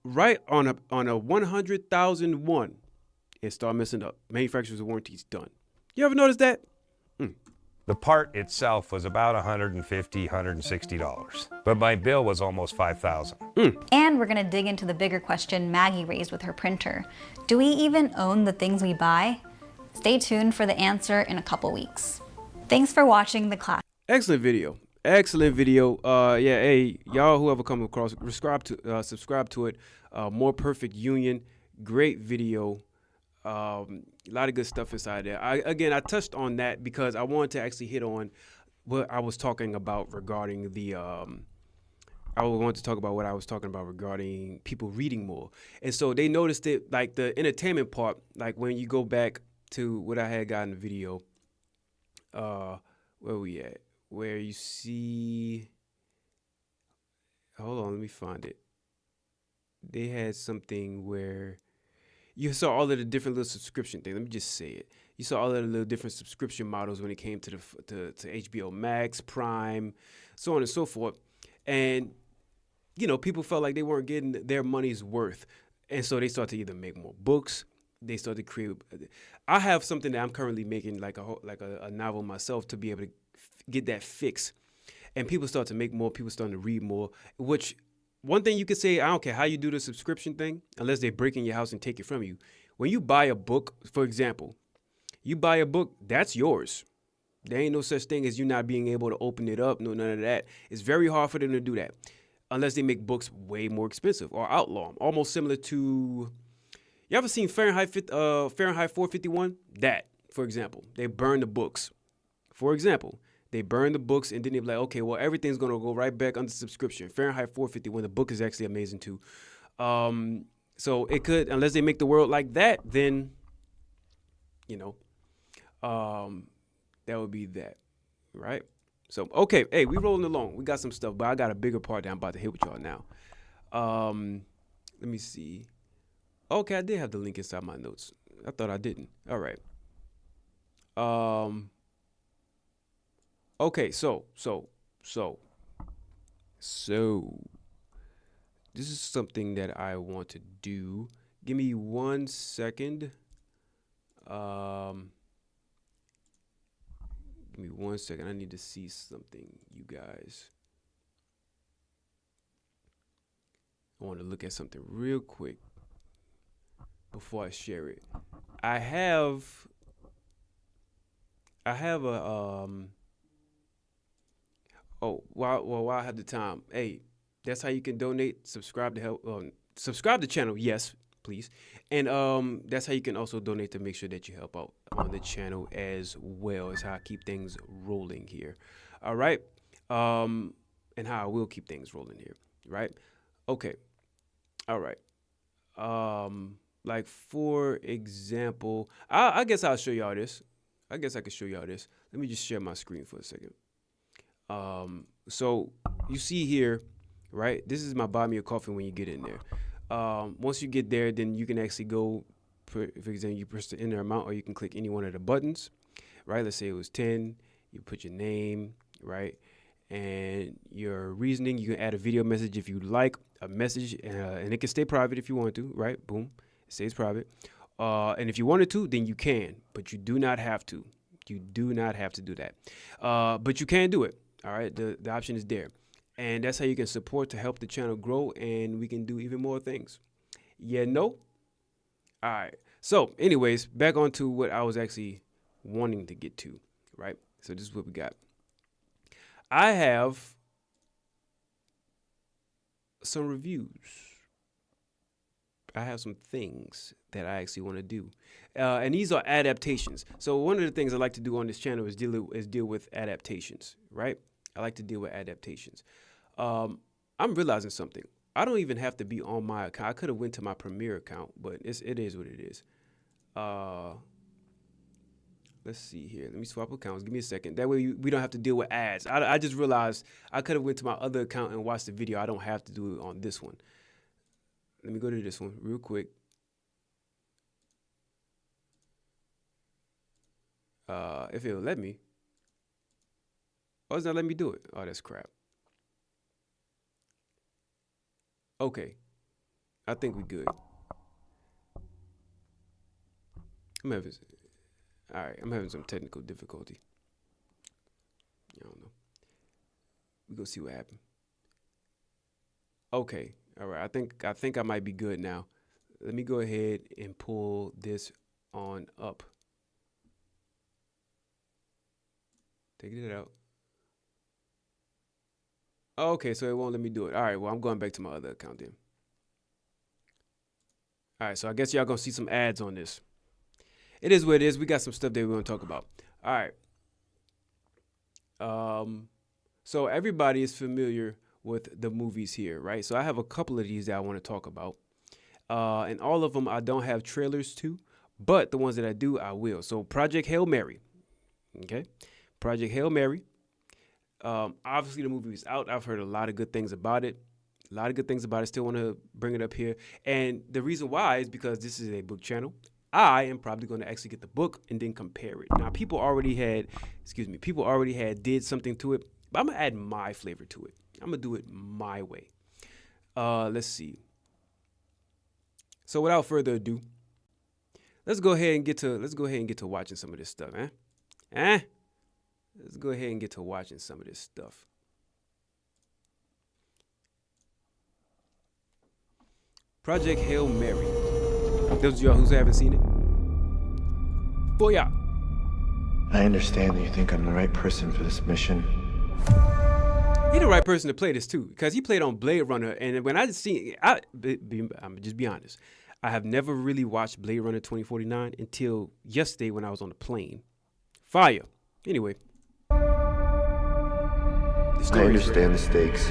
Speaker 1: Right on a 100,001, it start messing up. Manufacturer's warranty's done. You ever notice that?
Speaker 9: The part itself was about $150, $160, but my bill was almost $5,000.
Speaker 16: And we're gonna dig into the bigger question Maggie raised with her printer. Do we even own the things we buy? Stay tuned for the answer in a couple weeks. Thanks for watching the class.
Speaker 1: Excellent video. Excellent video. Yeah, hey, y'all whoever come across, subscribe to it. More Perfect Union. Great video. A lot of good stuff inside there. I touched on that because I wanted to actually hit on what I was talking about regarding the I wanted to talk about what I was talking about regarding people reading more. And so they noticed it, like the entertainment part, like when you go back to what I had got in the video, where we at? Where you see, hold on, let me find it. They had something where you saw all of the different little subscription things. Let me just say it. You saw all of the little different subscription models when it came to to HBO Max, Prime, so on and so forth. And, you know, people felt like they weren't getting their money's worth. And so they started to either make more books. They started to create. I have something that I'm currently making, like a novel myself, to be able to get that fix. And people start to make more. People starting to read more, which one thing you could say, I don't care how you do the subscription thing, unless they break in your house and take it from you. When you buy a book, for example, you buy a book, that's yours. There ain't no such thing as you not being able to open it up. No, none of that. It's very hard for them to do that unless they make books way more expensive or outlaw them. Almost similar to, you ever seen Fahrenheit 451? That, for example, they burn the books. For example, they burn the books and then they're like, okay, well, everything's going to go right back under subscription. Fahrenheit 451, the book is actually amazing too. So it could, unless they make the world like that, then, that would be that, right? So, okay, hey, we rolling along. We got some stuff, but I got a bigger part that I'm about to hit with y'all now. Let me see. Okay, I did have the link inside my notes. I thought I didn't. All right. Okay, so this is something that I want to do. Give me 1 second. Give me 1 second. I need to see something, you guys. I want to look at something real quick before I share it. I have a while I have the time. Hey, that's how you can donate. Subscribe to help. Subscribe to the channel, yes, please. And that's how you can also donate to make sure that you help out on the channel as well. Is how I keep things rolling here. All right. And how I will keep things rolling here. Right. Okay. All right. Like for example, I guess I'll show y'all this. I guess I can show y'all this. Let me just share my screen for a second. So you see here, right? This is my buy me a coffee when you get in there. Once you get there, then you can actually go, for example, you press the enter amount, or you can click any one of the buttons, right? Let's say it was 10. You put your name, right? And your reasoning. You can add a video message if you like, a message, and it can stay private if you want to, right? Boom, it stays private. And if you wanted to, then you can, but you do not have to. You do not have to do that. But you can do it. All right, the option is there. And that's how you can support to help the channel grow, and we can do even more things. Yeah, no? All right. So anyways, back on to what I was actually wanting to get to, right? So this is what we got. I have some reviews. I have some things that I actually want to do. And these are adaptations. So one of the things I like to do on this channel is deal with adaptations, right? I like to deal with adaptations. I'm realizing something. I don't even have to be on my account. I could have went to my Premiere account, but it is what it is. Let's see here. Let me swap accounts. Give me a second. That way we don't have to deal with ads. I just realized I could have went to my other account and watched the video. I don't have to do it on this one. Let me go to this one real quick. If it'll let me. Oh, it's not letting me do it. Oh, that's crap. Okay. I think we good. I'm having some technical difficulty. I don't know. We go see what happened. Okay. All right. I think I might be good now. Let me go ahead and pull this on up. Taking it out. Oh, okay, so it won't let me do it. All right, well, I'm going back to my other account then. All right, so I guess y'all gonna see some ads on this. It is what it is. We got some stuff that we want to talk about. All right. So everybody is familiar with the movies here, right? So I have a couple of these that I want to talk about. And all of them I don't have trailers to, but the ones that I do, I will. So Project Hail Mary. Okay. Project Hail Mary. Obviously the movie is out. I've heard a lot of good things about it. Still want to bring it up here. And the reason why is because this is a book channel. I am probably going to actually get the book and then compare it. Now, people already did something to it, but I'm going to add my flavor to it. I'm going to do it my way. Let's see. So without further ado, let's go ahead and get to watching some of this stuff, Let's go ahead and get to watching some of this stuff. Project Hail Mary. Those of y'all who haven't seen it. Booyah!
Speaker 10: I understand that you think I'm the right person for this mission.
Speaker 1: He the right person to play this too, because he played on Blade Runner, and when I seen, I'm just be honest, I have never really watched Blade Runner 2049 until yesterday when I was on the plane. Fire. Anyway.
Speaker 10: I understand the stakes.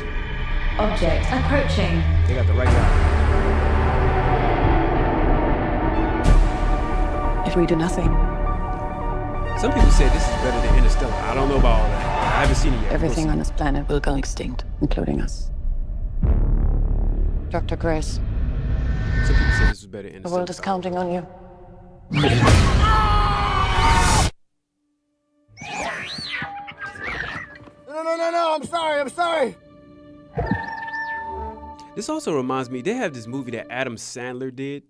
Speaker 16: Object approaching.
Speaker 1: They got the right guy.
Speaker 5: If we do nothing.
Speaker 1: Some people say this is better than Interstellar. I don't know about all that. I haven't seen it yet.
Speaker 5: Everything on this planet will go extinct, including us. Dr. Grace.
Speaker 1: Some people say this is better than
Speaker 5: The
Speaker 1: Interstellar.
Speaker 5: world is counting on you.
Speaker 11: No, I'm sorry.
Speaker 1: This also reminds me, they have this movie that Adam Sandler did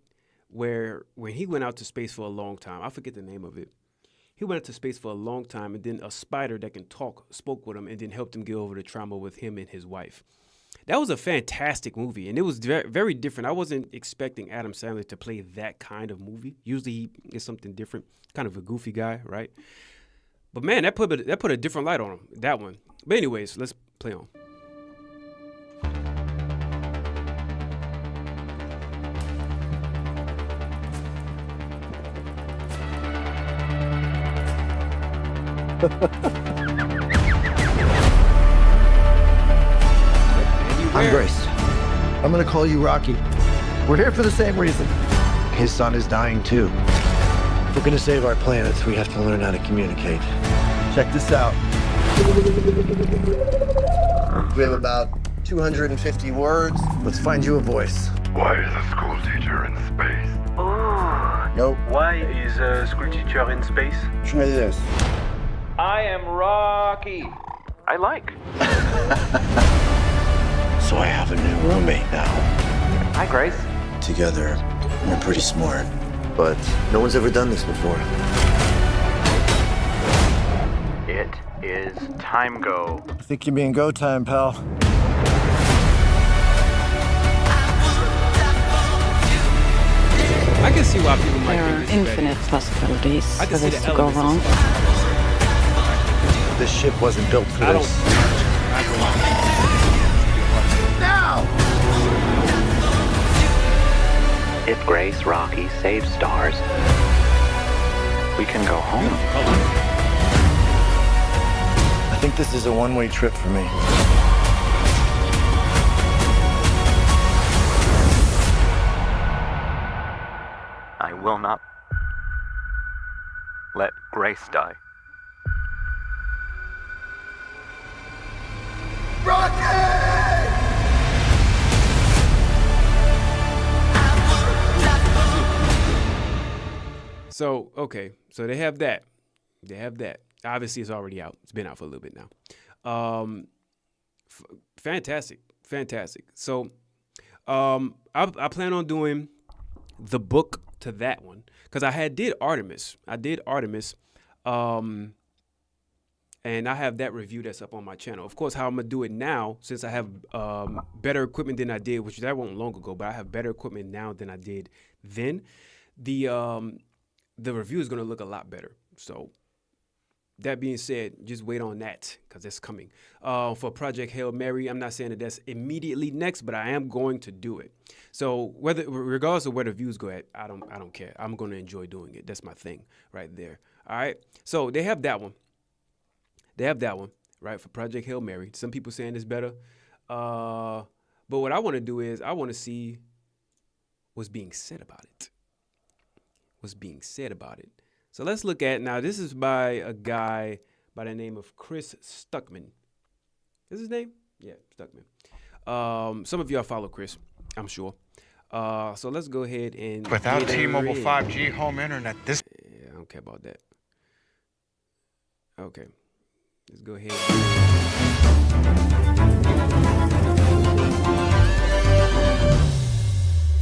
Speaker 1: where when he went out to space for a long time, I forget the name of it. He went out to space for a long time, and then a spider that can talk spoke with him and then helped him get over the trauma with him and his wife. That was a fantastic movie, and it was very, very different. I wasn't expecting Adam Sandler to play that kind of movie. Usually he is something different, kind of a goofy guy, right? But man, that put a different light on him, that one. But anyways, let's play on.
Speaker 10: I'm Grace. I'm gonna call you Rocky. We're here for the same reason. His son is dying too. If we're gonna save our planets, we have to learn how to communicate. Check this out. We have about 250 words. Let's find you a voice.
Speaker 12: Why is a school teacher in space?
Speaker 10: Nope.
Speaker 12: Why is a school teacher in space?
Speaker 10: Try this.
Speaker 12: I am Rocky. I like.
Speaker 10: So I have a new roommate now.
Speaker 12: Hi, Grace.
Speaker 10: Together, we're pretty smart. But no one's ever done this before.
Speaker 12: It is time go.
Speaker 10: I think you're being go time, pal.
Speaker 1: I can see why people might
Speaker 5: There are
Speaker 1: think this is
Speaker 5: infinite possibilities
Speaker 1: I
Speaker 5: for
Speaker 1: can see
Speaker 5: this
Speaker 1: the
Speaker 5: to go
Speaker 1: elements.
Speaker 5: wrong.
Speaker 10: This ship wasn't built for this. Now!
Speaker 12: If Grace Rocky saves stars, we can go home.
Speaker 10: I think this is a one-way trip for me.
Speaker 12: I will not let Grace die.
Speaker 1: So, okay. So they have that. Obviously, it's already out. It's been out for a little bit now. Fantastic. So, I plan on doing the book to that one because I did Artemis. And I have that review that's up on my channel. Of course, how I'm gonna do it now, since I have better equipment than I did, which that wasn't long ago, but I have better equipment now than I did then. The review is gonna look a lot better. So that being said, just wait on that because it's coming. For Project Hail Mary, I'm not saying that that's immediately next, but I am going to do it. So regardless of where the views go at, I don't care. I'm gonna enjoy doing it. That's my thing right there. All right. So they have that one. Right, for Project Hail Mary. Some people saying it's better. But what I want to do is I want to see what's being said about it. So let's look at, now this is by a guy by the name of Chris Stuckman. Is his name? Yeah, Stuckman. Some of y'all follow Chris, I'm sure. So let's go ahead and
Speaker 13: Without T-Mobile 5G home internet, this...
Speaker 1: Yeah, I don't care about that. Okay. Let's go ahead.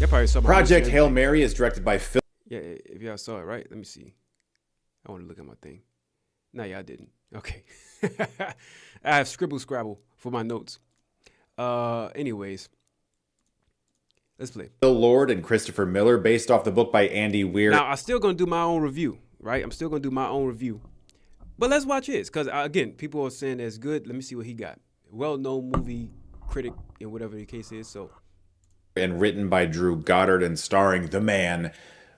Speaker 1: Yeah, probably saw
Speaker 15: Project Hail Mary is directed by Phil.
Speaker 1: Yeah, if y'all saw it, right? Let me see. I want to look at my thing. No, y'all didn't. Okay. I have Scribble Scrabble for my notes. Anyways. Let's play.
Speaker 15: Phil Lord and Christopher Miller, based off the book by Andy Weir.
Speaker 1: Now, I'm still going to do my own review, right? I'm still going to do my own review. But let's watch his, because, again, people are saying that's good. Let me see what he got. Well-known movie critic and whatever the case is, so.
Speaker 15: And written by Drew Goddard and starring the man,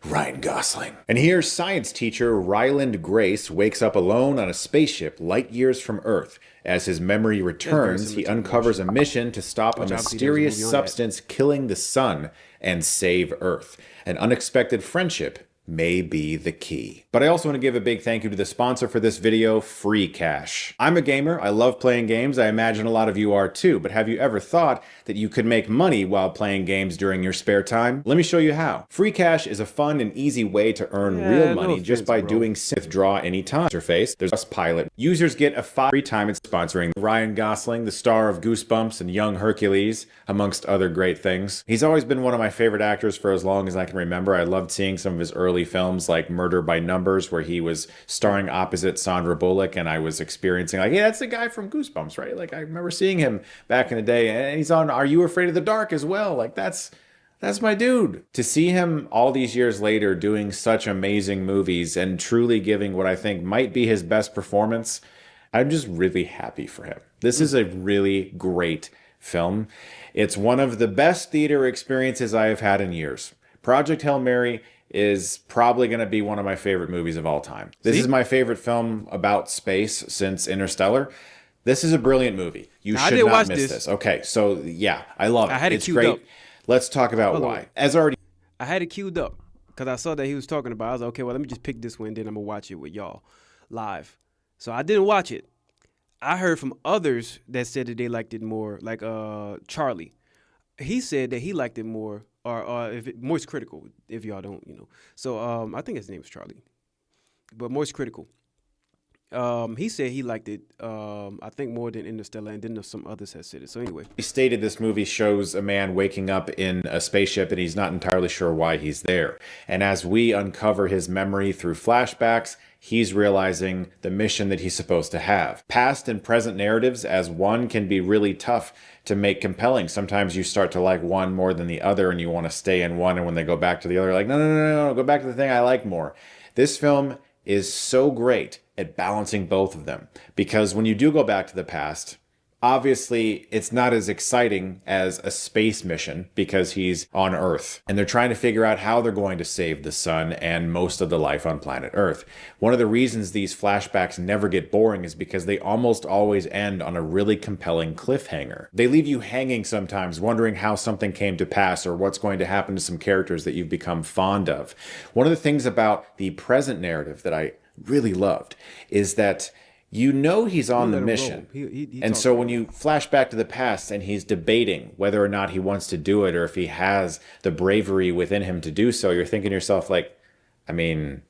Speaker 15: Ryan Gosling. And here, science teacher Ryland Grace wakes up alone on a spaceship light years from Earth. As his memory returns, he uncovers a mission to stop a mysterious substance killing the sun and save Earth. An unexpected friendship may be the key. But I also want to give a big thank you to the sponsor for this video, Free Cash. I'm a gamer. I love playing games. I imagine a lot of you are too. But have you ever thought that you could make money while playing games during your spare time? Let me show you how. Free Cash is a fun and easy way to earn real money just by doing withdraw anytime interface. There's a pilot. Users get a free time. It's sponsoring Ryan Gosling, the star of Goosebumps and Young Hercules, amongst other great things. He's always been one of my favorite actors for as long as I can remember. I loved seeing some of his early films like Murder by Numbers, where he was starring opposite Sandra Bullock, and I was experiencing like, hey, that's the guy from Goosebumps, right? Like I remember seeing him back in the day, and he's on Are You Afraid of the Dark as well. Like that's my dude. To see him all these years later doing such amazing movies and truly giving what I think might be his best performance, I'm just really happy for him. This is a really great film. It's one of the best theater experiences I have had in years. Project Hail Mary is probably going to be one of my favorite movies of all time. This is my favorite film about space since Interstellar. This is a brilliant movie. You should not miss this. Okay, so yeah, I love it.
Speaker 1: I had it queued up.
Speaker 15: Let's talk about why.
Speaker 1: I had it queued up because I saw that he was talking about it. I was like, okay, well, let me just pick this one, then I'm going to watch it with y'all live. So I didn't watch it. I heard from others that said that they liked it more, like Charlie. He said that he liked it more, or Moist Critical, if y'all don't, So I think his name is Charlie, but Moist Critical. He said he liked it, I think, more than Interstellar, and then some others had said it. So anyway.
Speaker 15: He stated this movie shows a man waking up in a spaceship and he's not entirely sure why he's there. And as we uncover his memory through flashbacks, he's realizing the mission that he's supposed to have. Past and present narratives as one can be really tough to make compelling. Sometimes you start to like one more than the other and you want to stay in one, and when they go back to the other, like, no, go back to the thing I like more. This film is so great at balancing both of them, because when you do go back to the past, obviously it's not as exciting as a space mission because he's on Earth and they're trying to figure out how they're going to save the sun and most of the life on planet Earth. One of the reasons these flashbacks never get boring is because they almost always end on a really compelling cliffhanger. They leave you hanging sometimes, wondering how something came to pass or what's going to happen to some characters that you've become fond of. One of the things about the present narrative that I really loved is that he's on the mission. And so when you flash back to the past and he's debating whether or not he wants to do it or if he has the bravery within him to do so, you're thinking to yourself, like, I mean,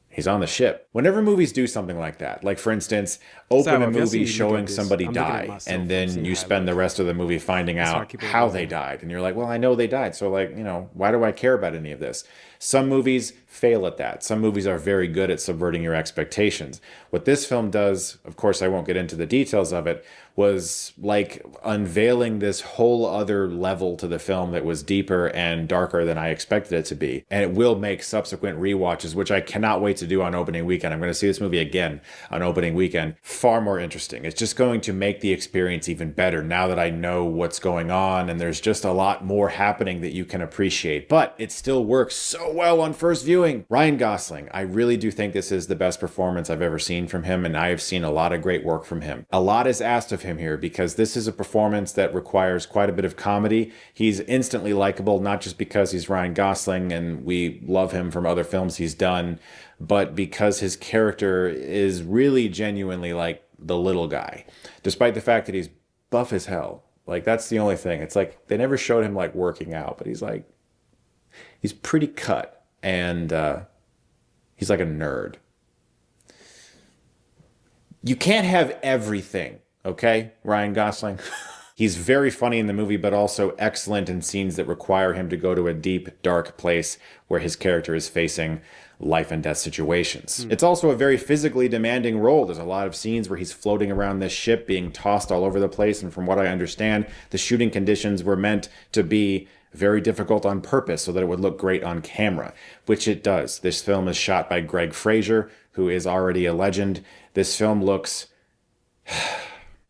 Speaker 15: he's on the ship. Whenever movies do something like that, like for instance, open a movie showing somebody die, and then you spend the rest of the movie finding out how they died. And you're like, well, I know they died. So like, why do I care about any of this? Some movies fail at that. Some movies are very good at subverting your expectations. What this film does, of course, I won't get into the details of it, was like unveiling this whole other level to the film that was deeper and darker than I expected it to be. And it will make subsequent rewatches, which I cannot wait to do on opening weekend. I'm going to see this movie again on opening weekend. Far more interesting. It's just going to make the experience even better now that I know what's going on, and there's just a lot more happening that you can appreciate. But it still works so well on first viewing. Ryan Gosling, I really do think this is the best performance I've ever seen from him, and I have seen a lot of great work from him. A lot is asked of him here because this is a performance that requires quite a bit of comedy. He's instantly likable, not just because he's Ryan Gosling and we love him from other films he's done, but because his character is really genuinely like the little guy, despite the fact that he's buff as hell. Like, that's the only thing. It's like they never showed him like working out, but he's pretty cut, and he's like a nerd. You can't have everything, okay, Ryan Gosling? He's very funny in the movie, but also excellent in scenes that require him to go to a deep, dark place where his character is facing life and death situations. It's also a very physically demanding role. There's a lot of scenes where he's floating around this ship being tossed all over the place, and from what I understand, the shooting conditions were meant to be very difficult on purpose so that it would look great on camera, which it does. This film is shot by Greg Fraser, who is already a legend. This film looks...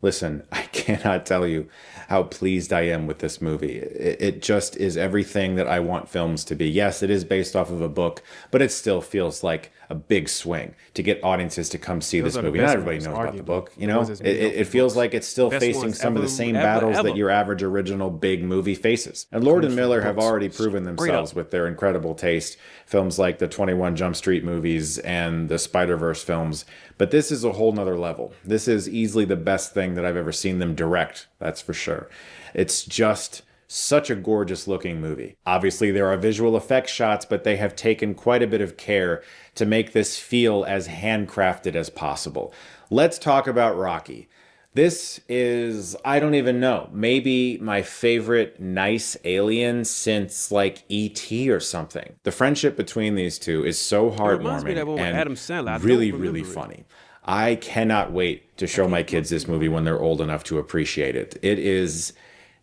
Speaker 15: Listen, I cannot tell you how pleased I am with this movie. It just is everything that I want films to be. Yes, it is based off of a book, but it still feels like a big swing to get audiences to come see this movie. Not everybody knows about the book, you know? It feels like it's still facing some of the same battles that your average original big movie faces. And Lord and Miller have already proven themselves with their incredible taste. Films like the 21 Jump Street movies and the Spider-Verse films. But this is a whole nother level. This is easily the best thing that I've ever seen them direct, that's for sure. It's just such a gorgeous looking movie. Obviously there are visual effects shots, but they have taken quite a bit of care to make this feel as handcrafted as possible. Let's talk about Rocky. This is, I don't even know, maybe my favorite nice alien since like E.T. or something. The friendship between these two is so heartwarming and
Speaker 1: Adam Sandler.
Speaker 15: really funny. I cannot wait to show my kids this movie when they're old enough to appreciate it. It is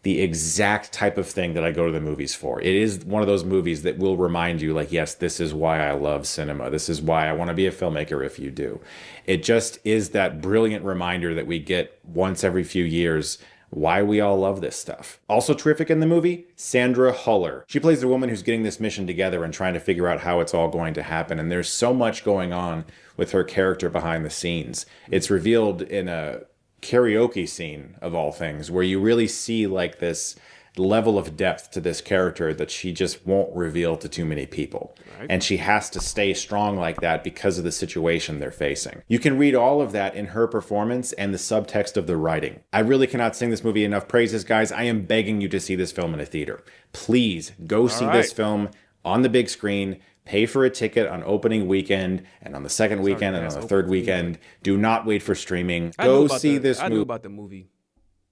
Speaker 15: the exact type of thing that I go to the movies for. It is one of those movies that will remind you, like, yes, this is why I love cinema. This is why I want to be a filmmaker if you do. It just is that brilliant reminder that we get once every few years why we all love this stuff. Also terrific in the movie, Sandra Huller. She plays the woman who's getting this mission together and trying to figure out how it's all going to happen. And there's so much going on with her character behind the scenes. It's revealed in a karaoke scene of all things where you really see like this level of depth to this character that she just won't reveal to too many people. Right. And she has to stay strong like that because of the situation they're facing. You can read all of that in her performance and the subtext of the writing. I really cannot sing this movie enough praises, guys. I am begging you to see this film in a theater. Please go see this film on the big screen. Pay for a ticket on opening weekend and on the second weekend and on the third weekend. Do not wait for streaming. Go see this movie.
Speaker 1: I knew about the movie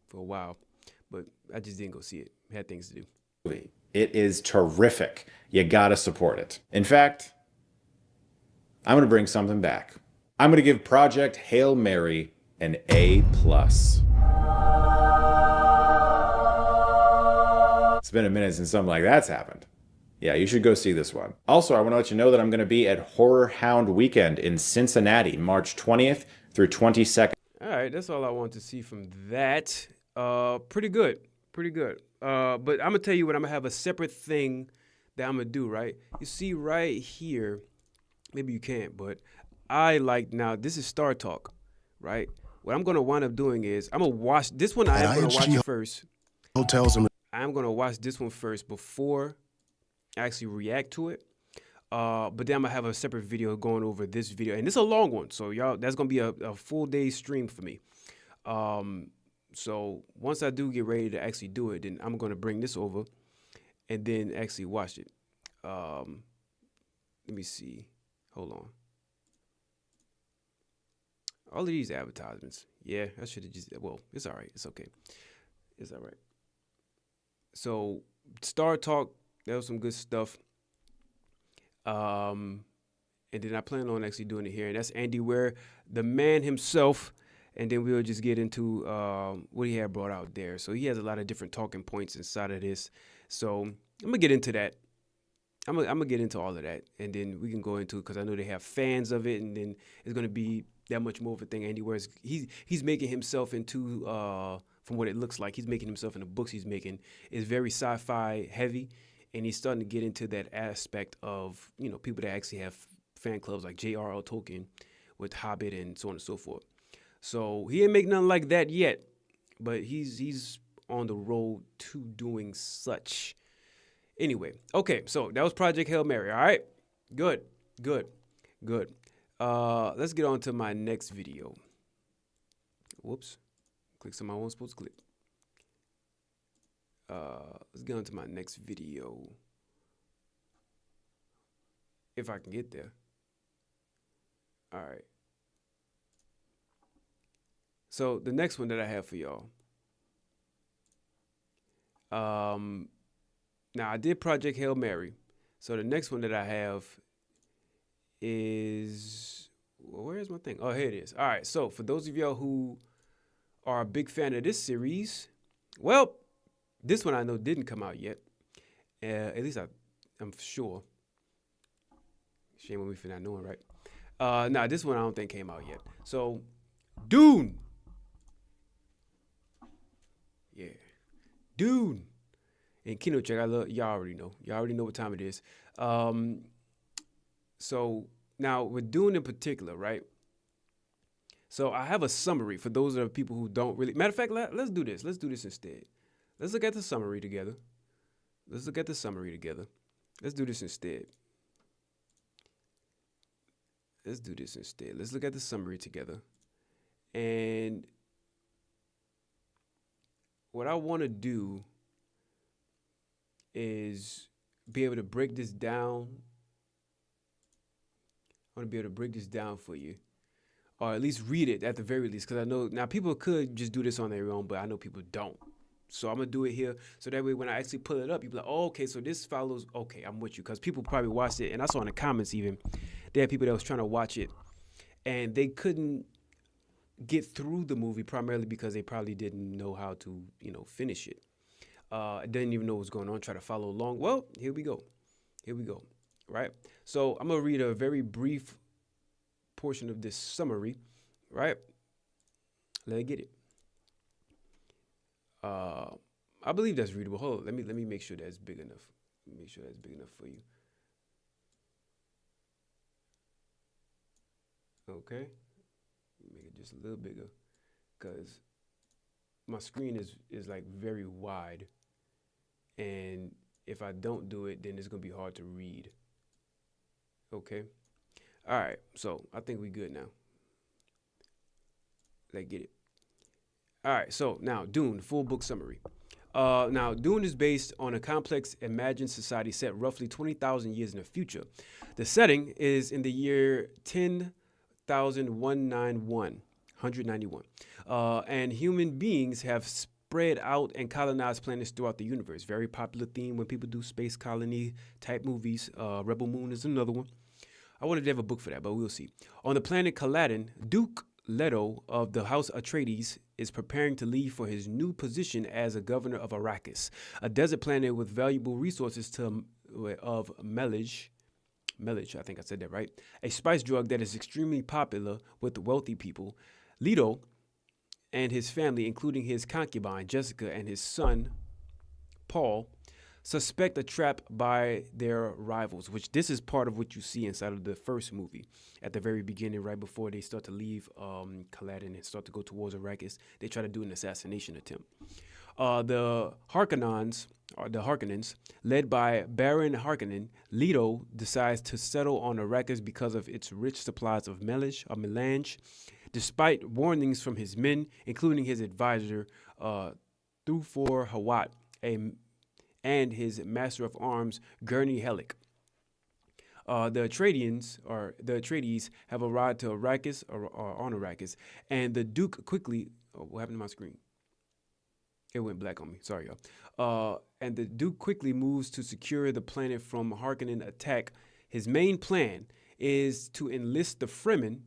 Speaker 1: for a while, but I just didn't go see it. I had things to do.
Speaker 15: It is terrific. You gotta support it. In fact, I'm gonna bring something back. I'm gonna give Project Hail Mary an A+. It's been a minute since something like that's happened. Yeah, you should go see this one. Also, I want to let you know that I'm going to be at Horror Hound Weekend in Cincinnati, March 20th through 22nd.
Speaker 1: All right, that's all I want to see from that. Pretty good. But I'm going to tell you what, I'm going to have a separate thing that I'm going to do, right? You see right here, maybe you can't, but I like, now this is Star Talk, right? What I'm going to wind up doing is, I'm going to watch, this one I am going to watch first. I'm going to watch this one first before actually react to it, but then I'm gonna have a separate video going over this video, and it's a long one, so y'all, that's gonna be a full day stream for me. So once I do get ready to actually do it, then I'm gonna bring this over and then actually watch it. Let me see, hold on. All of these advertisements, yeah, I should have just, well, it's all right, it's okay, it's all right. So Star Talk, that was some good stuff. And then I plan on actually doing it here. And that's Andy Ware, the man himself. And then we'll just get into what he had brought out there. So he has a lot of different talking points inside of this. So I'm going to get into that. I'm going to get into all of that. And then we can go into it because I know they have fans of it. And then it's going to be that much more of a thing. Andy Ware, he's making himself into, from what it looks like, he's making himself in the books he's making, is very sci-fi heavy. And he's starting to get into that aspect of, you know, people that actually have fan clubs like J.R.R. Tolkien with Hobbit and so on and so forth. So he ain't make nothing like that yet, but he's on the road to doing such. Anyway, okay, so that was Project Hail Mary, all right? Good. Let's get on to my next video. Whoops. Click something I wasn't supposed to click. Let's get on to my next video. If I can get there. All right. So the next one that I have for y'all Now, I did Project Hail Mary. So the next one that I have is, well, where's my thing? Oh, here it is. All right. So for those of y'all who are a big fan of this series, well, this one I know didn't come out yet. At least I'm sure. Shame on me for not knowing, right? Nah, this one I don't think came out yet. So, Dune. Yeah. Dune. And Kino Check, y'all already know. Y'all already know what time it is. So, now with Dune in particular, right? So, I have a summary for those of the people who don't really. Matter of fact, let's do this. Let's do this instead. Let's look at the summary together. Let's do this instead. Let's look at the summary together. And what I want to do is be able to break this down. I want to be able to break this down for you, or at least read it at the very least, because I know now people could just do this on their own, but I know people don't. So I'm going to do it here so that way when I actually pull it up, you'll be like, oh, okay, so this follows. Okay, I'm with you, because people probably watched it. And I saw in the comments even, there are people that was trying to watch it, and they couldn't get through the movie primarily because they probably didn't know how to, finish it. Didn't even know what was going on, try to follow along. Well, here we go, right? So I'm going to read a very brief portion of this summary, right? Let's get it. I believe that's readable. Hold on, let me make sure that's big enough. Make sure that's big enough for you. Okay, make it just a little bigger, because my screen is like very wide, and if I don't do it, then it's gonna be hard to read. Okay, all right. So I think we good now. Let's get it. All right, so now Dune, full book summary. Now, Dune is based on a complex imagined society set roughly 20,000 years in the future. The setting is in the year 10,191, and human beings have spread out and colonized planets throughout the universe. Very popular theme when people do space colony type movies. Rebel Moon is another one. I wanted to have a book for that, but we'll see. On the planet Caladan, Duke Leto of the House Atreides is preparing to leave for his new position as a governor of Arrakis, a desert planet with valuable resources of Melage, I think I said that right, a spice drug that is extremely popular with the wealthy people. Leto and his family, including his concubine Jessica and his son Paul, suspect a trap by their rivals, which this is part of what you see inside of the first movie. At the very beginning, right before they start to leave Caladan and start to go towards Arrakis, they try to do an assassination attempt. The Harkonnens, led by Baron Harkonnen, Leto decides to settle on Arrakis because of its rich supplies of melange, despite warnings from his men, including his advisor, Thufir Hawat, and his master of arms, Gurney Hellick. The Atreides have arrived to Arrakis, or on Arrakis, and the Duke quickly. Oh, what happened to my screen? It went black on me. Sorry, y'all. And the Duke quickly moves to secure the planet from Harkonnen attack. His main plan is to enlist the Fremen,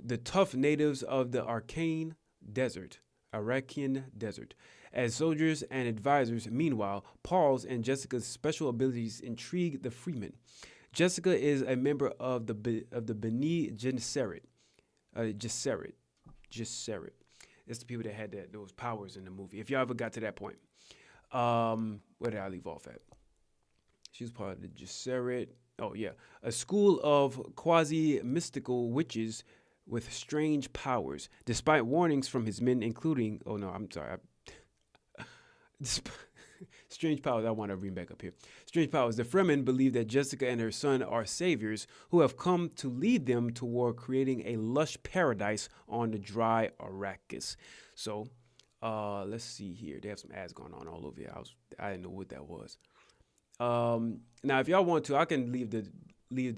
Speaker 1: the tough natives of the Arakian Desert, as soldiers and advisors. Meanwhile, Paul's and Jessica's special abilities intrigue the Fremen. Jessica is a member of the Bene Gesserit. Gesserit. It's the people that had those powers in the movie. If y'all ever got to that point, where did I leave off at? She was part of the Gesserit. Oh yeah, a school of quasi-mystical witches with strange powers. Despite warnings from his men, including strange powers. I want to read back up here. Strange powers. The Fremen believe that Jessica and her son are saviors who have come to lead them toward creating a lush paradise on the dry Arrakis. So, let's see here. They have some ads going on all over here. I didn't know what that was. Now, if y'all want to, I can leave the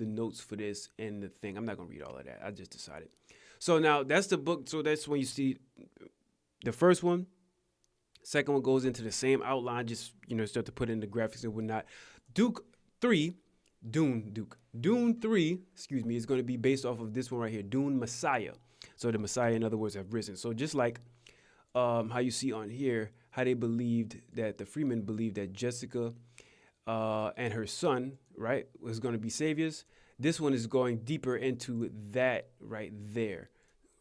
Speaker 1: notes for this in the thing. I'm not gonna read all of that. I just decided. So now that's the book. So that's when you see the first one. Second one goes into the same outline, just, start to put in the graphics and whatnot. Dune 3, is going to be based off of this one right here, Dune Messiah. So the Messiah, in other words, have risen. So just like how you see on here, how they believed that the Freeman believed that Jessica and her son, right, was going to be saviors. This one is going deeper into that right there,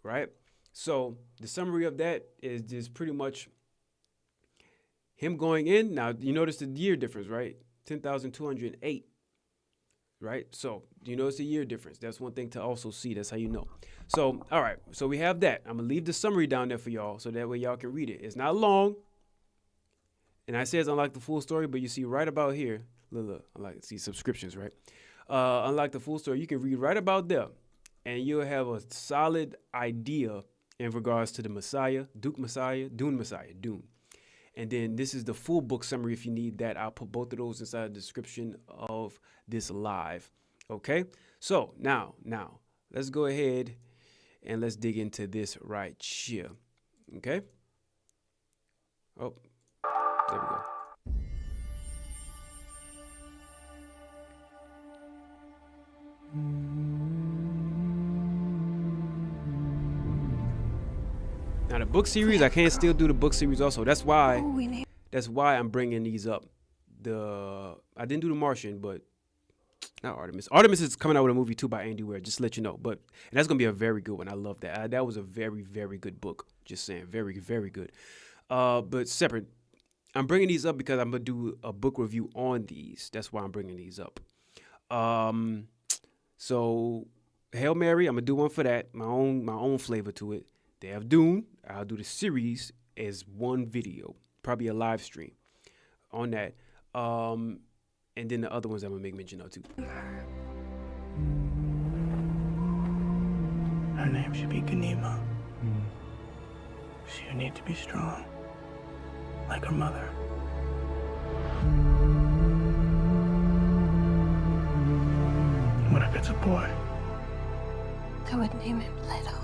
Speaker 1: right? So the summary of that is just pretty much him going in. Now, you notice the year difference, right? 10,208, right? So you notice the year difference. That's one thing to also see. That's how you know. So, all right. So we have that. I'm going to leave the summary down there for y'all so that way y'all can read it. It's not long. And I say it's unlike the full story, but you see right about here, look, unlike, see subscriptions, right? Unlike the full story, you can read right about there, and you'll have a solid idea in regards to the Messiah, Dune Messiah. And then this is the full book summary if you need that. I'll put both of those inside the description of this live. Okay? So now, let's go ahead and let's dig into this right here. Okay? Oh, there we go. Now the book series, I can't still do the book series also. That's why I'm bringing these up. I didn't do The Martian, but not Artemis. Artemis is coming out with a movie too by Andy Weir, just to let you know. And that's gonna be a very good one. I love that. That was a very, very good book. Just saying, very, very good. But separate. I'm bringing these up because I'm gonna do a book review on these. That's why I'm bringing these up. So Hail Mary, I'm gonna do one for that. My own flavor to it. They have Dune. I'll do the series as one video, probably a live stream on that. And then the other ones I'm gonna make mention of too.
Speaker 3: Her name should be Ganima. She would need to be strong, like her mother. What if it's a boy?
Speaker 17: I would name him Leto.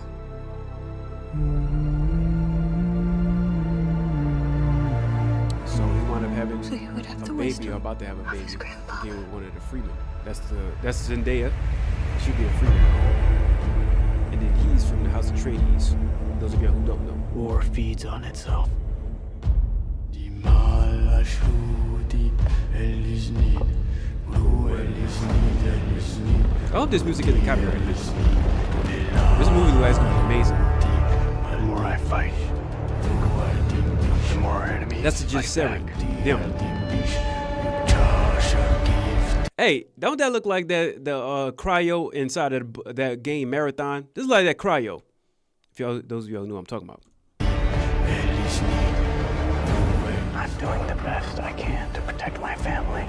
Speaker 1: So he wound up having
Speaker 17: So you would have
Speaker 1: a
Speaker 17: the
Speaker 1: baby,
Speaker 17: wisdom
Speaker 1: or about to have a
Speaker 17: of
Speaker 1: baby,
Speaker 17: his grandfather.
Speaker 1: again with one of the Freemen. That's Zendaya. She'd be a Freeman. And then he's from the House of Atreides. Those of y'all who don't know.
Speaker 3: War feeds on itself.
Speaker 1: I hope this music isn't copyrighted. This movie is gonna be amazing.
Speaker 3: The more I fight, the more our enemies.
Speaker 1: That's the just Seren. Them. Hey, don't that look like the cryo inside of that game Marathon? This is like that cryo. If y'all, those of y'all know what I'm talking about.
Speaker 3: I'm doing the best I can to protect my family.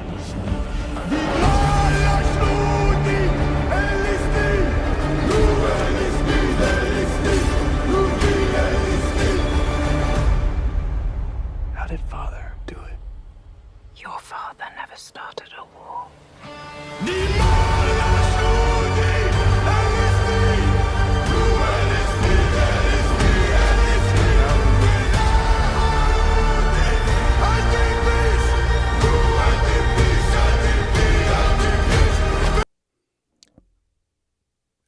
Speaker 3: How did Father do it?
Speaker 17: Your father never started a war.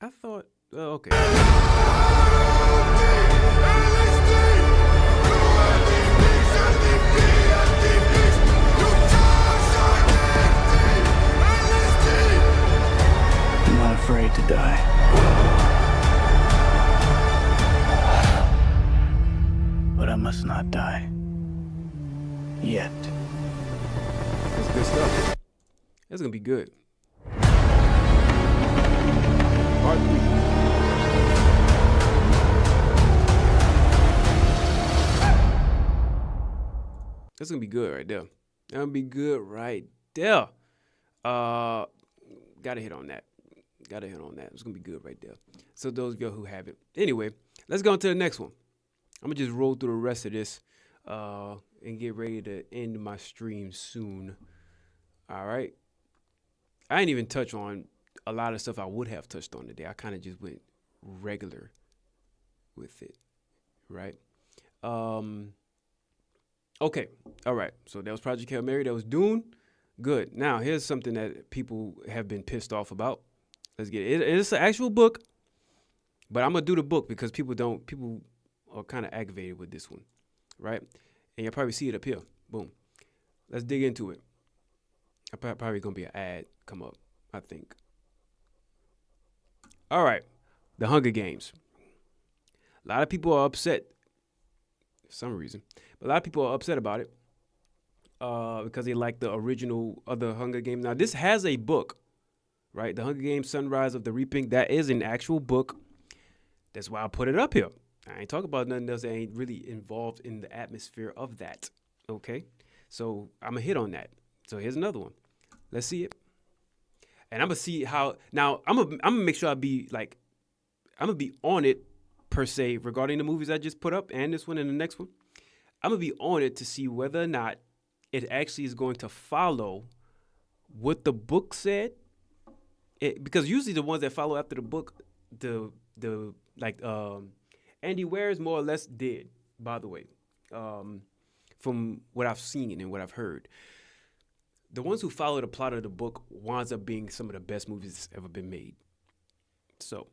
Speaker 1: I thought, okay.
Speaker 3: I'm not afraid to die. But I must not die. Yet.
Speaker 1: That's good stuff. That's gonna be good. Part 3. That's gonna be good right there. That'll be good right there. Gotta hit on that. It's gonna be good right there. So those of y'all who have it. Anyway, let's go on to the next one. I'm gonna just roll through the rest of this and get ready to end my stream soon. All right. I didn't even touch on a lot of stuff I would have touched on today. I kind of just went regular with it, right? Okay. All right. So that was Project Hail Mary. That was Dune. Good. Now, here's something that people have been pissed off about. Let's get it. It's an actual book, but I'm going to do the book because people are kind of aggravated with this one, right? And you'll probably see it up here. Boom. Let's dig into it. Probably going to be an ad come up, I think. All right. The Hunger Games. A lot of people are upset for some reason. But a lot of people are upset about it because they like the original other Hunger Games. Now, this has a book, right? The Hunger Games Sunrise of the Reaping. That is an actual book. That's why I put it up here. I ain't talking about nothing else that ain't really involved in the atmosphere of that, okay? So I'm going to hit on that. So here's another one. Let's see it. And I'm going to see how, now I'm going to make sure I'm going to be on it per se regarding the movies I just put up and this one and the next one. I'm going to be on it to see whether or not it actually is going to follow what the book said. Because usually the ones that follow after the book, Andy Weir's more or less did, by the way, from what I've seen and what I've heard. The ones who follow the plot of the book winds up being some of the best movies that's ever been made. So.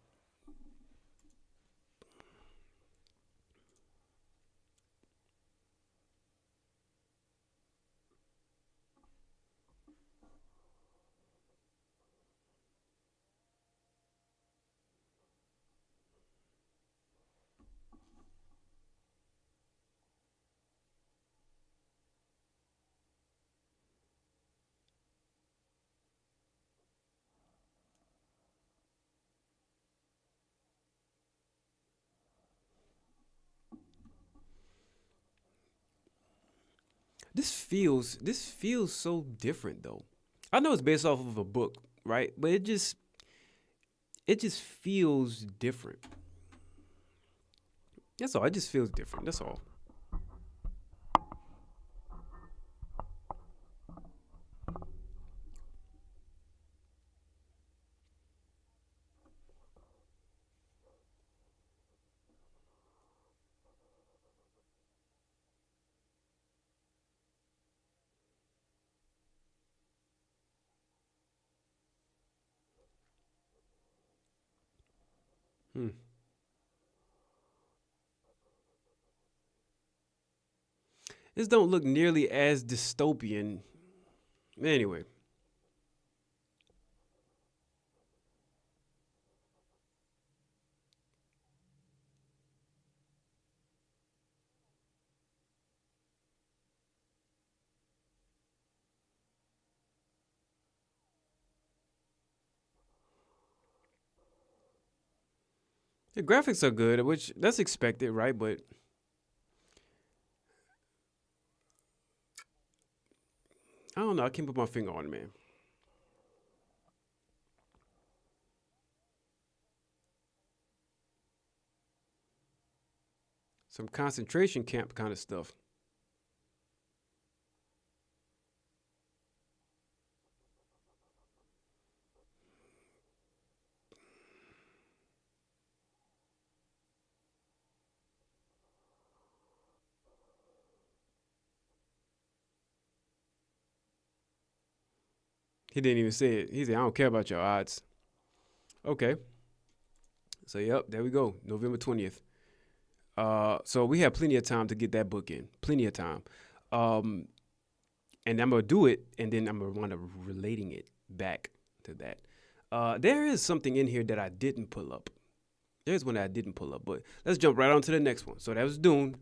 Speaker 1: This feels so different though. I know it's based off of a book, right? But it just feels different. That's all. It just feels different. That's all. This don't look nearly as dystopian. Anyway. The graphics are good, which that's expected, right? But I don't know. I can't put my finger on it, man. Some concentration camp kind of stuff. He didn't even say it. He said, I don't care about your odds. Okay. So, yep, there we go. November 20th. So we have plenty of time to get that book in. Plenty of time. And I'm going to do it, and then I'm going to wind up relating it back to that. There is something in here that I didn't pull up. There's one that I didn't pull up, but let's jump right on to the next one. So that was Dune.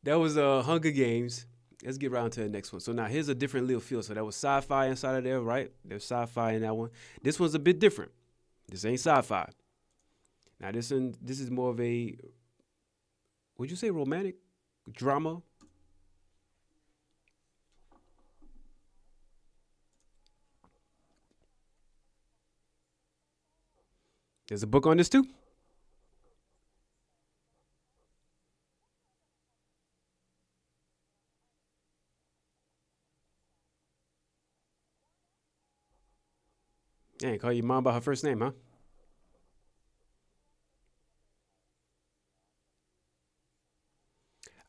Speaker 1: That was Hunger Games. Let's get right on to the next one. So now here's a different little feel. So that was sci-fi inside of there, right? There's sci-fi in that one. This one's a bit different. This ain't sci-fi. Now this is more of a, would you say romantic drama? There's a book on this too. Dang, call your mom by her first name, huh?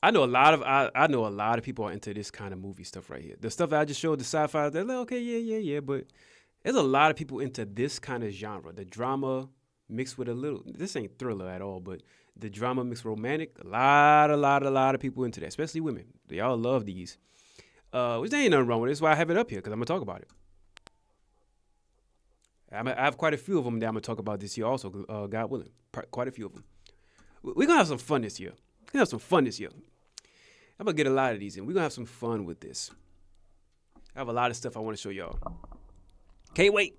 Speaker 1: I know a lot of people are into this kind of movie stuff right here. The stuff I just showed, the sci-fi, they're like, okay, yeah. But there's a lot of people into this kind of genre. The drama mixed with a little, this ain't thriller at all, but the drama mixed with romantic, a lot of people into that, especially women. They all love these. Which there ain't nothing wrong with it. That's why I have it up here, because I'm going to talk about it. I have quite a few of them that I'm going to talk about this year also, God willing. Quite a few of them. We're going to have some fun this year. I'm going to get a lot of these in. We're going to have some fun with this. I have a lot of stuff I want to show y'all. Can't wait.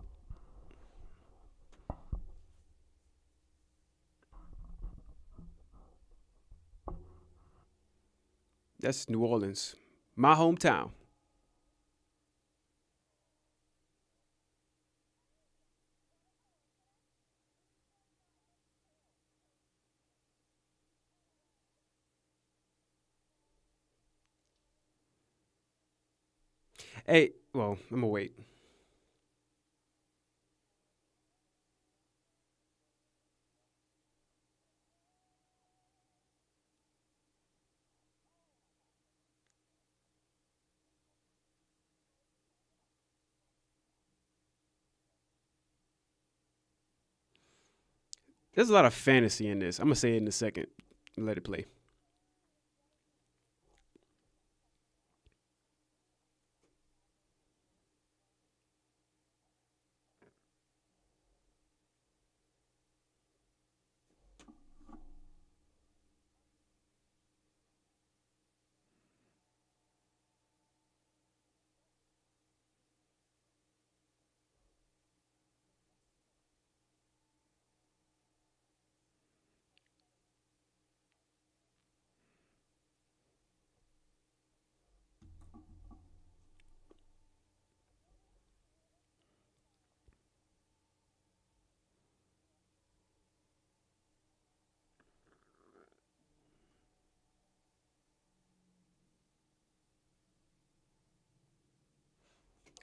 Speaker 1: That's New Orleans, my hometown. Hey, well, I'm gonna wait. There's a lot of fantasy in this. I'm gonna say it in a second and let it play.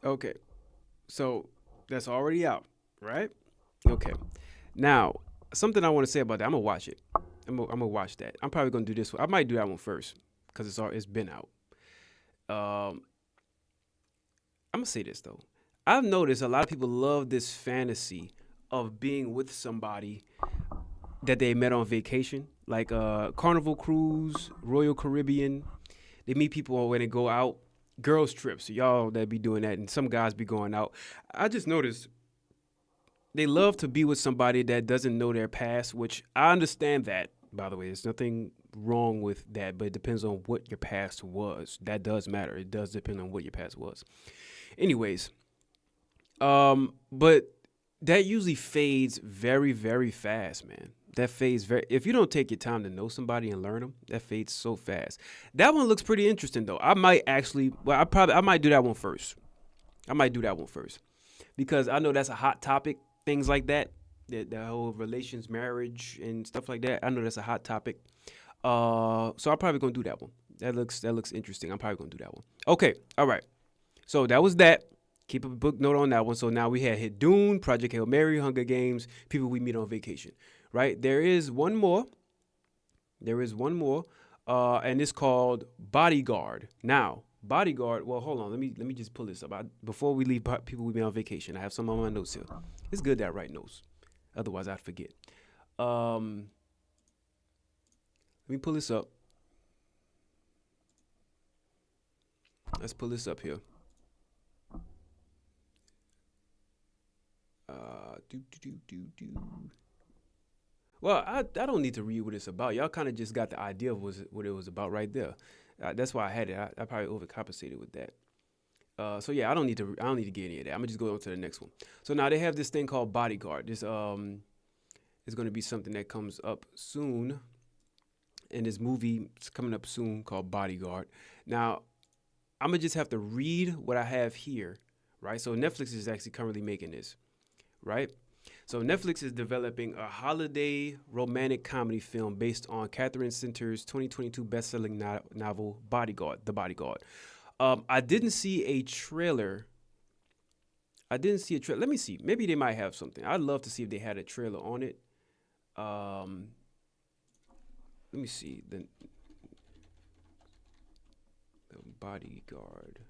Speaker 1: Okay, so that's already out, right? Okay. Now, something I want to say about that. I'm gonna watch it. I'm gonna watch that. I'm probably gonna do this one. I might do that one first because it's been out. I'm gonna say this though. I've noticed a lot of people love this fantasy of being with somebody that they met on vacation, like Carnival Cruise, Royal Caribbean. They meet people when they go out. Girls trips, y'all that be doing that, and some guys be going out. I just noticed they love to be with somebody that doesn't know their past, which I understand that, by the way. There's nothing wrong with that, but it depends on what your past was. That does matter. It does depend on what your past was. Anyways, but that usually fades very, very fast, man. That fades if you don't take your time to know somebody and learn them, that fades so fast. That one looks pretty interesting though. I might do that one first. Because I know that's a hot topic, things like that. The whole relations, marriage and stuff like that. I know that's a hot topic. So I'm probably gonna do that one. That looks interesting. I'm probably gonna do that one. Okay, all right. So that was that. Keep a book note on that one. So now we had hit Dune, Project Hail Mary, Hunger Games, People We Meet on Vacation. Right? There is one more. And it's called Bodyguard. Now, Bodyguard, well, hold on. Let me just pull this up. Before we leave People We Meet on Vacation, I have some on my notes here. It's good that I write notes. Otherwise, I'd forget. Let me pull this up. Let's pull this up here. Well, I don't need to read what it's about. Y'all kind of just got the idea of what it was about right there. That's why I had it. I probably overcompensated with that. So yeah, I don't need to get any of that. I'm gonna just go on to the next one. So now they have this thing called Bodyguard. This is going to be something that comes up soon. And this movie is coming up soon called Bodyguard. Now, I'm gonna just have to read what I have here, right? So Netflix is actually currently making this, right? So Netflix is developing a holiday romantic comedy film based on Catherine Sinter's 2022 best-selling novel Bodyguard, The Bodyguard. I didn't see a trailer. Let me see. Maybe they might have something. I'd love to see if they had a trailer on it. Let me see. bodyguard.